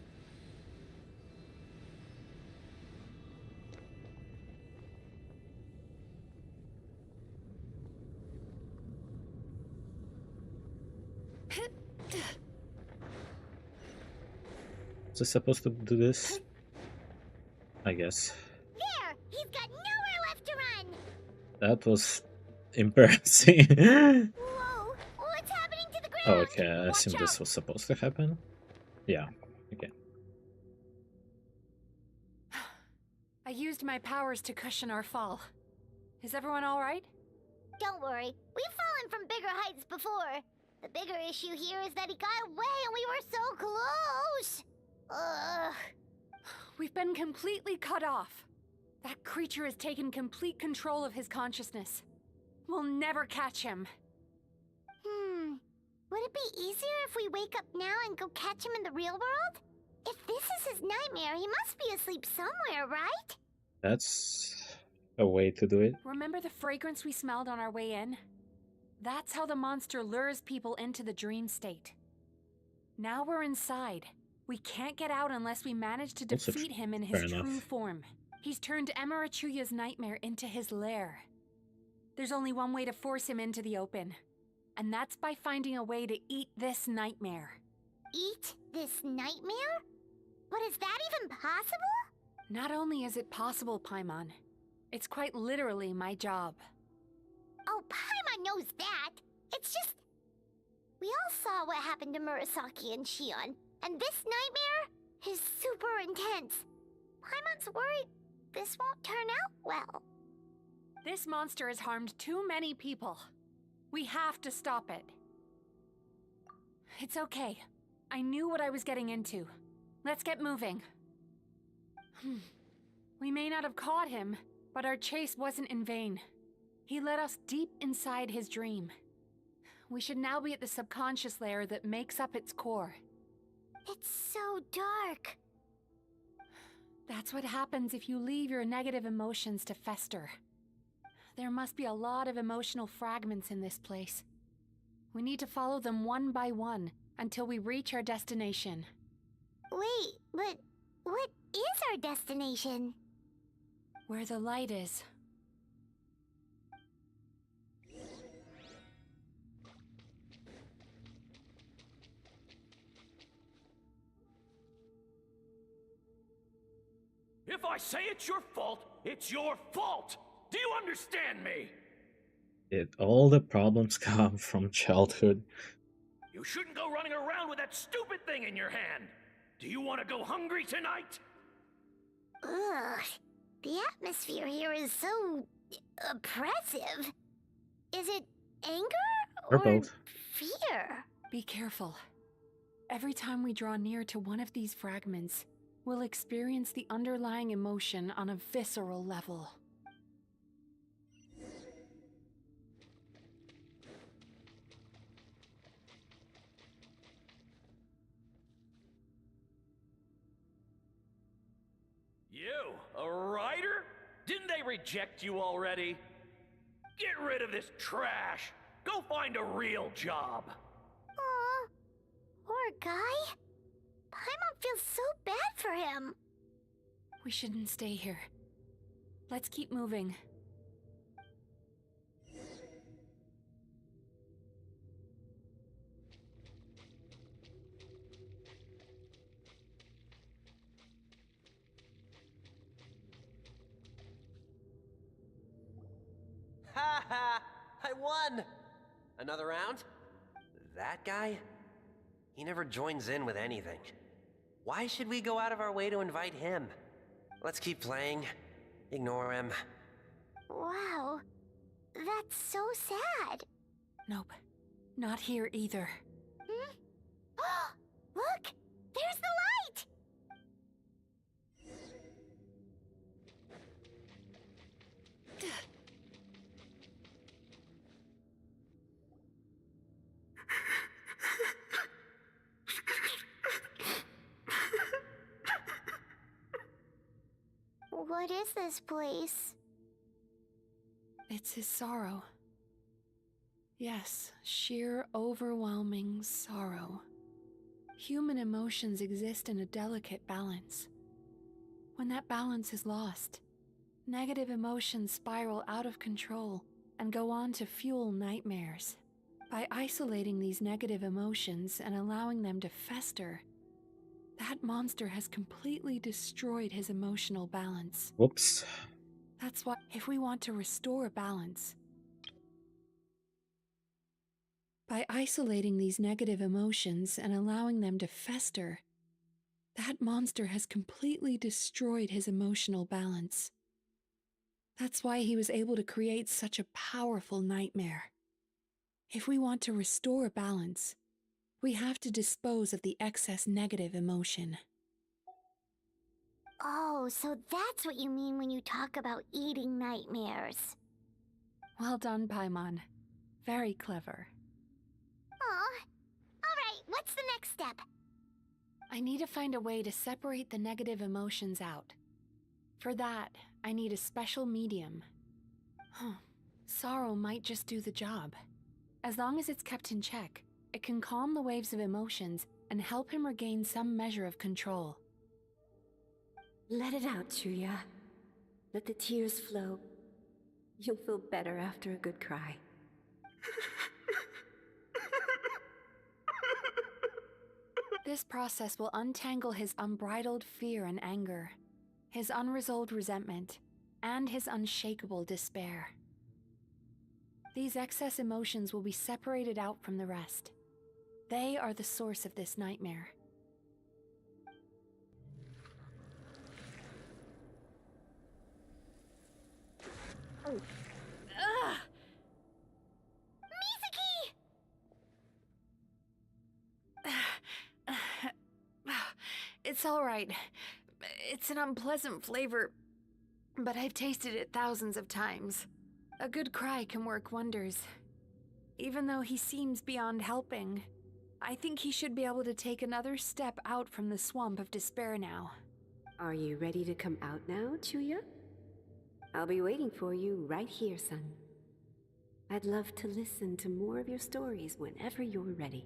Is it supposed to do this? I guess. There! He's got nowhere left to run! That was embarrassing. Whoa! What's happening to the ground? Oh, okay, I Watch assume out. this was supposed to happen. Yeah, okay. I used my powers to cushion our fall. Is everyone all right? Don't worry, we've fallen from bigger heights before. The bigger issue here is that he got away and we were so close. Ugh. We've been completely cut off. That creature has taken complete control of his consciousness. We'll never catch him. Would it be easier if we wake up now and go catch him in the real world? If this is his nightmare, he must be asleep somewhere, right? That's a way to do it. Remember the fragrance we smelled on our way in? That's how the monster lures people into the dream state. Now we're inside. We can't get out unless we manage to Also defeat him in fair his enough. true form. He's turned Emarachuya's nightmare into his lair. There's only one way to force him into the open, and that's by finding a way to eat this nightmare. Eat this nightmare? But is that even possible? Not only is it possible, Paimon, it's quite literally my job. Oh, Paimon knows that. It's just... We all saw what happened to Murasaki and Shion, and this nightmare is super intense. Paimon's worried this won't turn out well. This monster has harmed too many people. We have to stop it. It's okay. I knew what I was getting into. Let's get moving. We may not have caught him, but our chase wasn't in vain. He led us deep inside his dream. We should now be at the subconscious layer that makes up its core. It's so dark. That's what happens if you leave your negative emotions to fester. There must be a lot of emotional fragments in this place. We need to follow them one by one until we reach our destination. Wait, but what is our destination? Where the light is. If I say it's your fault, it's your fault! Do you understand me? All the problems come from childhood. You shouldn't go running around with that stupid thing in your hand! Do you want to go hungry tonight? Ugh, the atmosphere here is so... oppressive. Is it anger Or both. fear? Be careful. Every time we draw near to one of these fragments, we'll experience the underlying emotion on a visceral level. You, a writer? Didn't they reject you already? Get rid of this trash! Go find a real job! Aw, poor guy. Paimon feels so bad for him. We shouldn't stay here. Let's keep moving. Ha ha! I won! Another round? That guy? He never joins in with anything. Why should we go out of our way to invite him? Let's keep playing. Ignore him. Wow, that's so sad. Nope, not here either. Look, there's the light! What is this place? It's his sorrow. Yes, sheer, overwhelming sorrow. Human emotions exist in a delicate balance. When that balance is lost, negative emotions spiral out of control and go on to fuel nightmares. By isolating these negative emotions and allowing them to fester, that monster has completely destroyed his emotional balance. Whoops. That's why, if we want to restore balance, by isolating these negative emotions and allowing them to fester, that monster has completely destroyed his emotional balance. That's why he was able to create such a powerful nightmare. If we want to restore balance, we have to dispose of the excess negative emotion. Oh, so that's what you mean when you talk about eating nightmares. Well done, Paimon. Very clever. Aw. Alright, what's the next step? I need to find a way to separate the negative emotions out. For that, I need a special medium. Sorrow might just do the job. As long as it's kept in check, it can calm the waves of emotions and help him regain some measure of control. Let it out, Chuya. Let the tears flow. You'll feel better after a good cry. This process will untangle his unbridled fear and anger, his unresolved resentment, and his unshakable despair. These excess emotions will be separated out from the rest. They are the source of this nightmare. Ugh! Mizuki! It's all right. It's an unpleasant flavor, but I've tasted it thousands of times. A good cry can work wonders. Even though he seems beyond helping, I think he should be able to take another step out from the swamp of despair now. Are you ready to come out now, Chuya? I'll be waiting for you right here, son. I'd love to listen to more of your stories whenever you're ready.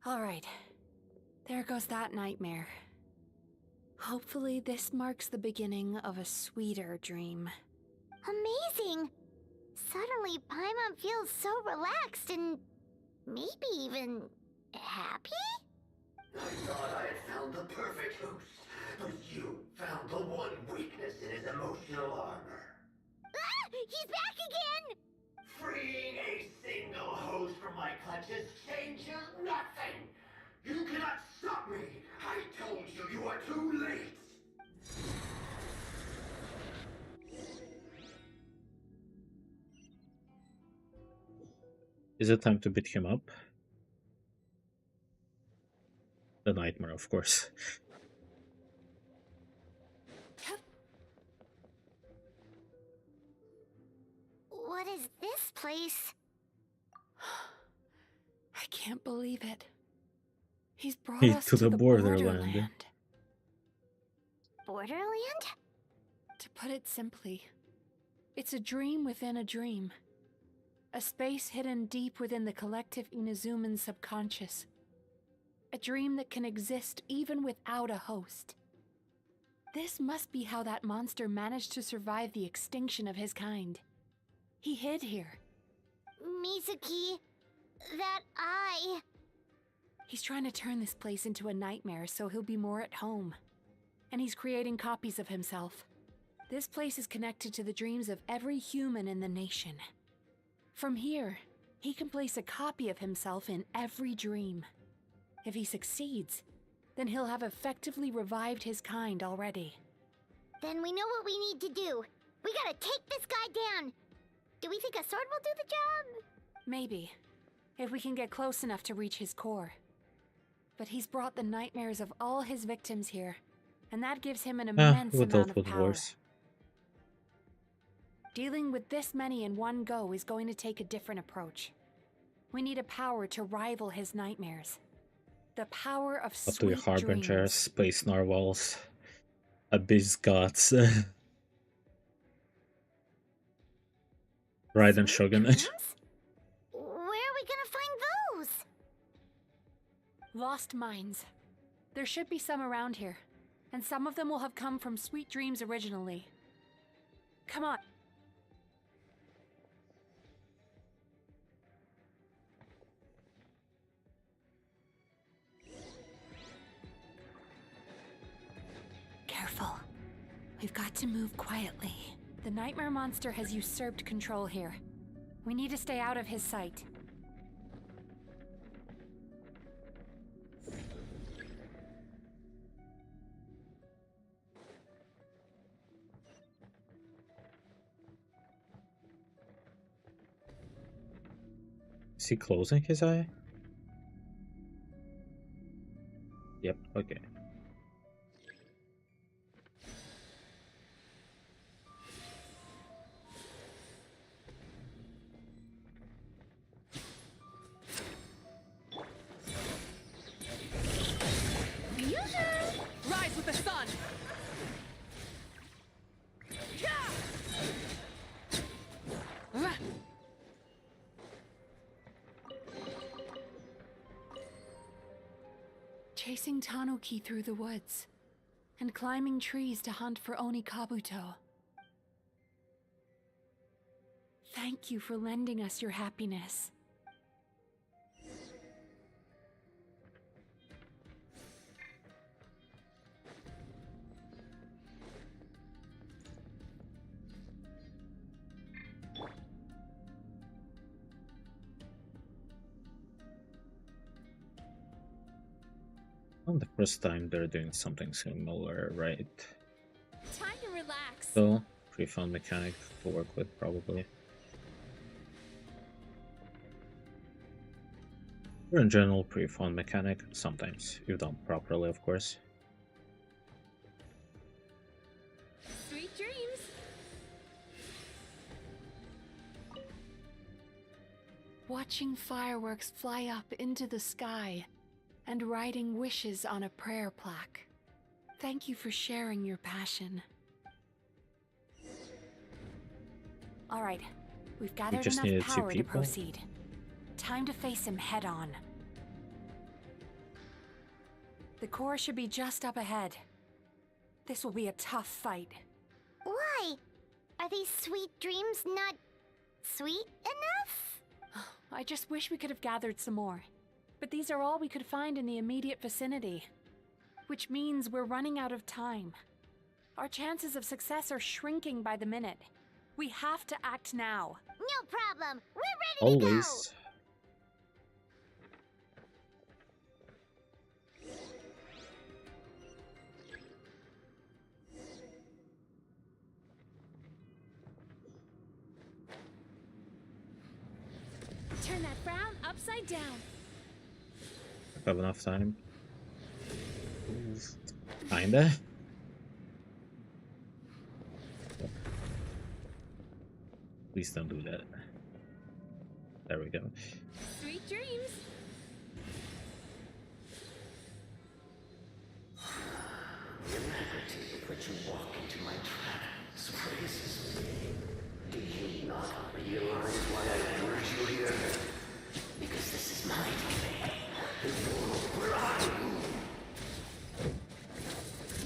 All right. There goes that nightmare. Hopefully this marks the beginning of a sweeter dream. Amazing! Suddenly, Paimon feels so relaxed and maybe even happy? I thought I had found the perfect host, but you found the one weakness in his emotional armor. Ah! He's back again! Freeing a single host from my clutches changes nothing! You cannot stop me! I told you you are too late! Is it time to beat him up? The nightmare, of course. What is this place? I can't believe it. He's brought Hey, us to the the borderland. Borderland? To put it simply, it's a dream within a dream. A space hidden deep within the collective Inazuman subconscious. A dream that can exist even without a host. This must be how that monster managed to survive the extinction of his kind. He hid here. Mizuki, that eye. He's trying to turn this place into a nightmare so he'll be more at home. And he's creating copies of himself. This place is connected to the dreams of every human in the nation. From here, he can place a copy of himself in every dream. If he succeeds, then he'll have effectively revived his kind already. Then we know what we need to do. We gotta take this guy down. Do we think a sword will do the job? Maybe, if we can get close enough to reach his core. But he's brought the nightmares of all his victims here, and that gives him an immense amount of power. Worse. Dealing with this many in one go is going to take a different approach. We need a power to rival his nightmares. The power of Up to the sweet Harbingers, dreams. Space Narwhals, Abyss Gods, Raiden Shogun. Where are we gonna find those? Lost minds. There should be some around here, and some of them will have come from sweet dreams originally. Come on. Careful. We've got to move quietly. The nightmare monster has usurped control here. We need to stay out of his sight. Is he closing his eye? Yep, okay. Rise with the sun! Chasing Tanuki through the woods, and climbing trees to hunt for Oni Kabuto. Thank you for lending us your happiness. Not the first time they're doing something similar, right? Time to relax. So, pre-found mechanic to work with, probably. Or in general, pre-found mechanic, sometimes, if done properly, of course. Sweet dreams. Watching fireworks fly up into the sky and writing wishes on a prayer plaque. Thank you for sharing your passion. All right, we've gathered just enough needed two power to people? proceed. Time to face him head on. The core should be just up ahead. This will be a tough fight. Why? Are these sweet dreams not sweet enough? I just wish we could have gathered some more. But these are all we could find in the immediate vicinity. Which means we're running out of time. Our chances of success are shrinking by the minute. We have to act now. No problem. We're ready to go. Always. Turn that frown upside down. Have enough time. Kinda. Please don't do that. There we go. Sweet dreams. The alacrity with which you walk into my trap surprises me. Do you not realize why I lured you here? Because this is my domain. The world where I rule.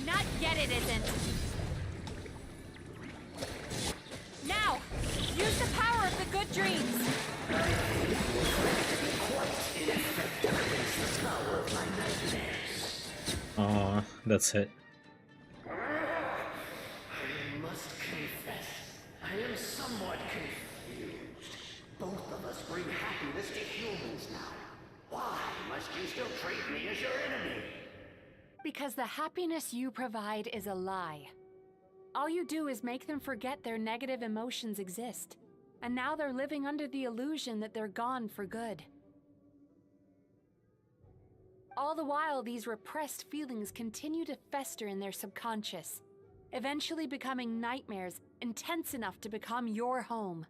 Not yet it isn't. Now, use the power of the good dreams. Aw, that's it. I must confess, I am somewhat confused. Both of us bring happiness to humans now. Why must you still treat me as your enemy? Because the happiness you provide is a lie. All you do is make them forget their negative emotions exist. And now they're living under the illusion that they're gone for good. All the while, these repressed feelings continue to fester in their subconscious, eventually becoming nightmares intense enough to become your home.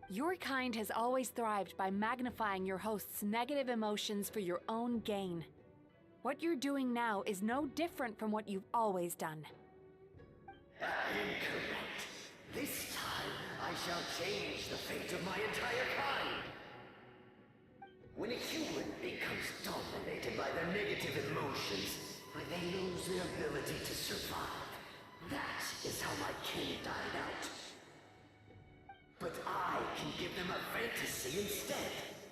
Your kind has always thrived by magnifying your host's negative emotions for your own gain. What you're doing now is no different from what you've always done. Incorrect. This time, I shall change the fate of my entire kind. When a human becomes dominated by their negative emotions, when they lose their ability to survive, that is how my kin died out. But I can give them a fantasy instead,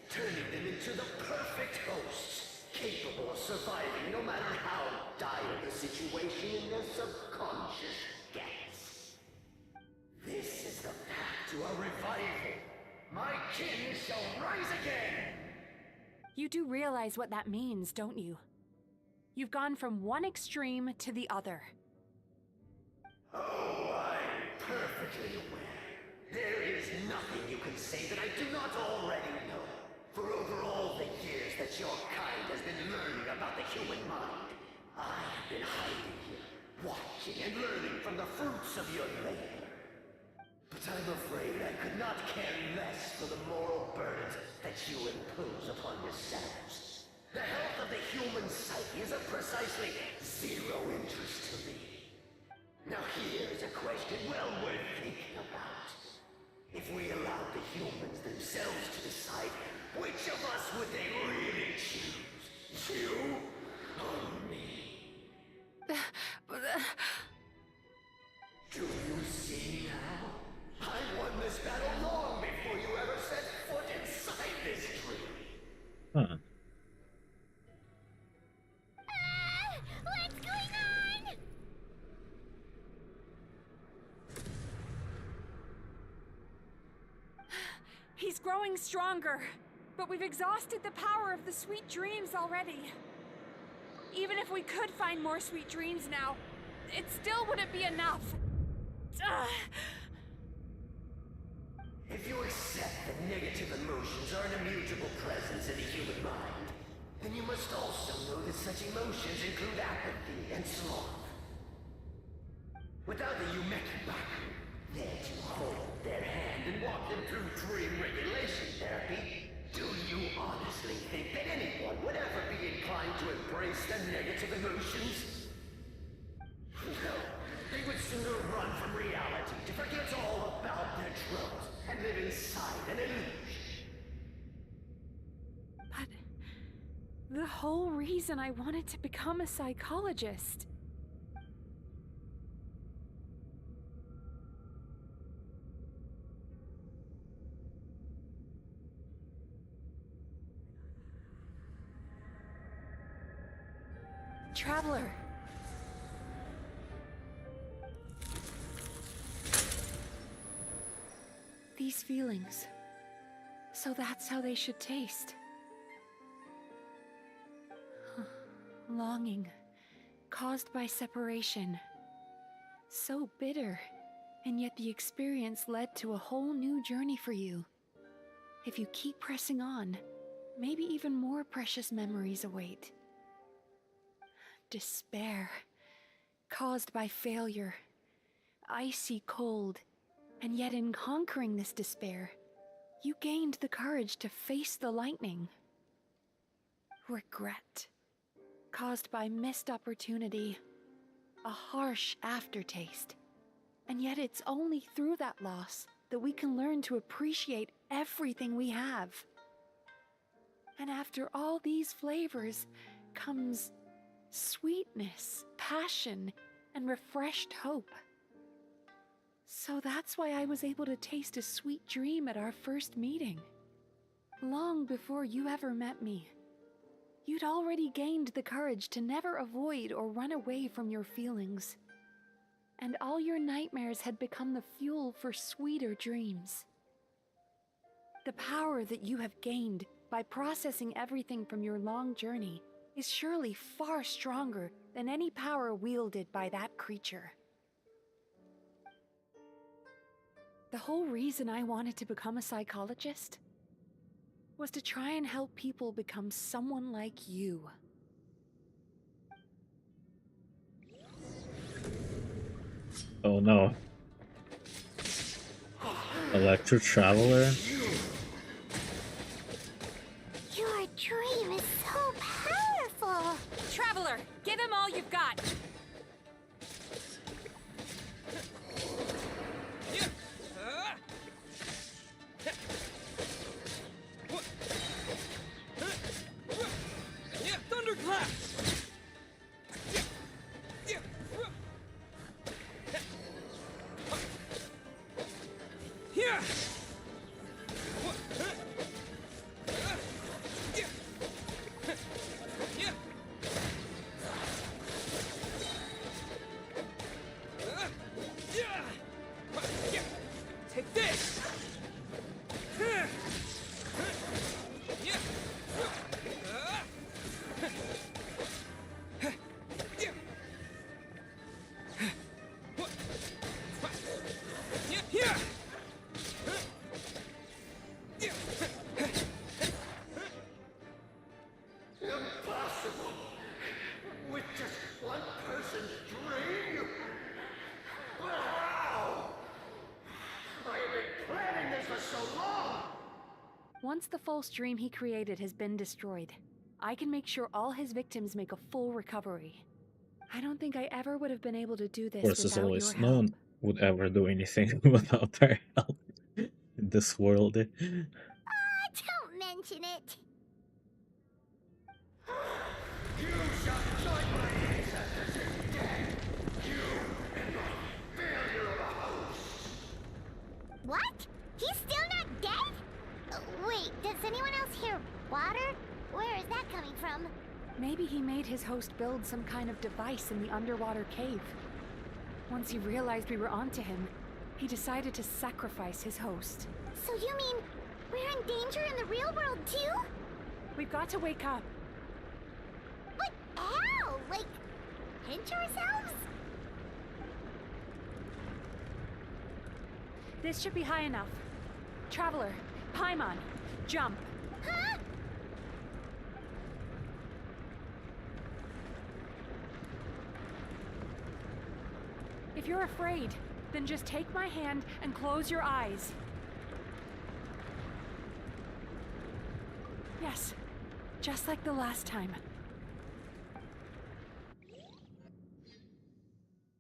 turning them into the perfect hosts, capable of surviving no matter how dire the situation in their subconscious gets. to a revival. My kin shall rise again! You do realize what that means, don't you? You've gone from one extreme to the other. Oh, I'm perfectly aware. There is nothing you can say that I do not already know. For over all the years that your kind has been learning about the human mind, I have been hiding here, watching and learning from the fruits of your labor. But I'm afraid I could not care less for the moral burdens that you impose upon yourselves. The health of the human psyche is of precisely zero interest to me. Now here's a question well worth thinking about. If we allowed the humans themselves to decide, which of us would they really choose? You or me? Do you see now? I won this battle long before you ever set foot inside this tree. Huh. What's going on? He's growing stronger, but we've exhausted the power of the sweet dreams already. Even if we could find more sweet dreams now, it still wouldn't be enough. If you accept that negative emotions are an immutable presence in the human mind, then you must also know that such emotions include apathy and sloth. Without the Yumekibaku there to hold their hand and walk them through dream regulation therapy, do you honestly think that anyone would ever be inclined to embrace the negative emotions? No, they would sooner run from reality to forget all about their troubles and live inside an illusion. But the whole reason I wanted to become a psychologist. Traveler. These feelings. So that's how they should taste. Longing, caused by separation. So bitter, and yet the experience led to a whole new journey for you. If you keep pressing on, maybe even more precious memories await. Despair, caused by failure. Icy cold, and yet in conquering this despair, you gained the courage to face the lightning. Regret, caused by missed opportunity, a harsh aftertaste. And yet it's only through that loss that we can learn to appreciate everything we have. And after all these flavors comes sweetness, passion, and refreshed hope. So that's why I was able to taste a sweet dream at our first meeting. Long before you ever met me. You'd already gained the courage to never avoid or run away from your feelings. And all your nightmares had become the fuel for sweeter dreams. The power that you have gained by processing everything from your long journey is surely far stronger than any power wielded by that creature. The whole reason I wanted to become a psychologist was to try and help people become someone like you. Oh no. Electro Traveler? Your dream is so powerful! Traveler, give him all you've got! Thunderclap! Yeah! Take this! Once the false dream he created has been destroyed, I can make sure all his victims make a full recovery. I don't think I ever would have been able to do Of this course, as without your always, no help. one would ever do anything without their help in this world. Don't mention it. You shall join my ancestors in death. You and my failure of a host. What? He's still not dead? Wait, does anyone else hear water? Where is that coming from? Maybe he made his host build some kind of device in the underwater cave. Once he realized we were onto him, he decided to sacrifice his host. So you mean we're in danger in the real world too? We've got to wake up. But how? Like, pinch ourselves? This should be high enough. Traveler, Paimon, jump. Huh? If you're afraid, then just take my hand and close your eyes. Yes, just like the last time.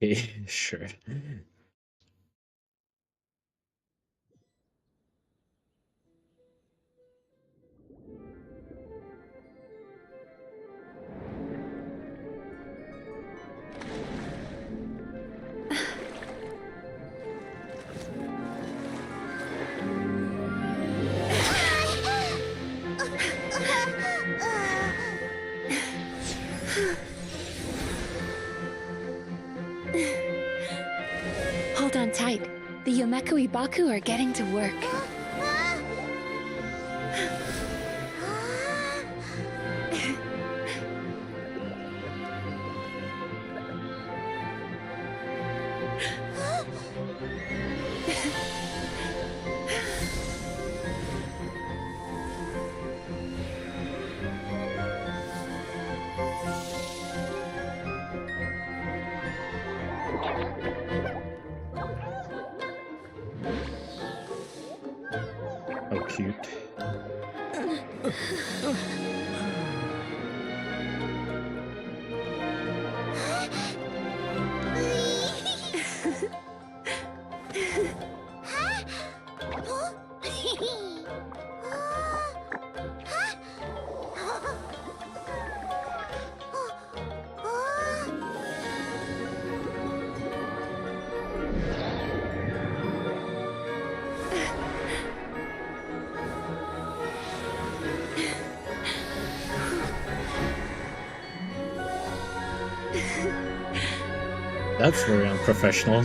Okay, sure. Hold on tight. The Yomeku Ibaku are getting to work. How cute. That's very unprofessional.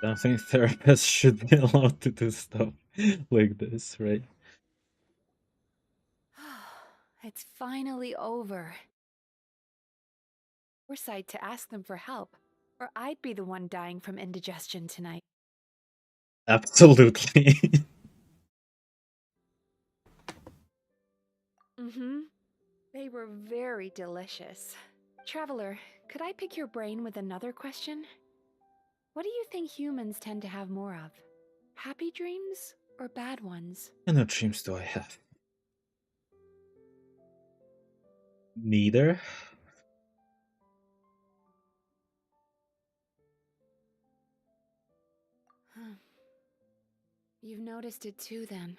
I don't think therapists should be allowed to do stuff like this, right? It's finally over. Foresight to ask them for help, or I'd be the one dying from indigestion tonight. Absolutely. They were very delicious. Traveler, could I pick your brain with another question? What do you think humans tend to have more of? Happy dreams or bad ones? And what dreams do I have? Neither. You've noticed it too, then.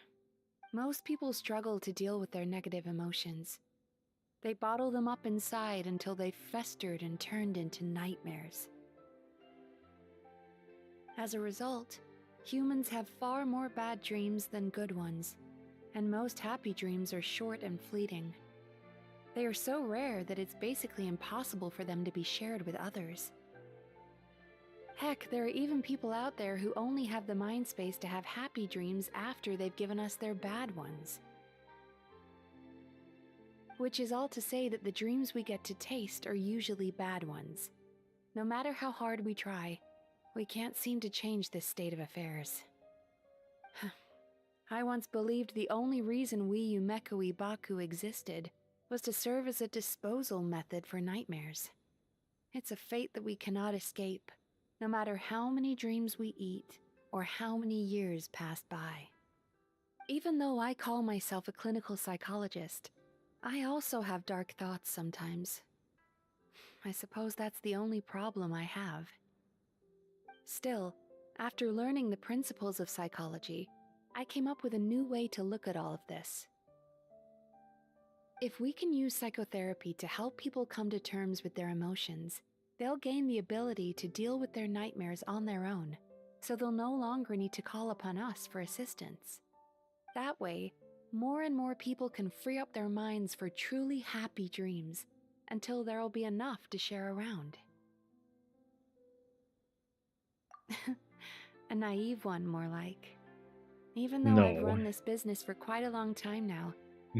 Most people struggle to deal with their negative emotions. They bottle them up inside until they've festered and turned into nightmares. As a result, humans have far more bad dreams than good ones, and most happy dreams are short and fleeting. They are so rare that it's basically impossible for them to be shared with others. Heck, there are even people out there who only have the mind space to have happy dreams after they've given us their bad ones. Which is all to say that the dreams we get to taste are usually bad ones. No matter how hard we try, we can't seem to change this state of affairs. I once believed the only reason we Yumeko Baku existed was to serve as a disposal method for nightmares. It's a fate that we cannot escape, no matter how many dreams we eat or how many years pass by. Even though I call myself a clinical psychologist, I also have dark thoughts sometimes. I suppose that's the only problem I have. Still, after learning the principles of psychology, I came up with a new way to look at all of this. If we can use psychotherapy to help people come to terms with their emotions, they'll gain the ability to deal with their nightmares on their own, so they'll no longer need to call upon us for assistance. That way, more and more people can free up their minds for truly happy dreams, until there'll be enough to share around. A naive one, more like. Even though I've No. run this business for quite a long time now,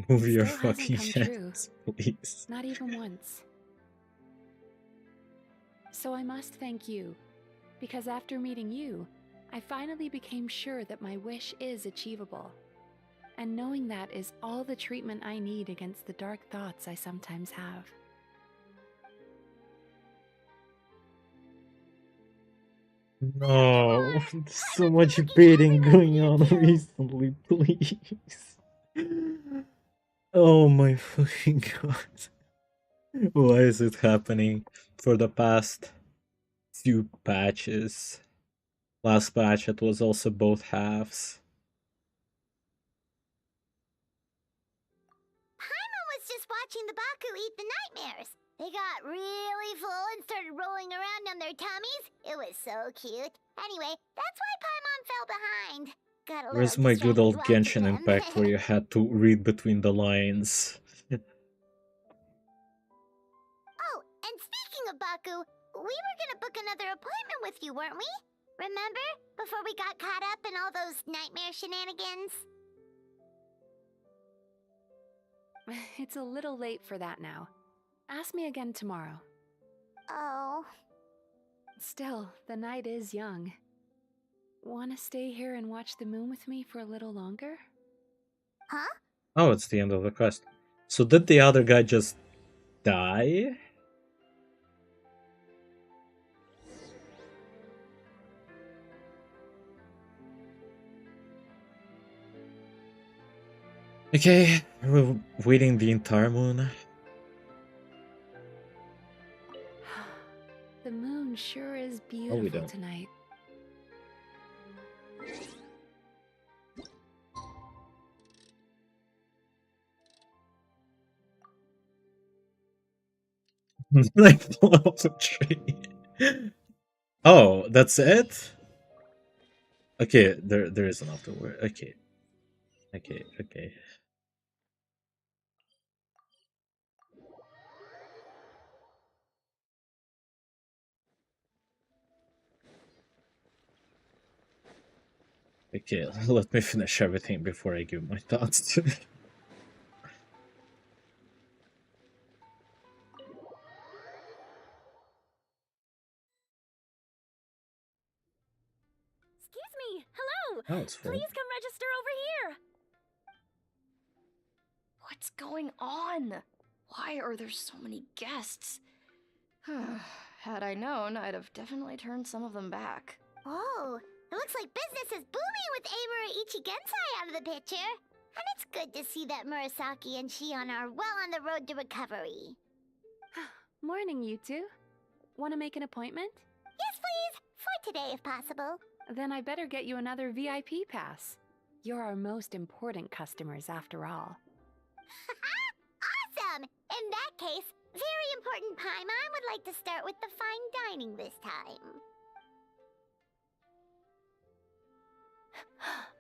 Move it your still hasn't fucking come true. hands, please. Not even once. So I must thank you, because after meeting you, I finally became sure that my wish is achievable. And knowing that is all the treatment I need against the dark thoughts I sometimes have. No, there's so much baiting going on recently, please. Oh my fucking god. Why is it happening for the past few patches? Last patch it was also both halves. Paimon was just watching the Baku eat the nightmares. They got really full and started rolling around on their tummies. It was so cute. Anyway, that's why Paimon fell behind. Got a Where's little my good distracted old watching Genshin them. Impact where you had to read between the lines? Oh, and speaking of Baku, we were gonna book another appointment with you, weren't we? Remember? Before we got caught up in all those nightmare shenanigans? It's a little late for that now. Ask me again tomorrow. Oh. Still, the night is young. Wanna stay here and watch the moon with me for a little longer? Huh? Oh, it's the end of the quest. So did the other guy just die? Okay, we're waiting the entire moon. The moon sure is we beautiful don't. tonight. Like blow up the tree. Oh, that's it? Okay, there is enough to work. Okay. Okay. Okay, let me finish everything before I give my thoughts to it. Excuse me! Hello! Oh, it's full. Please come register over here! What's going on? Why are there so many guests? Had I known, I'd have definitely turned some of them back. Oh, it looks like business is booming with Amura Ichigensai out of the picture. And it's good to see that Murasaki and Shion are well on the road to recovery. Morning, you two. Wanna make an appointment? Yes, please. For today, if possible. Then I better get you another VIP pass. You're our most important customers, after all. Awesome! In that case, very important Paimon would like to start with the fine dining this time.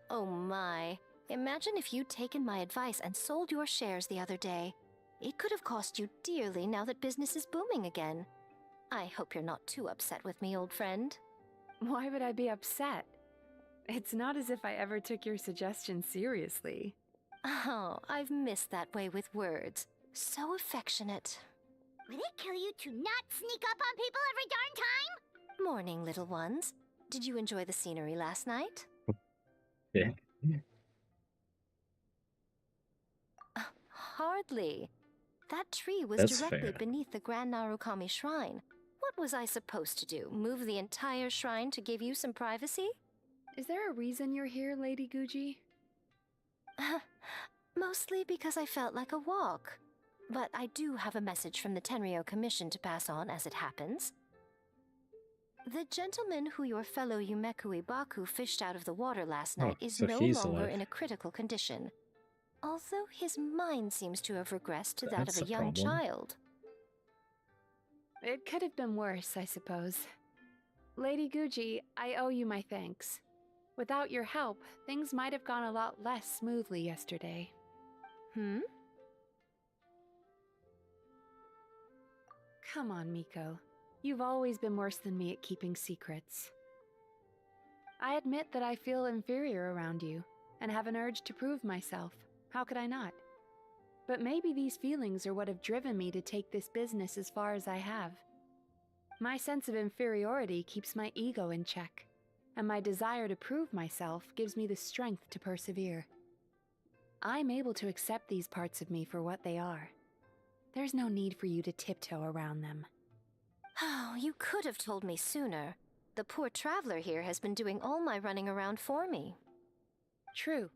Oh my. Imagine if you'd taken my advice and sold your shares the other day. It could have cost you dearly now that business is booming again. I hope you're not too upset with me, old friend. Why would I be upset? It's not as if I ever took your suggestion seriously. Oh, I've missed that way with words. So affectionate. Would it kill you to not sneak up on people every darn time? Morning, little ones. Did you enjoy the scenery last night? Yeah. Hardly. That tree was That's directly fair. beneath the Grand Narukami Shrine. What was I supposed to do? Move the entire shrine to give you some privacy? Is there a reason you're here, Lady Guji? Mostly because I felt like a walk. But I do have a message from the Tenryo Commission to pass on as it happens. The gentleman who your fellow Yumeku Ibaku fished out of the water last night is so no he's longer alive. in a critical condition. Although his mind seems to have regressed to that That's of a a young problem. child. It could have been worse, I suppose. Lady Guji, I owe you my thanks. Without your help, things might have gone a lot less smoothly yesterday. Come on, Miko. You've always been worse than me at keeping secrets. I admit that I feel inferior around you, and have an urge to prove myself. How could I not? But maybe these feelings are what have driven me to take this business as far as I have. My sense of inferiority keeps my ego in check, and my desire to prove myself gives me the strength to persevere. I'm able to accept these parts of me for what they are. There's no need for you to tiptoe around them. Oh, you could have told me sooner. The poor traveler here has been doing all my running around for me. True.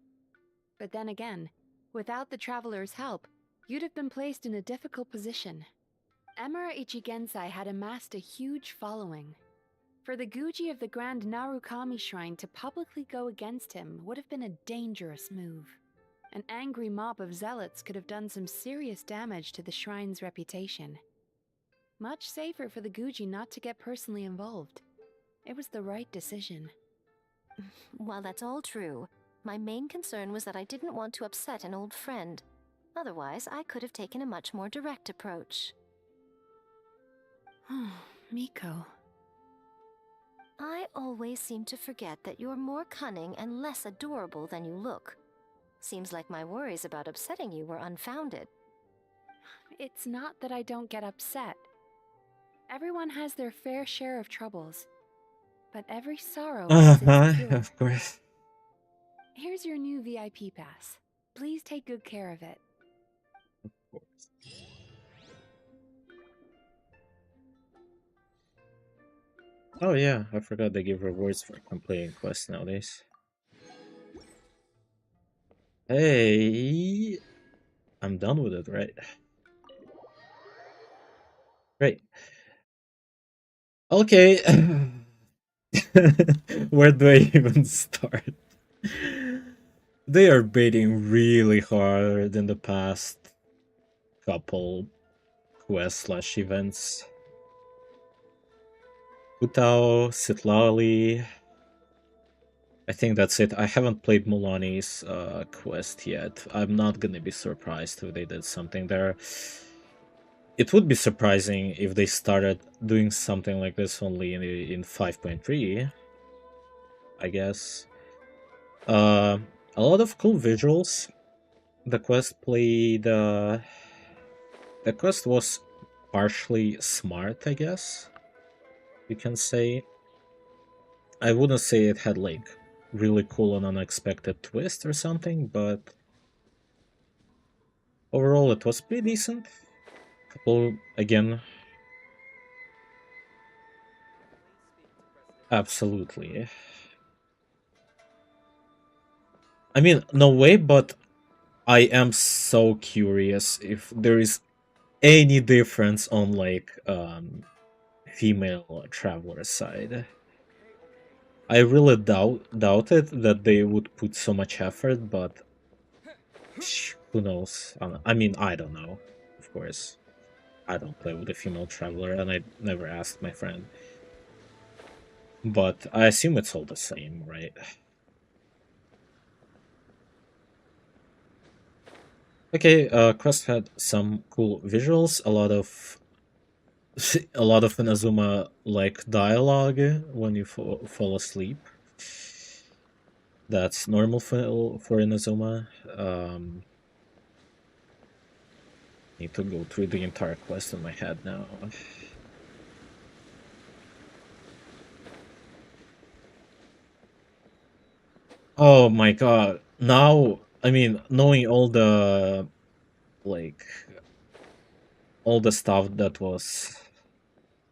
But then again, without the traveler's help, you'd have been placed in a difficult position. Emira Ichigensai had amassed a huge following. For the Guji of the Grand Narukami Shrine to publicly go against him would have been a dangerous move. An angry mob of zealots could have done some serious damage to the shrine's reputation. Much safer for the Guji not to get personally involved. It was the right decision. While that's all true, my main concern was that I didn't want to upset an old friend. Otherwise, I could have taken a much more direct approach. Miko. I always seem to forget that you're more cunning and less adorable than you look. Seems like my worries about upsetting you were unfounded. It's not that I don't get upset. Everyone has their fair share of troubles. But every sorrow has its cure. Of course. Here's your new VIP pass. Please take good care of it. Of course. Oh yeah, I forgot they give rewards for completing quests nowadays. Hey, I'm done with it, right? Great. Okay. Where do I even start? They are baiting really hard in the past couple quests/events. Utao, Sitlali. I think that's it. I haven't played Mulani's quest yet. I'm not gonna be surprised if they did something there. It would be surprising if they started doing something like this only in 5.3, I guess. A lot of cool visuals. The quest was partially smart, I guess you can say. I wouldn't say it had like really cool and unexpected twist or something, but overall it was pretty decent. Couple again. Absolutely. I mean, no way, but I am so curious if there is any difference on like female traveler side. I really doubted that they would put so much effort, but who knows? I mean, I don't know. Of course, I don't play with a female traveler, and I never asked my friend. But I assume it's all the same, right? Okay, quest had some cool visuals, a lot of Inazuma like dialogue when you fall asleep. That's normal for Inazuma. Need to go through the entire quest in my head now. Oh my god. Now, I mean, knowing all the, like, all the stuff that was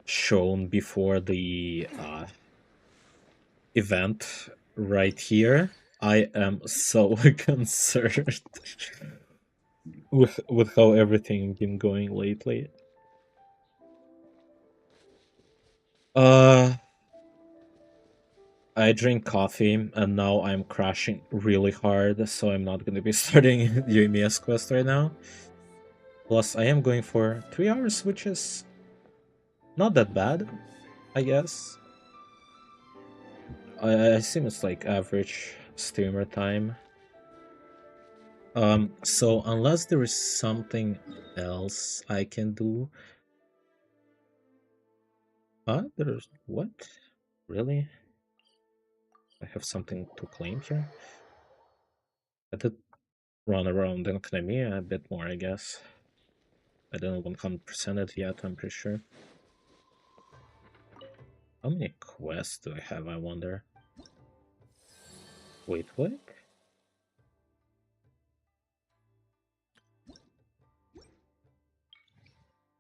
shown before the event right here, I am so concerned with how everything been going lately. I drink coffee and now I'm crashing really hard, so I'm not gonna be starting the UMS quest right now. Plus, I am going for 3 hours, which is not that bad, I guess. I assume it's like average streamer time. So unless there is something else I can do. There's what? Really? I have something to claim here? I did run around in Academia a bit more, I guess. I didn't 100% it yet, I'm pretty sure. How many quests do I have, I wonder? Wait, what?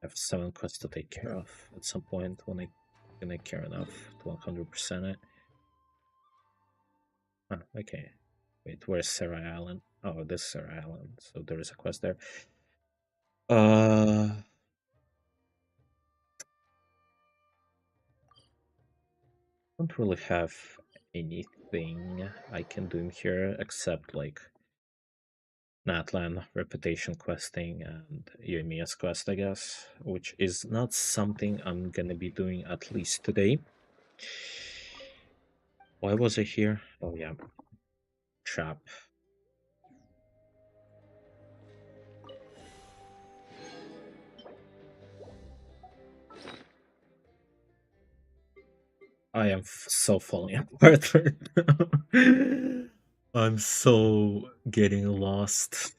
I have 7 quests to take care of at some point when I can care enough to 100% it. Ah, okay. Wait, where's Sarah Island? Oh, this is Sarah Island, so there is a quest there. Don't really have anything I can do here except like Natlan reputation questing and Yoimiya's quest, I guess, which is not something I'm gonna be doing at least today. Why was I here? Oh yeah, trap. I am so falling apart right now. I'm so getting lost.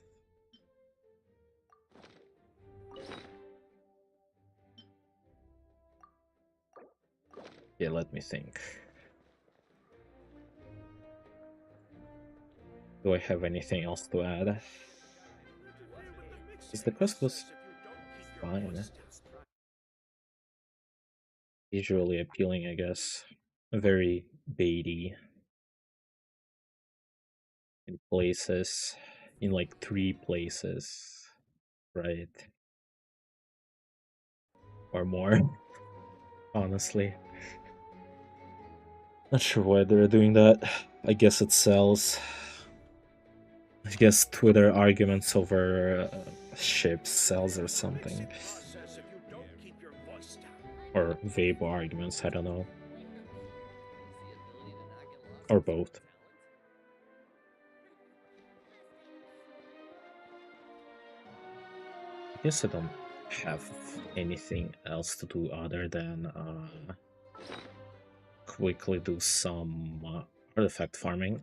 Yeah, let me think. Do I have anything else to add? Because the quest was fine. Visually appealing, I guess. Very baity in places, in like 3 places, right? Or more, honestly. Not sure why they're doing that. I guess it sells. I guess Twitter arguments over ships sells or something. Or Weibo arguments, I don't know. Or both. I guess I don't have anything else to do other than quickly do some artifact farming.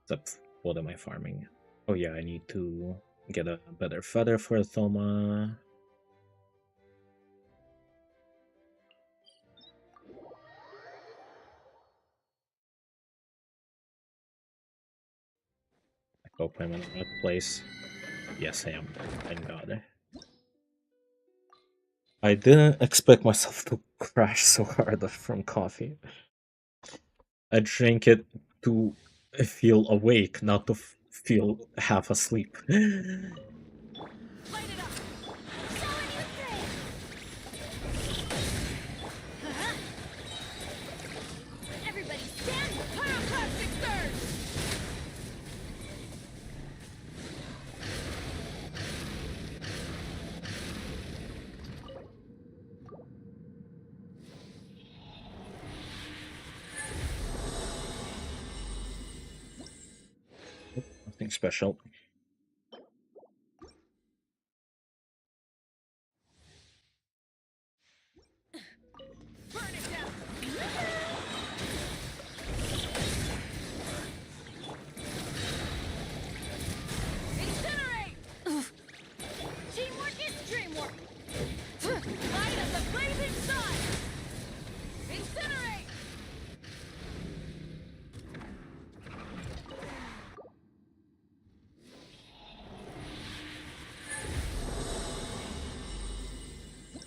Except, what am I farming? Oh yeah, I need to get a better feather for Thoma. I hope I'm in the right place. Yes, I am. Thank God. I didn't expect myself to crash so hard from coffee. I drank it to feel awake, not to feel half asleep. Everybody stand! Pyroclastic surge! Nothing special.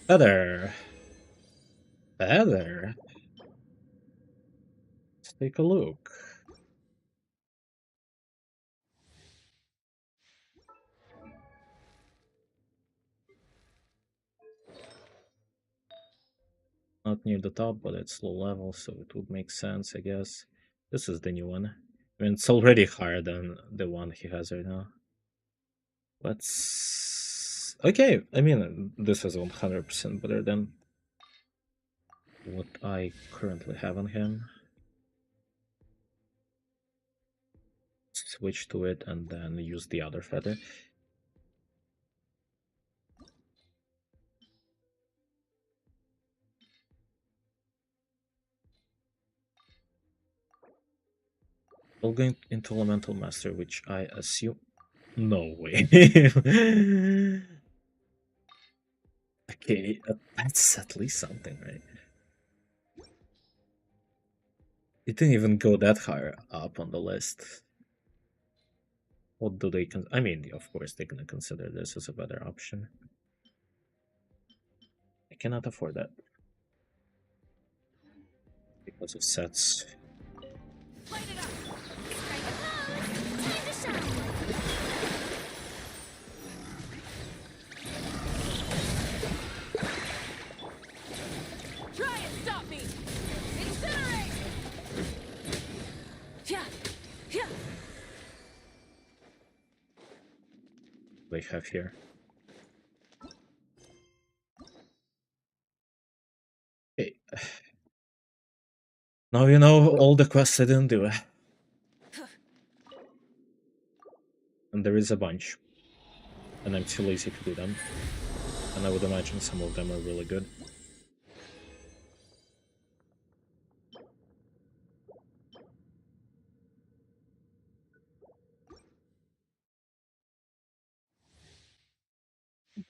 Feather. Feather. Let's take a look. Not near the top, but it's low level, so it would make sense, I guess. This is the new one. I mean, it's already higher than the one he has right now. Let's... Okay, I mean, this is 100% better than what I currently have on him. Switch to it and then use the other feather. I'll go into Elemental Master, which I assume... No way. Okay, that's at least something, right? It didn't even go that higher up on the list. What do they I mean, of course, they're gonna consider this as a better option. I cannot afford that. Because of sets. Try and stop me! Incinerate! Yeah, yeah. They have here. Okay. Now you know all the quests I didn't do. And there is a bunch. And I'm too lazy to do them. And I would imagine some of them are really good.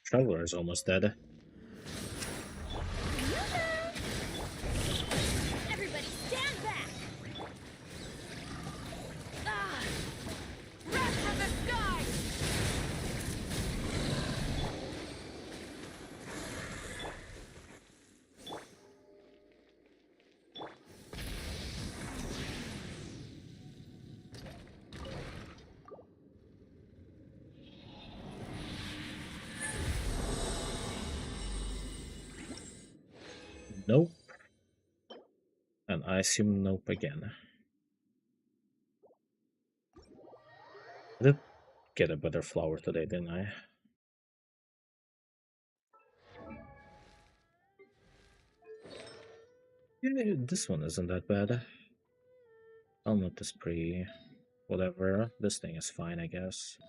Traveler is almost dead. Everybody stand back! Ah! Wrath from the sky! Nope. And I assume nope again. I did get a better flower today, didn't I? Yeah, this one isn't that bad. Helmet is pretty... whatever. This thing is fine, I guess.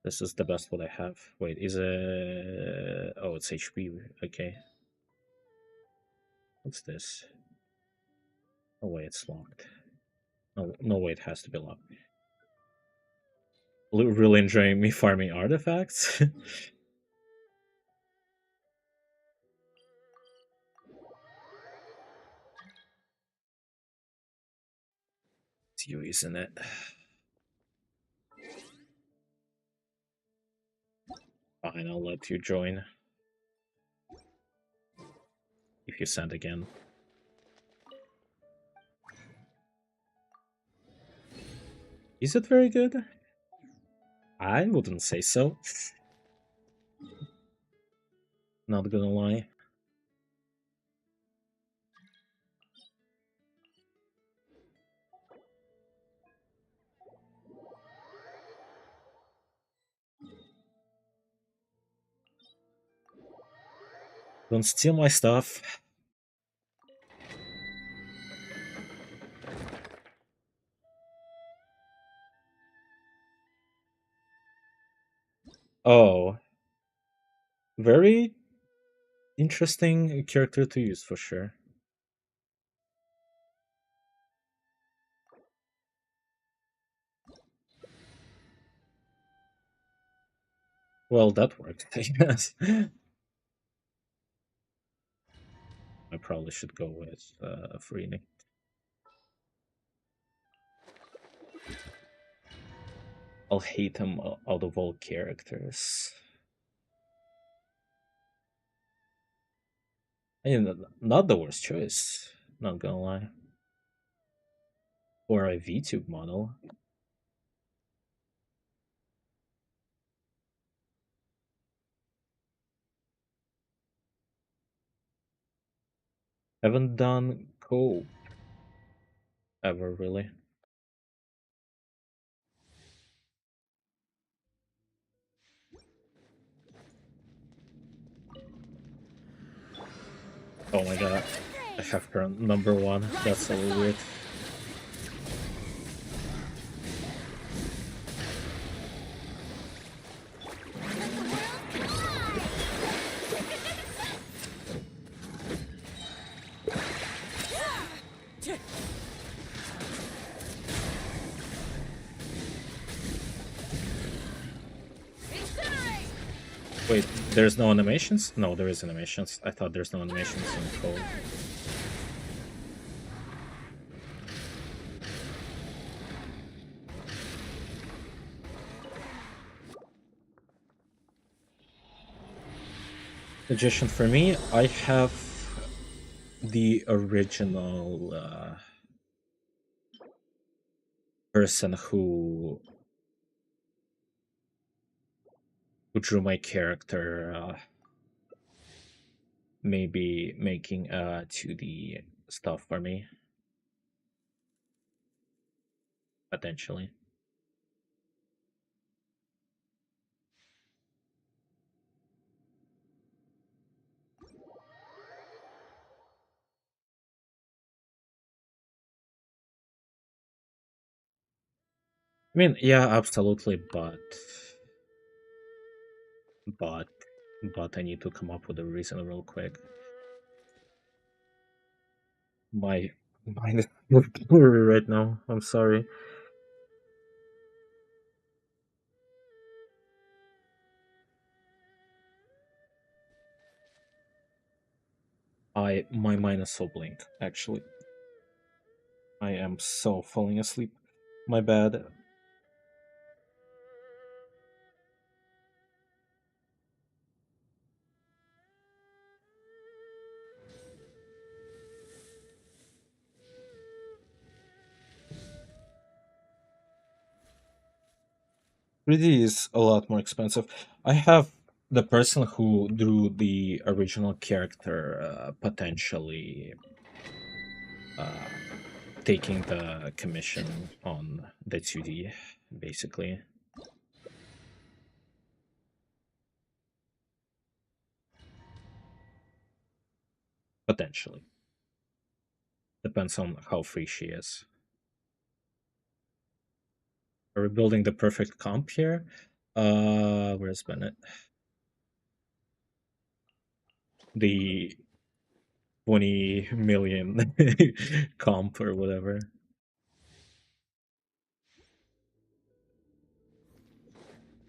This is the best what I have. Wait, is it... Oh, it's HP. Okay. What's this? Oh wait, it's locked. No, no way, it has to be locked. Really enjoying me farming artifacts? It's you, isn't it? Fine, I'll let you join. If you send again. Is it very good? I wouldn't say so. Not gonna lie. Don't steal my stuff. Oh. Very interesting character to use for sure. Well, that worked, I guess. I probably should go with Freeney. I'll hate him out of all characters. I mean, not the worst choice, not gonna lie. Or a VTube model. Haven't done cope ever, really. Oh my god, I have her on number 1. That's a little weird. Wait, there's no animations? No, there is animations. I thought there's no animations in Code. Suggestion for me, I have the original person who drew my character, maybe making 2D stuff for me, potentially. I mean, yeah, absolutely, but I need to come up with a reason real quick. My mind is blurry right now. I'm sorry. My mind is so blank, actually. I am so falling asleep. My bad. Really is a lot more expensive. I have the person who drew the original character potentially taking the commission on the 2D, basically. Potentially. Depends on how free she is. Are we building the perfect comp here? Where's Bennett? The 20 million comp or whatever.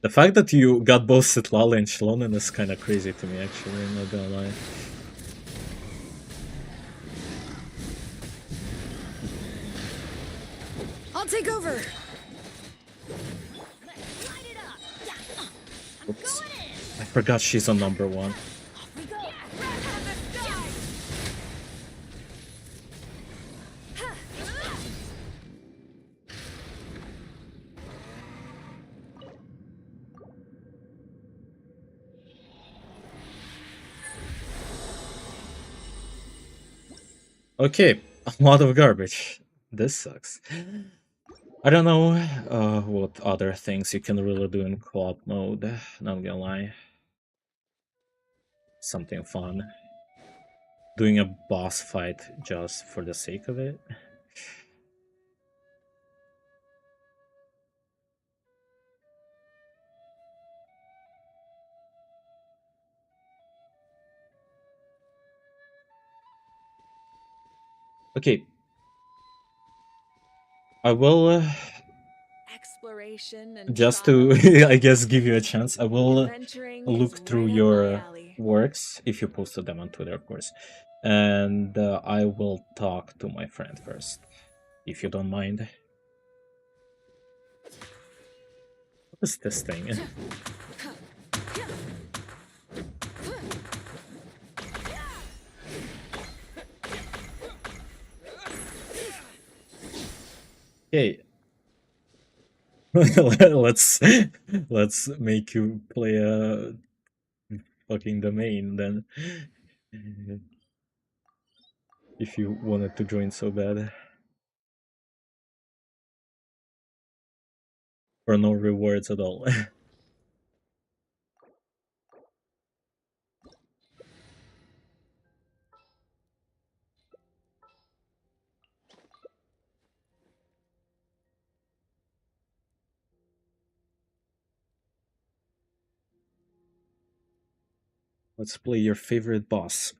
The fact that you got both Sitlala and Shlonen is kind of crazy to me, actually, I'm not gonna lie. I'll take over. Oops. I forgot she's on number 1. Okay, a lot of garbage. This sucks. I don't know what other things you can really do in co-op mode, not gonna lie. Something fun. Doing a boss fight just for the sake of it. Okay. I will Exploration and just to, I guess, give you a chance, I will adventuring look is through right up your my alley. works, if you posted them on Twitter, of course. And I will talk to my friend first, if you don't mind. What is this thing? Okay. let's make you play a fucking domain then. If you wanted to join so bad. For no rewards at all. Let's play your favorite boss.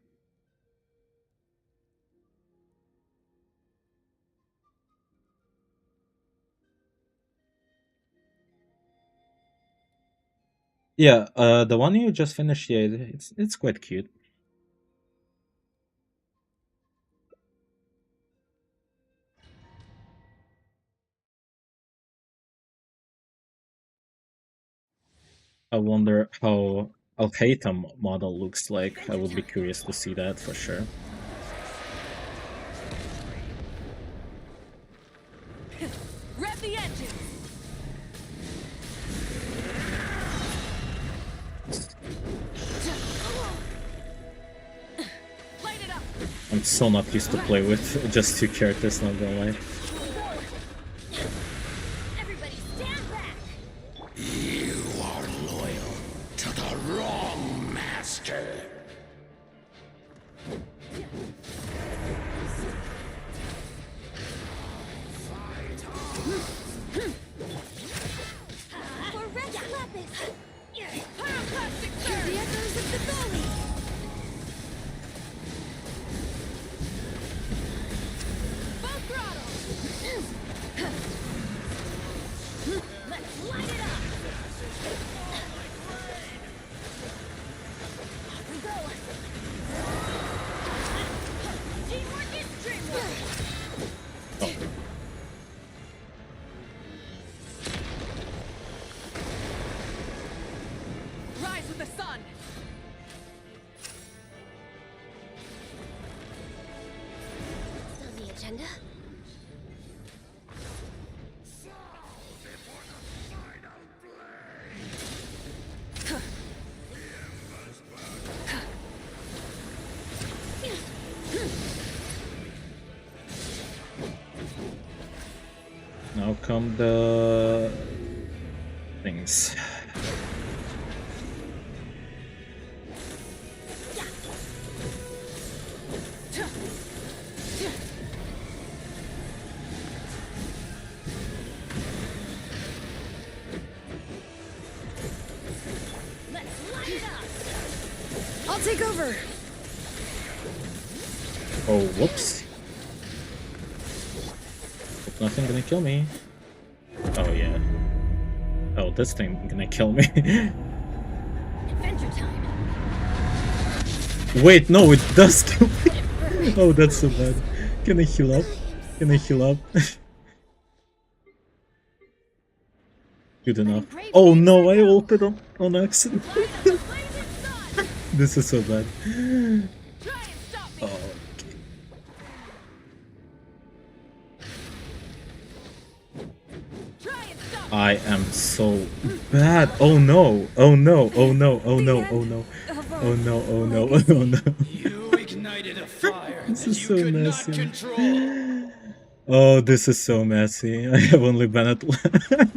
Yeah, the one you just finished, yeah, it's quite cute. I wonder how Al-Haytham model looks like. I would be curious to see that for sure. Rev the engine. Light it up. I'm so not used to play with just two characters, not gonna lie. Everybody stand back. You are loyal to the wrong master. For Rex Lapis. Pyroclastic surge. The echoes of the valley. Full throttle. Let's light it up. Off we go. Teamwork is dreamwork. Rise with the sun. On the agenda? Now come the things. Let's light it up. I'll take over. Oh, whoops. Hope nothing gonna kill me. Oh yeah. Oh, this thing gonna kill me. Adventure time. Wait, no, it does kill me. Oh, that's so bad. Can I heal up? Can I heal up? Good enough. Oh no, I ulted on accident. This is so bad. Oh, okay. I am so bad. Oh no. Oh no. Oh no. Oh no. Oh no. Oh no. Oh no. Oh no. You ignited a fire This that is you so could messy. not control. Oh, this is so messy. I have only Bennett left.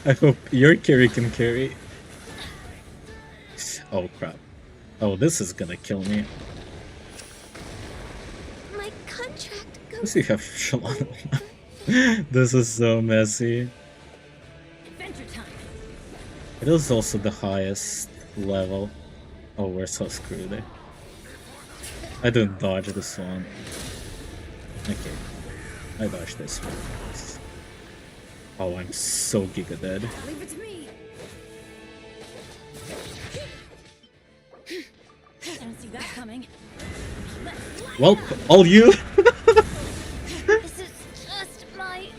I hope your carry can carry. Oh crap. Oh, this is gonna kill me. My contract goes. Does he have Shalom? This is so messy. Adventure time. It is also the highest level. Oh, we're so screwed. I didn't dodge this one. Okay. I dodged this one. Oh, I'm so giga dead. Leave it to me. I don't see that coming. Well, all you! This is just my.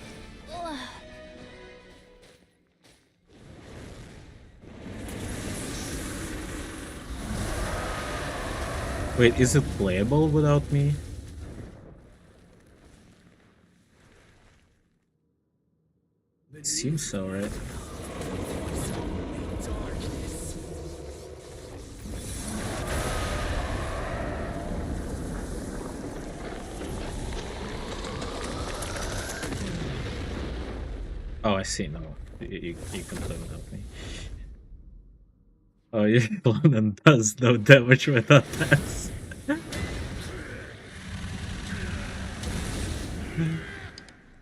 Wait, is it playable without me? Seems so, right? Oh, I see. No, you can play without me. Oh, your opponent does no damage without that.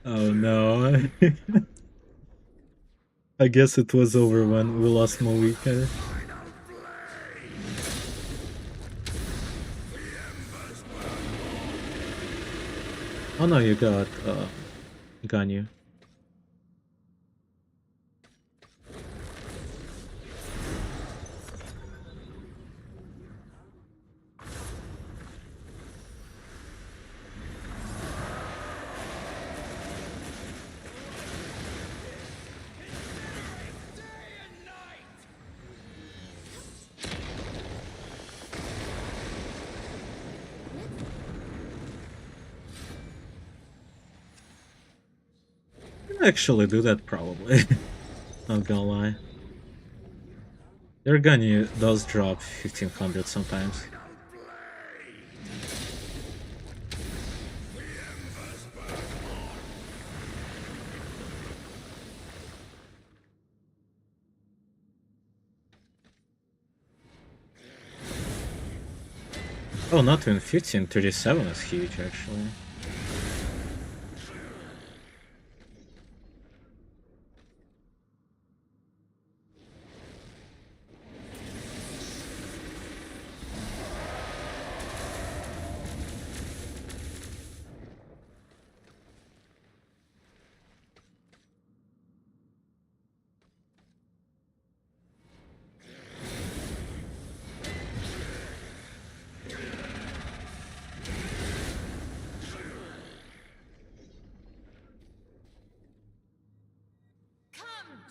Oh no. I guess it was over when we lost Moika. Oh no, you got Ganyu. Actually do that probably. Not gonna lie. Their Ganyu does drop 1500 sometimes. Oh, not even 15, 37 is huge actually.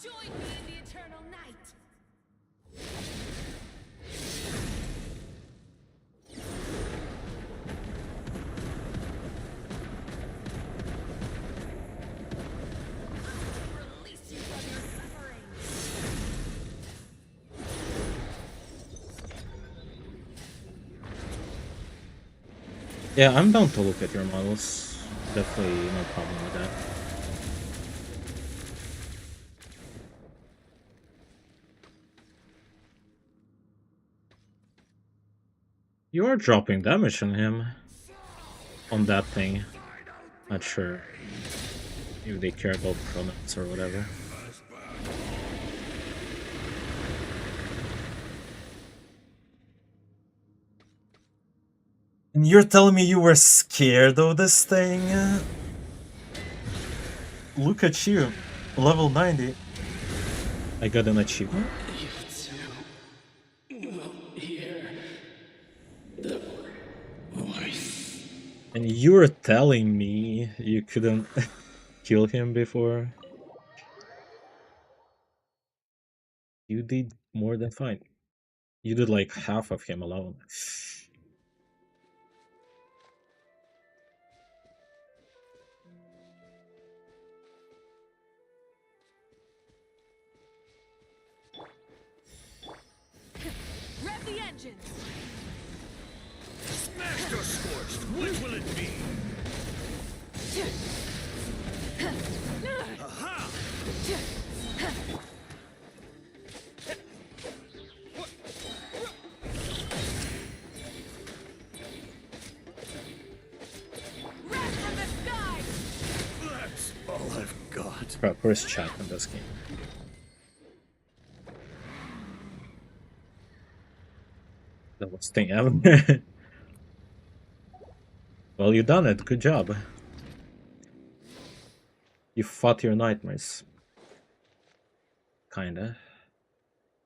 Join me in the eternal night! Release you from your suffering! Yeah, I'm down to look at your models. Definitely no problem with that. You are dropping damage on him. On that thing. Not sure if they care about pronouns or whatever. And you're telling me you were scared of this thing? Look at you. Level 90. I got an achievement? And you're telling me you couldn't kill him before? You did more than fine. You did like half of him alone. Rev the engines! Smashed or scorched, which will it be? Aha! Wrath from the sky! That's all I've got. Crap, where's chat in this game? The worst thing ever. Well, you done it. Good job. You fought your nightmares. Kinda.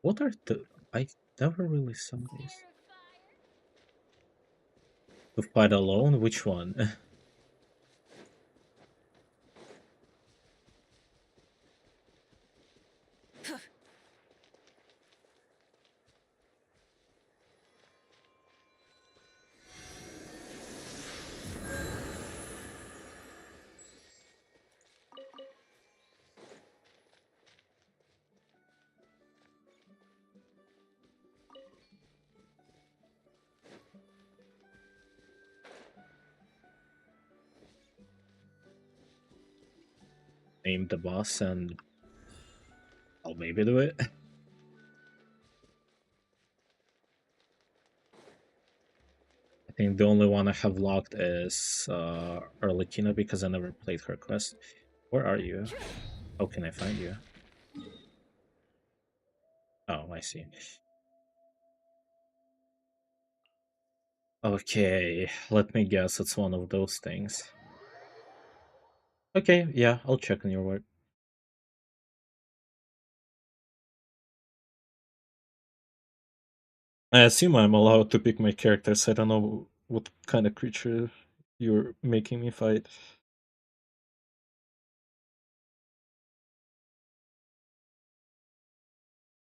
What are the... I never really saw these. To fight alone? Which one? name the boss and I'll maybe do it. I think the only one I have locked is Arlecchino because I never played her quest. Where are you? How can I find you? Oh, I see. Okay, let me guess it's one of those things. Okay, yeah, I'll check on your work. I assume I'm allowed to pick my characters. I don't know what kind of creature you're making me fight.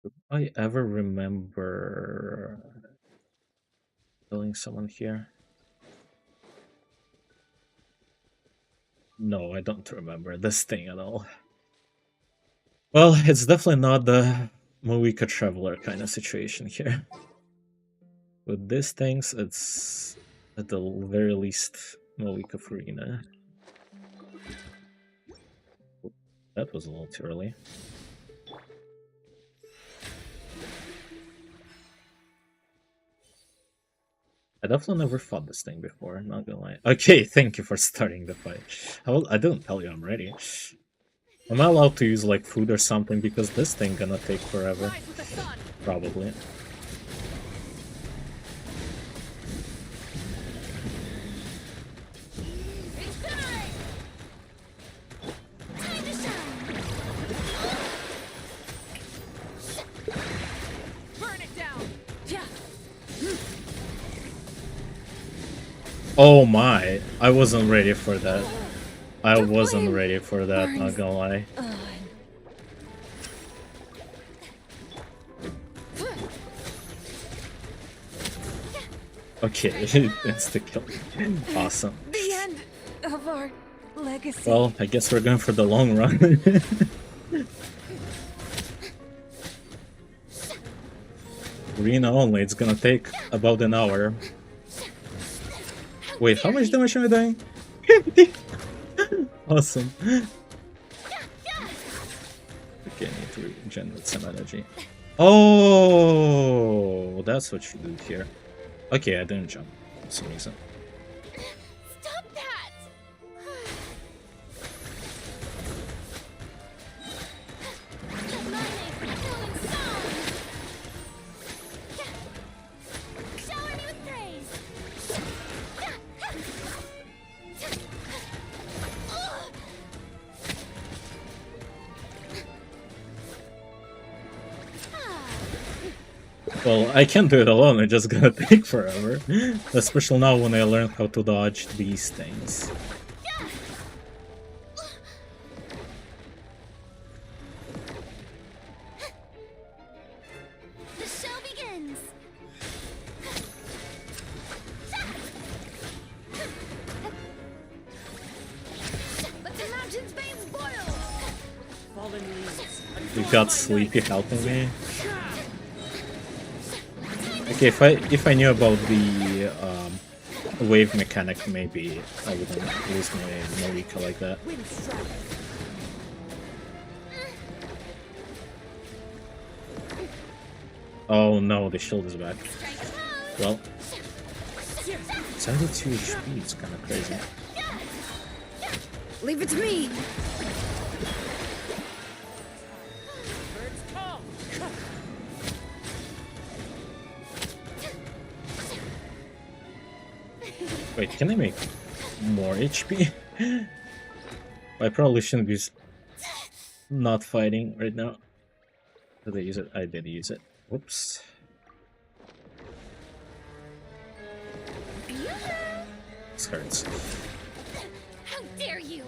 Do I ever remember killing someone here? No, I don't remember this thing at all. Well, it's definitely not the Moika Traveler kind of situation here. With these things, it's at the very least Moika Farina. That was a little too early. I definitely never fought this thing before, not gonna lie. Okay, thank you for starting the fight. I didn't tell you I'm ready. Am I allowed to use like food or something because this thing gonna take forever? Probably. Oh my, I wasn't ready for that. I wasn't ready for that, not gonna lie. Okay, insta-kill. Awesome. The end of our legacy. Well, I guess we're going for the long run. Arena only, it's gonna take about an hour. Wait, how much damage am I doing? Awesome. Okay, I need to regenerate some energy. Oh, that's what you do here. Okay, I didn't jump for some reason. Stop that! Shower me with praise. Well, I can't do it alone, it's just gonna take forever. Especially now when I learn how to dodge these things. The show begins. Let the mountain's veins boil! Fallen leaves. We got Sleepy helping me. Okay, if I knew about the wave mechanic, maybe I wouldn't lose my Marika like that. Oh no, the shield is back. Well, 72 HP, it's kind of crazy. Leave it to me! Wait, can I make more HP? I probably shouldn't be not fighting right now. Did I use it? I did use it. Whoops. This hurts. How dare you!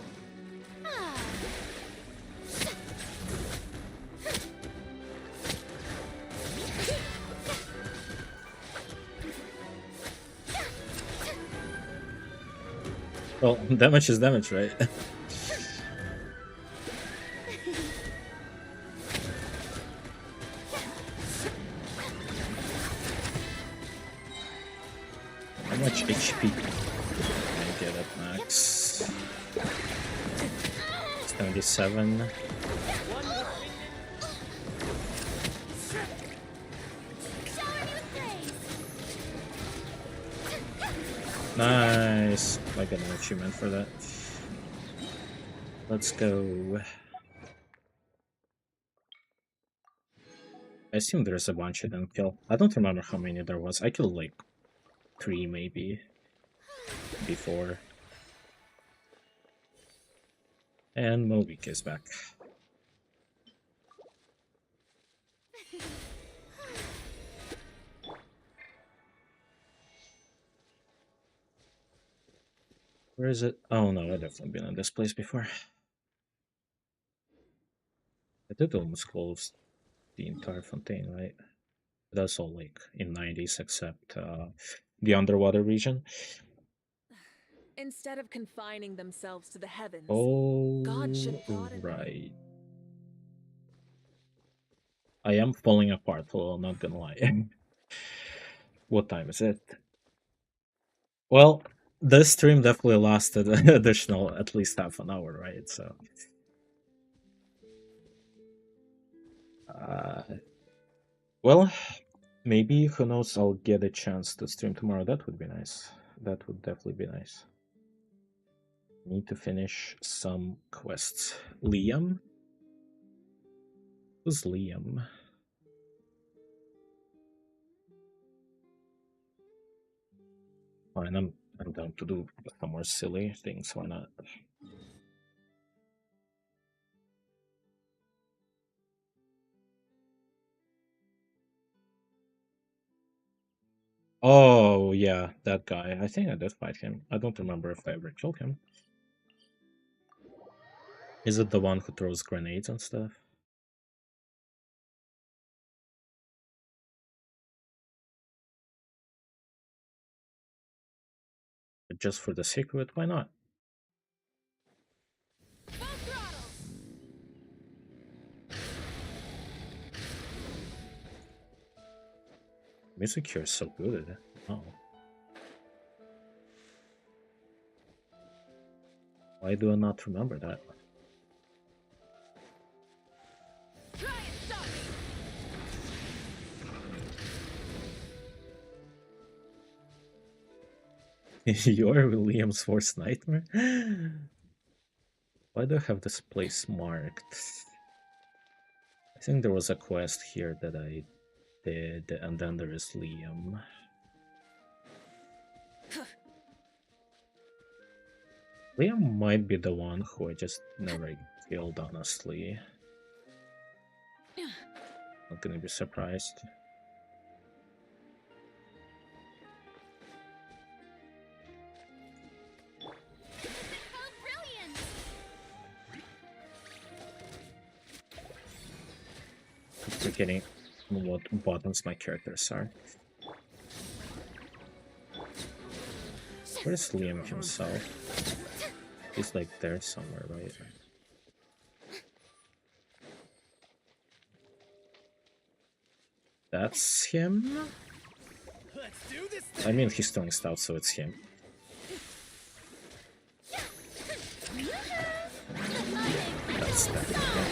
Well, damage is damage, right? How much HP can I get at max? It's 77. Nice. I got an achievement for that. Let's go. I assume there's a bunch I didn't kill. I don't remember how many there was. I killed like 3 maybe before. And Mizuki is back. Where is it? Oh no, I've definitely been in this place before. I did almost close the entire fontaine, right? That's all like in 90s except the underwater region. Instead of confining themselves to the heavens, Oh, God should broaden right. I am falling apart, well, I'm not gonna lie. What time is it? Well, this stream definitely lasted an additional at least half an hour, right? So, well, maybe, who knows, I'll get a chance to stream tomorrow. That would be nice. That would definitely be nice. Need to finish some quests. Liam? Who's Liam? Fine, I'm down to do some more silly things, why not? Oh, yeah, that guy. I think I did fight him. I don't remember if I ever killed him. Is it the one who throws grenades and stuff? But just for the secret, why not? Music here is so good. Oh. Why do I not remember that? You're William's worst nightmare? Why do I have this place marked? I think there was a quest here that I did, and then there is Liam. Liam might be the one who I just never killed, honestly. Not gonna be surprised. I'm forgetting what buttons my characters are. Where's Liam himself? He's like there somewhere, right? That's him? I mean, he's throwing stuff, so it's him. That's that. Yeah.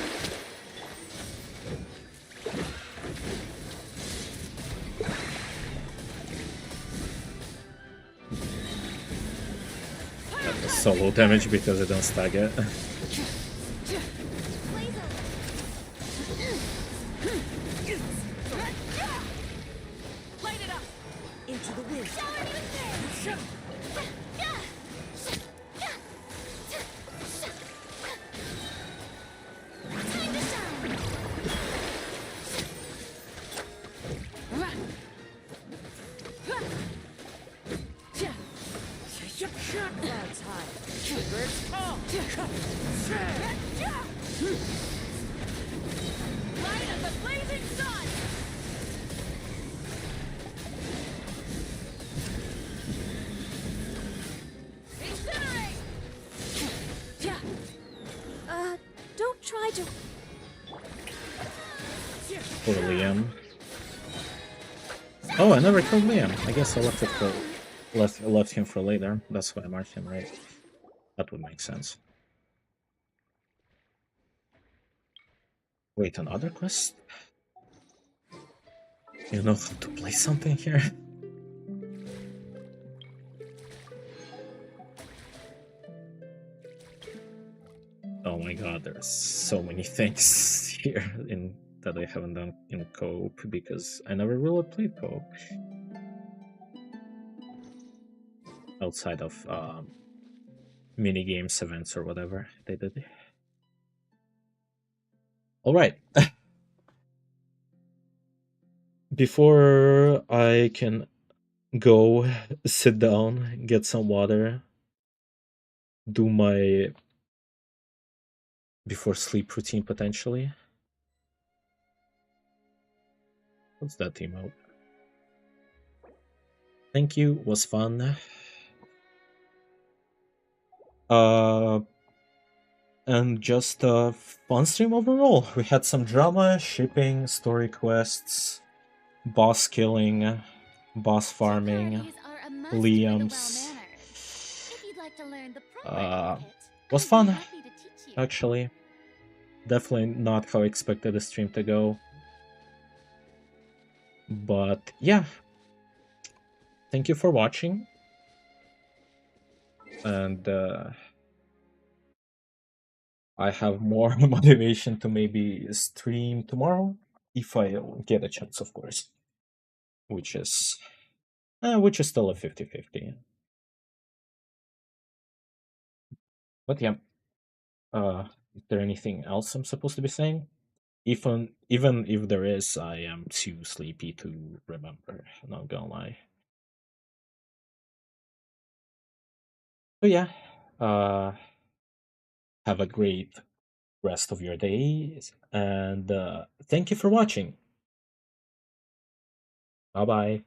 That was solo damage because I don't stag it. Don't try to. Poor Liam. Oh, I never killed Liam. I guess I left it for left him for later. That's why I marked him, right? That would make sense. Wait, another quest? You know how to play something here? Oh my god, there's so many things here in that I haven't done in co-op because I never really played co-op outside of mini games, events, or whatever they did. All right. Before I can go sit down, get some water, do my before sleep routine potentially. What's that emote? Thank you, was fun. And just a fun stream overall. We had some drama, shipping, story quests, boss killing, boss farming, Liam's. Was fun, actually. Definitely not how I expected the stream to go. But yeah, thank you for watching. And I have more motivation to maybe stream tomorrow if I get a chance, of course. Which is still a 50-50. But yeah, is there anything else I'm supposed to be saying? Even if there is, I am too sleepy to remember. I'm not gonna lie. But yeah, have a great rest of your day, and thank you for watching. Bye bye.